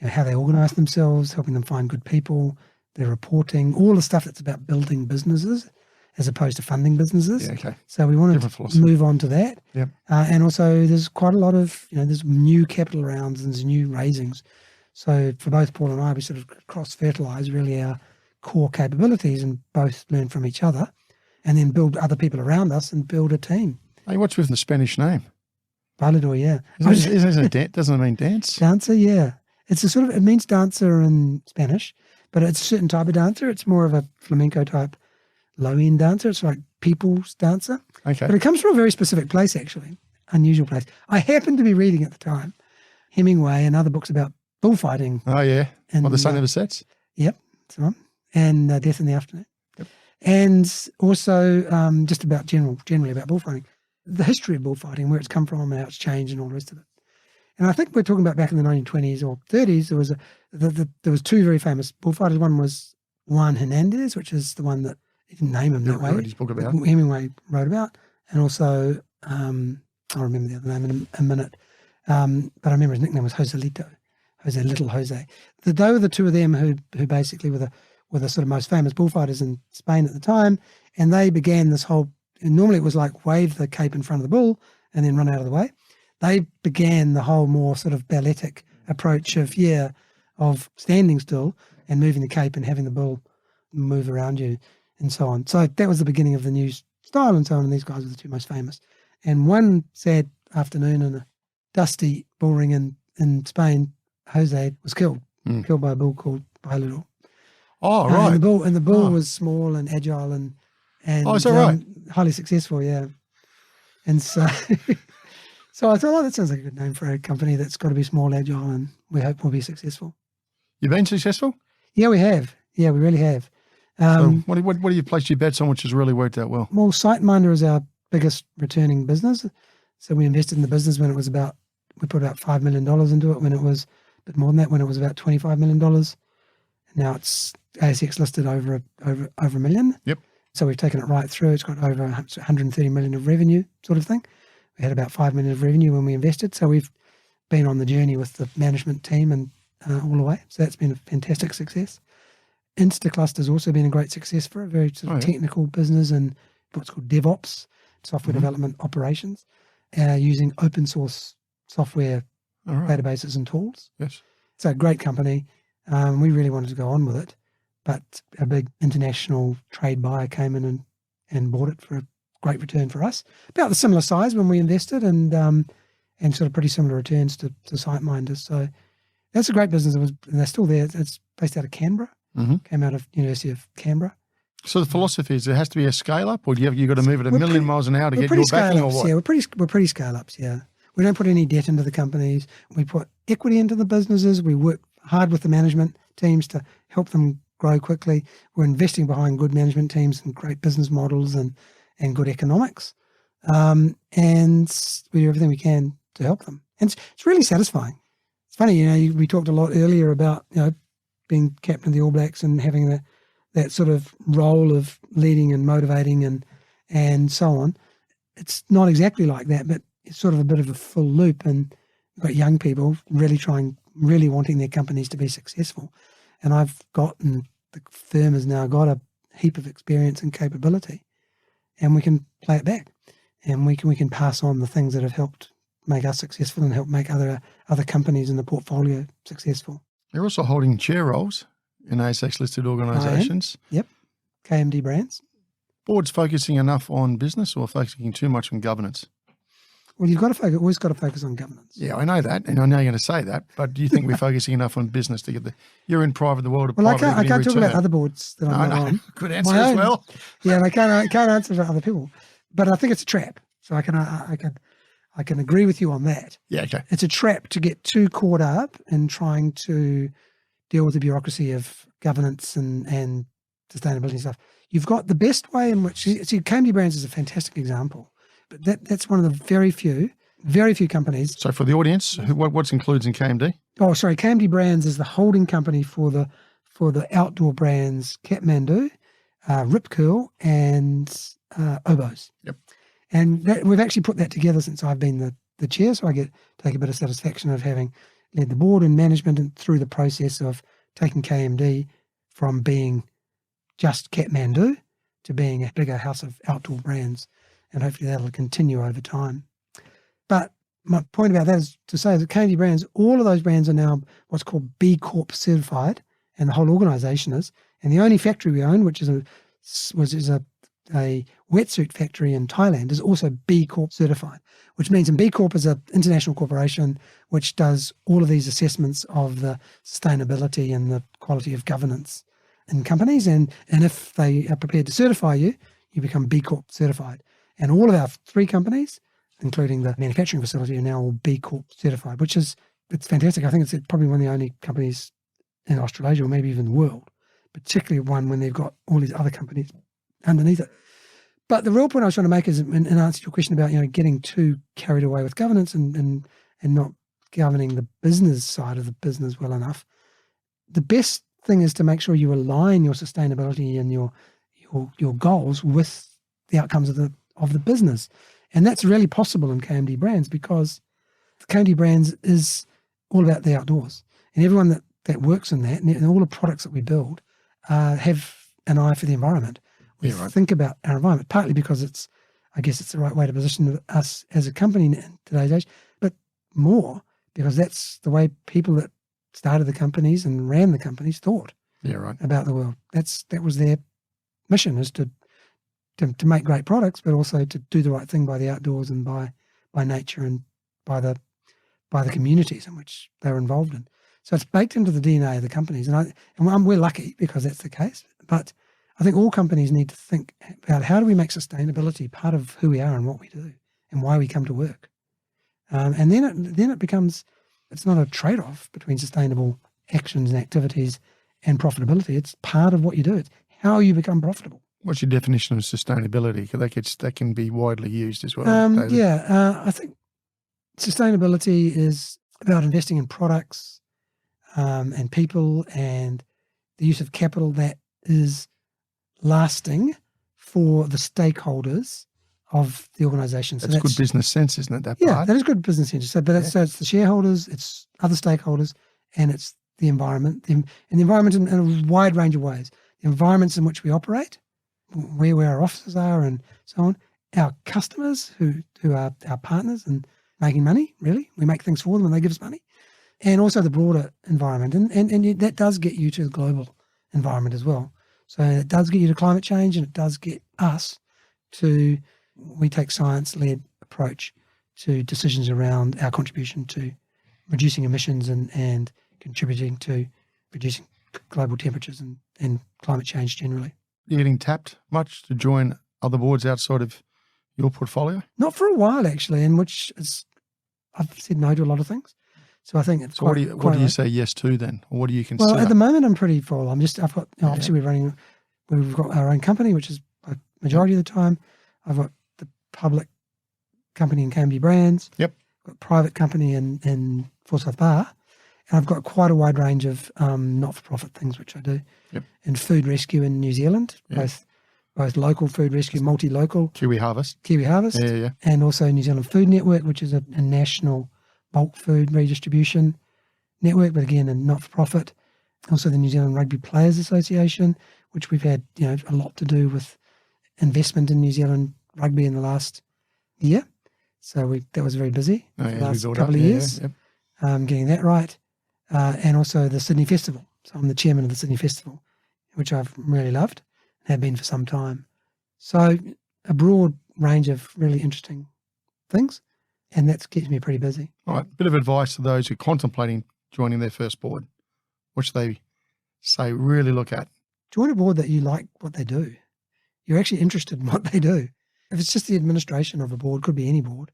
how they organise themselves, helping them find good people, their reporting, all the stuff that's about building businesses as opposed to funding businesses. Yeah, okay. So we wanted to move on to that. Yep. And also there's quite a lot of, there's new capital rounds and there's new raisings. So for both Paul and I, we sort of cross-fertilise really our core capabilities and both learn from each other and then build other people around us and build a team. Hey, what's with the Spanish name? Bailador, yeah. Doesn't it mean dance? Dancer, yeah. It's it means dancer in Spanish, but it's a certain type of dancer. It's more of a flamenco type low-end dancer. It's like people's dancer. Okay. But it comes from a very specific place, actually, unusual place. I happened to be reading at the time Hemingway and other books about bullfighting. Oh, yeah. And, The Sun Never Sets? Yep, that's right. And Death in the Afternoon. Yep. And also just about generally about bullfighting. The history of bullfighting, where it's come from and how it's changed and all the rest of it. And I think we're talking about back in the 1920s or 30s, there was two very famous bullfighters. One was Juan Hernandez, which is the one that he didn't name him that way. Wrote his book about. Hemingway wrote about. And also, I'll remember the other name in a minute. But I remember his nickname was Joselito, Little Jose. They were the two of them who basically were the sort of most famous bullfighters in Spain at the time. And they began this whole, normally it was like wave the cape in front of the bull and then run out of the way. They began the whole more sort of balletic approach of standing still and moving the cape and having the bull move around you and so on. So that was the beginning of the new style and so on, and these guys were the two most famous. And one sad afternoon in a dusty bull ring in Spain, Jose was killed by a bull called Bailador. Oh, right. And the bull was small and agile and is that right? Highly successful, yeah. And so so I thought, that sounds like a good name for a company that's got to be small, agile, and we hope we'll be successful. You've been successful? Yeah, we have. Yeah, we really have. So what do you place your bets on which has really worked out well? Well, SiteMinder is our biggest returning business. So we invested in the business when it was we put about $5 million into it when it was a bit more than that, when it was about $25 million. And now it's ASX listed over a million. Yep. So we've taken it right through. It's got over 130 million of revenue sort of thing. We had about 5 million of revenue when we invested. So we've been on the journey with the management team and all the way. So that's been a fantastic success. Instacluster's also been a great success for a very sort of technical business and what's called DevOps, software development operations, using open source software databases and tools. Yes. So a great company. We really wanted to go on with it, but a big international trade buyer came in and bought it for a great return for us. About the similar size when we invested and sort of pretty similar returns to SiteMinder. So that's a great business. And they're still there. It's based out of Canberra. Came out of University of Canberra. So the philosophy is there has to be a scale up, or you got to move at a million miles an hour to get your backing, or what? Yeah, we're pretty scale ups. Yeah, we don't put any debt into the companies. We put equity into the businesses. We work hard with the management teams to help them grow quickly. We're investing behind good management teams and great business models and good economics, and we do everything we can to help them. And it's really satisfying. It's funny, we talked a lot earlier about being captain of the All Blacks and having that sort of role of leading and motivating and so on. It's not exactly like that, but it's sort of a bit of a full loop, and you've got young people really wanting their companies to be successful. And the firm has now got a heap of experience and capability, and we can play it back, and we can pass on the things that have helped make us successful and help make other companies in the portfolio successful. You're also holding chair roles in ASX-listed organisations. Yep, KMD Brands. Board's focusing enough on business or focusing too much on governance? Well, you've got to always got to focus on governance. Yeah, I know that, and I know you're going to say that, but do you think we're focusing enough on business to get you're in the world of private equity. I can't talk about other boards that I'm not on. Good answer as well. Yeah, I can't answer for other people, but I think it's a trap. So I can agree with you on that. Yeah, okay. It's a trap to get too caught up in trying to deal with the bureaucracy of governance and sustainability and stuff. You've got the best way in which, KMD Brands is a fantastic example, but that's one of the very few companies. So for the audience, what's included in KMD? Oh, sorry, KMD Brands is the holding company for the outdoor brands Kathmandu, Rip Curl, and Oboz. Yep. And we've actually put that together since I've been the chair, so I take a bit of satisfaction of having led the board and management and through the process of taking KMD from being just Kathmandu to being a bigger house of outdoor brands, and hopefully that'll continue over time. But my point about that is to say that KMD Brands, all of those brands are now what's called B Corp certified, and the whole organisation is. And the only factory we own, which is a wetsuit factory in Thailand, is also B Corp certified, which means B Corp is an international corporation which does all of these assessments of the sustainability and the quality of governance in companies. And if they are prepared to certify you, you become B Corp certified. And all of our 3 companies, including the manufacturing facility, are now all B Corp certified, it's fantastic. I think it's probably one of the only companies in Australasia, or maybe even the world, particularly one when they've got all these other companies underneath it. But the real point I was trying to make is, in answer to your question about getting too carried away with governance and not governing the business side of the business well enough, the best thing is to make sure you align your sustainability and your goals with the outcomes of the business. And that's really possible in KMD Brands, because the KMD Brands is all about the outdoors, and everyone that works in that, and all the products that we build have an eye for the environment. We think about our environment, partly because I guess it's the right way to position us as a company in today's age, but more because that's the way people that started the companies and ran the companies thought about the world. That was their mission, is to make great products, but also to do the right thing by the outdoors and by nature and by the communities in which they were involved in. So it's baked into the DNA of the companies, and we're lucky because that's the case. But I think all companies need to think about how do we make sustainability part of who we are and what we do and why we come to work. And then it becomes, it's not a trade-off between sustainable actions and activities and profitability. It's part of what you do. It's how you become profitable. What's your definition of sustainability? Because that can be widely used as well. I think sustainability is about investing in products and people and the use of capital that is lasting for the stakeholders of the organisation. So that's good business sense, isn't it? That part? Yeah, that is good business sense. So it's the shareholders, it's other stakeholders, and it's the environment. And the environment in a wide range of ways. The environments in which we operate, where our offices are and so on, our customers who are our partners and making money, really. We make things for them and they give us money. And also the broader environment. And that does get you to the global environment as well. So it does get you to climate change, and it does get us to, we take science-led approach to decisions around our contribution to reducing emissions and contributing to reducing global temperatures and climate change generally. You getting tapped much to join other boards outside of your portfolio? Not for a while, actually, in which I've said no to a lot of things. So I think it's what do you say yes to then? Or what do you consider? Well, at the moment, I'm pretty full. I've got, obviously we've got our own company, which is a majority of the time. I've got the public company in KMD Brands. Yep. I've got a private company in Forsyth Bar. And I've got quite a wide range of not-for-profit things which I do. Yep. And food rescue in New Zealand, Yep. both local food rescue, multi-local. Kiwi Harvest. Yeah. And also New Zealand Food Network, which is a national bulk food redistribution network, but again, a not-for-profit. Also the New Zealand Rugby Players Association, which we've had, a lot to do with investment in New Zealand rugby in the last year. So that was very busy for the last couple of years, getting that right. And also the Sydney Festival. So I'm the chairman of the Sydney Festival, which I've really loved and have been for some time. So a broad range of really interesting things, and that keeps me pretty busy. All right, bit of advice to those who are contemplating joining their first board, which they say really look at. Join a board that you like what they do. You're actually interested in what they do. If it's just the administration of a board, could be any board,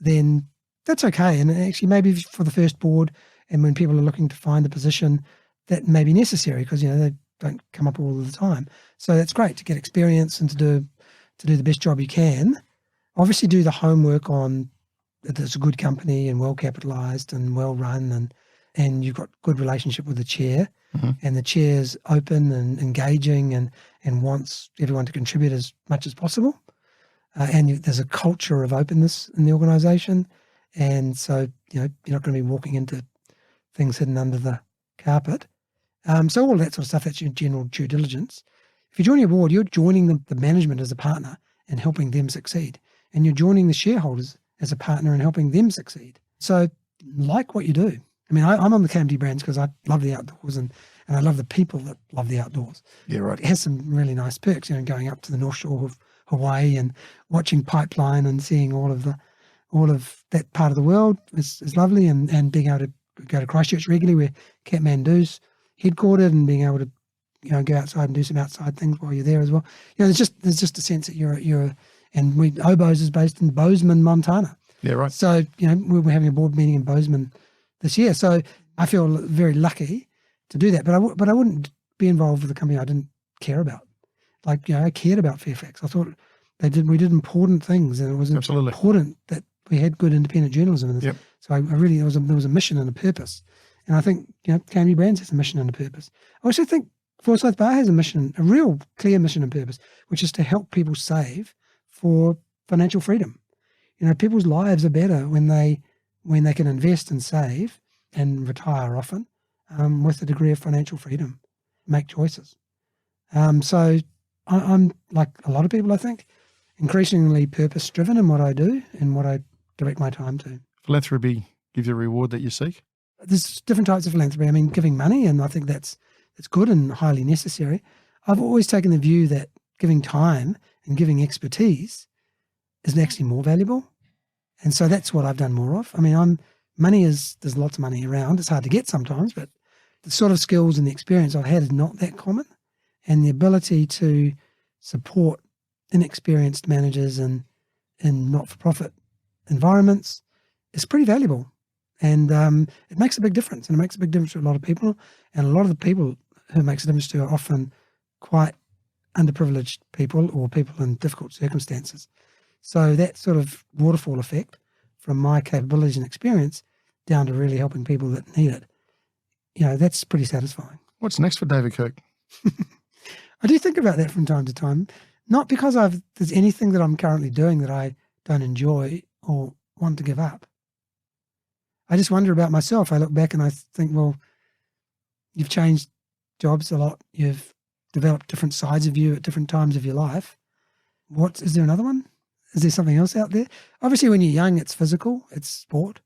then that's okay. And actually maybe for the first board and when people are looking to find a position, that may be necessary because, they don't come up all the time. So that's great to get experience and to do the best job you can. Obviously do the homework on that it's a good company and well capitalised and well run and you've got good relationship with the chair and the chair's open and engaging and wants everyone to contribute as much as possible. And there's a culture of openness in the organisation. And so, you're not going to be walking into things hidden under the carpet. So all that sort of stuff, that's your general due diligence. If you're joining a board, you're joining the management as a partner and helping them succeed. And you're joining the shareholders as a partner and helping them succeed. So like what you do. I mean, I'm on the KMD brands because I love the outdoors and I love the people that love the outdoors. Yeah, right. It has some really nice perks, going up to the North Shore of Hawaii and watching Pipeline and seeing all of that part of the world is lovely and being able to go to Christchurch regularly where Kathmandu's headquartered and being able to go outside and do some outside things while you're there as well. There's just a sense that you're and Obo's is based in Bozeman, Montana. Yeah, right. So we're having a board meeting in Bozeman this year. So I feel very lucky to do that. But I wouldn't be involved with a company I didn't care about. Like, I cared about Fairfax. I thought we did important things, and it was important that we had good independent journalism in this. Yep. So there was a mission and a purpose. And I think, KMB Brands has a mission and a purpose. I also think Forsyth Bar has a real clear mission and purpose, which is to help people save for financial freedom. People's lives are better when they can invest and save and retire often with a degree of financial freedom, make choices. So I'm like a lot of people, I think, increasingly purpose-driven in what I do and what I direct my time to. Philanthropy gives you a reward that you seek? There's different types of philanthropy. I mean, giving money, and I think that's good and highly necessary. I've always taken the view that giving time and giving expertise is actually more valuable. And so that's what I've done more of. I mean, there's lots of money around. It's hard to get sometimes, but the sort of skills and the experience I've had is not that common. And the ability to support inexperienced managers in not-for-profit environments is pretty valuable. And it makes a big difference. And it makes a big difference to a lot of people. And a lot of the people who it makes a difference to are often quite underprivileged people or people in difficult circumstances. So that sort of waterfall effect from my capabilities and experience down to really helping people that need it, that's pretty satisfying. What's next for David Kirk? I do think about that from time to time, not because there's anything that I'm currently doing that I don't enjoy or want to give up. I just wonder about myself. I look back and I think, well, you've changed jobs a lot. You've developed different sides of you at different times of your life. Is there another one? Is there something else out there? Obviously, when you're young, it's physical, it's sport.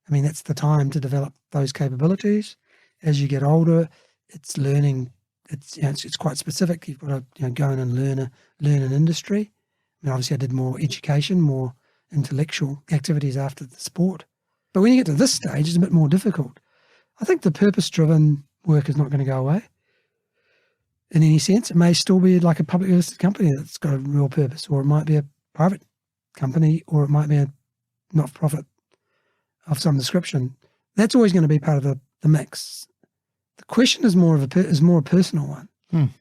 I mean, that's the time to develop those capabilities. As you get older, it's learning. It's quite specific. You've got to go in and learn an industry. I mean, obviously, I did more education, more intellectual activities after the sport. But when you get to this stage, it's a bit more difficult. I think the purpose-driven work is not going to go away in any sense. It may still be like a publicly listed company that's got a real purpose, or it might be a private company, or it might be a not-for-profit of some description. That's always going to be part of the mix. The question is more a personal one.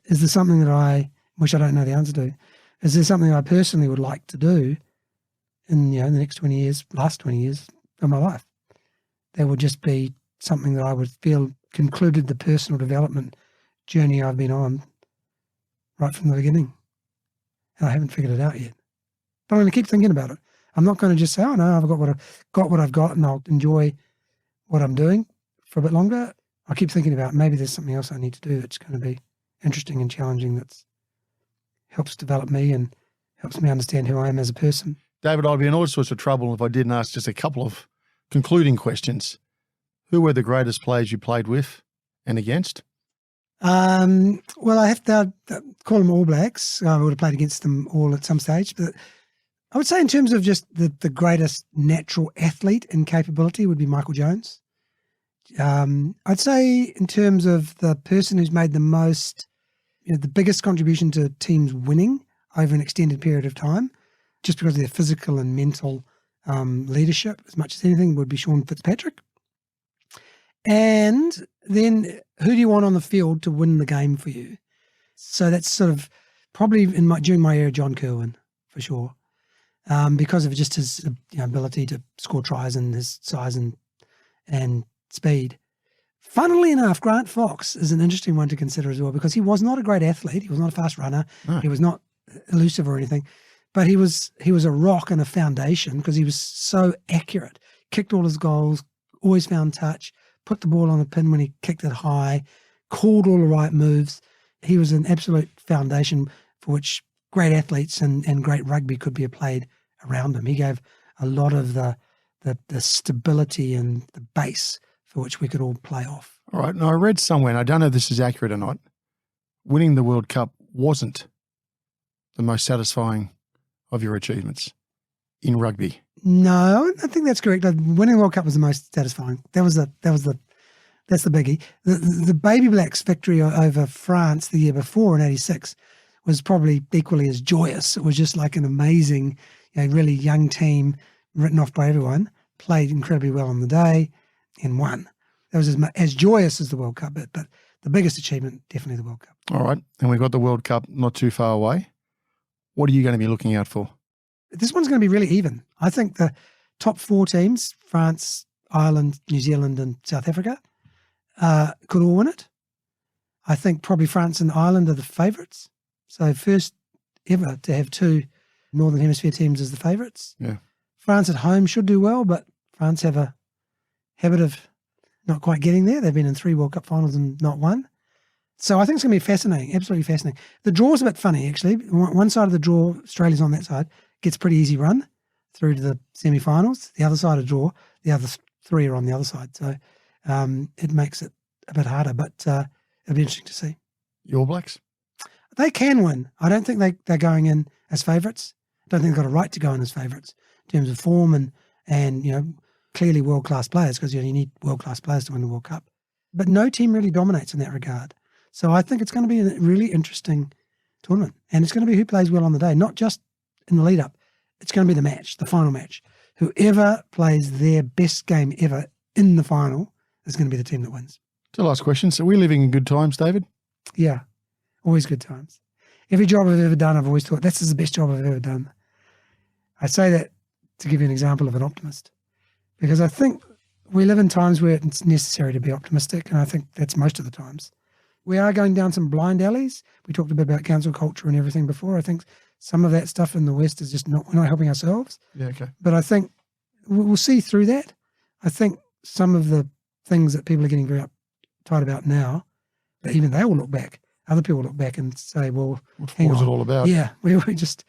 Is there something that which I don't know the answer to, is there something I personally would like to do in the next 20 years, last 20 years of my life? That would just be something that I would feel concluded the personal development journey I've been on right from the beginning. And I haven't figured it out yet. But I'm going to keep thinking about it. I'm not going to just say, oh no, I've got what I've got and I'll enjoy what I'm doing for a bit longer. I keep thinking about maybe there's something else I need to do that's going to be interesting and challenging that helps develop me and helps me understand who I am as a person. David, I'd be in all sorts of trouble if I didn't ask just a couple of concluding questions. Who were the greatest players you played with and against? Well, I have to call them All Blacks. I would have played against them all at some stage. But I would say in terms of just the greatest natural athlete and capability would be Michael Jones. I'd say in terms of the person who's made the most, the biggest contribution to teams winning over an extended period of time, just because of their physical and mental leadership, as much as anything, would be Sean Fitzpatrick. And then who do you want on the field to win the game for you? So that's sort of probably during my era, John Kirwan, for sure, because of just his ability to score tries and his size and speed. Funnily enough, Grant Fox is an interesting one to consider as well, because he was not a great athlete. He was not a fast runner. No. He was not elusive or anything, but he was a rock and a foundation because he was so accurate, kicked all his goals, always found touch, put the ball on the pin when he kicked it high, called all the right moves. He was an absolute foundation for which great athletes and great rugby could be played around him. He gave a lot of the stability and the base for which we could all play off. All right. Now, I read somewhere, and I don't know if this is accurate or not, winning the World Cup wasn't the most satisfying of your achievements in rugby. No, I think that's correct. Winning the World Cup was the most satisfying. That's the biggie. The Baby Blacks victory over France the year before in '86 was probably equally as joyous. It was just like an amazing, really young team written off by everyone, played incredibly well on the day and won. That was as joyous as the World Cup, but the biggest achievement, definitely the World Cup. All right. And we've got the World Cup not too far away. What are you going to be looking out for? This one's going to be really even. I think the top 4 teams, France, Ireland, New Zealand, and South Africa, could all win it. I think probably France and Ireland are the favourites. So first ever to have 2 Northern Hemisphere teams as the favourites. Yeah. France at home should do well, but France have a habit of not quite getting there. They've been in 3 World Cup finals and not won. So I think it's going to be fascinating, absolutely fascinating. The draw's a bit funny, actually. One side of the draw, Australia's on that side, gets a pretty easy run through to the semi-finals. The other side of the draw, the other 3 are on the other side. So it makes it a bit harder, but it'll be interesting to see. The All Blacks? They can win. I don't think they're going in as favourites. I don't think they've got a right to go in as favourites in terms of form and clearly world-class players, because you need world-class players to win the World Cup. But no team really dominates in that regard. So I think it's going to be a really interesting tournament. And it's going to be who plays well on the day, not just in the lead-up. It's going to be the match, the final match. Whoever plays their best game ever in the final is going to be the team that wins. So last question. So we're living in good times, David? Yeah, always good times. Every job I've ever done, I've always thought, this is the best job I've ever done. I say that to give you an example of an optimist, because I think we live in times where it's necessary to be optimistic, and I think that's most of the times. We are going down some blind alleys. We talked a bit about cancel culture and everything before. I think some of that stuff in the West is just we're not helping ourselves. Yeah, okay. But I think we'll see through that. I think some of the things that people are getting very uptight about now, even they will look back. Other people look back and say, well, what was it all about? Yeah, we just...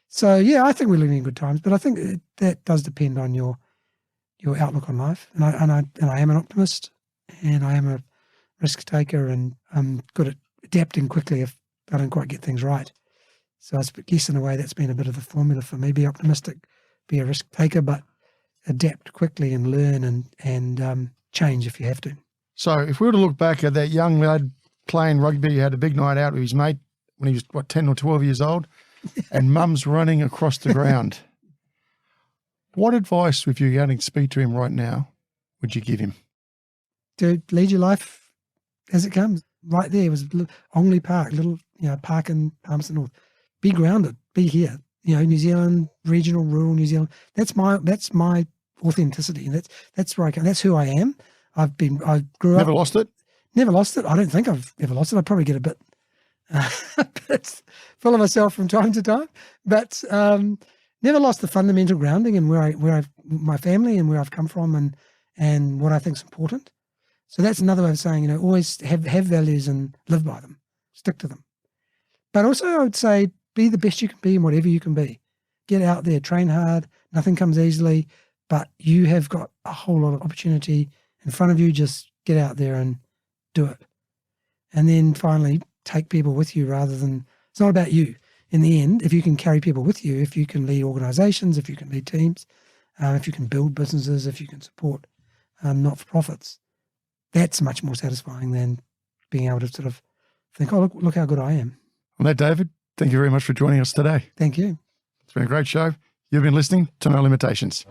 So, yeah, I think we're living in good times, but I think that does depend on your outlook on life. And I am an optimist, and I am a risk taker, and I'm good at adapting quickly if I don't quite get things right. So I guess in a way that's been a bit of the formula for me. Be optimistic, be a risk taker, but adapt quickly and learn and change if you have to. So if we were to look back at that young lad playing rugby, he had a big night out with his mate when he was, 10 or 12 years old, and mum's running across the ground. What advice, if you're going to speak to him right now, would you give him? To lead your life as it comes. Right there was Ongley Park, little park in Palmerston North. Be grounded. Be here. New Zealand, regional, rural New Zealand. That's my authenticity. That's where I come. That's who I am. I grew up. Never lost it? Never lost it. I don't think I've ever lost it. I'd probably get a bit full of myself from time to time, but never lost the fundamental grounding and my family and where I've come from and what I think is important. So that's another way of saying, always have values and live by them, stick to them. But also I would say be the best you can be in whatever you can be. Get out there, train hard. Nothing comes easily, but you have got a whole lot of opportunity in front of you. Just get out there and do it. And then finally, take people with you rather than, it's not about you. In the end, if you can carry people with you, if you can lead organizations, if you can lead teams, if you can build businesses, if you can support not-for-profits, that's much more satisfying than being able to sort of think, oh, look how good I am. On that, David, thank you very much for joining us today. Thank you. It's been a great show. You've been listening to No Limitations.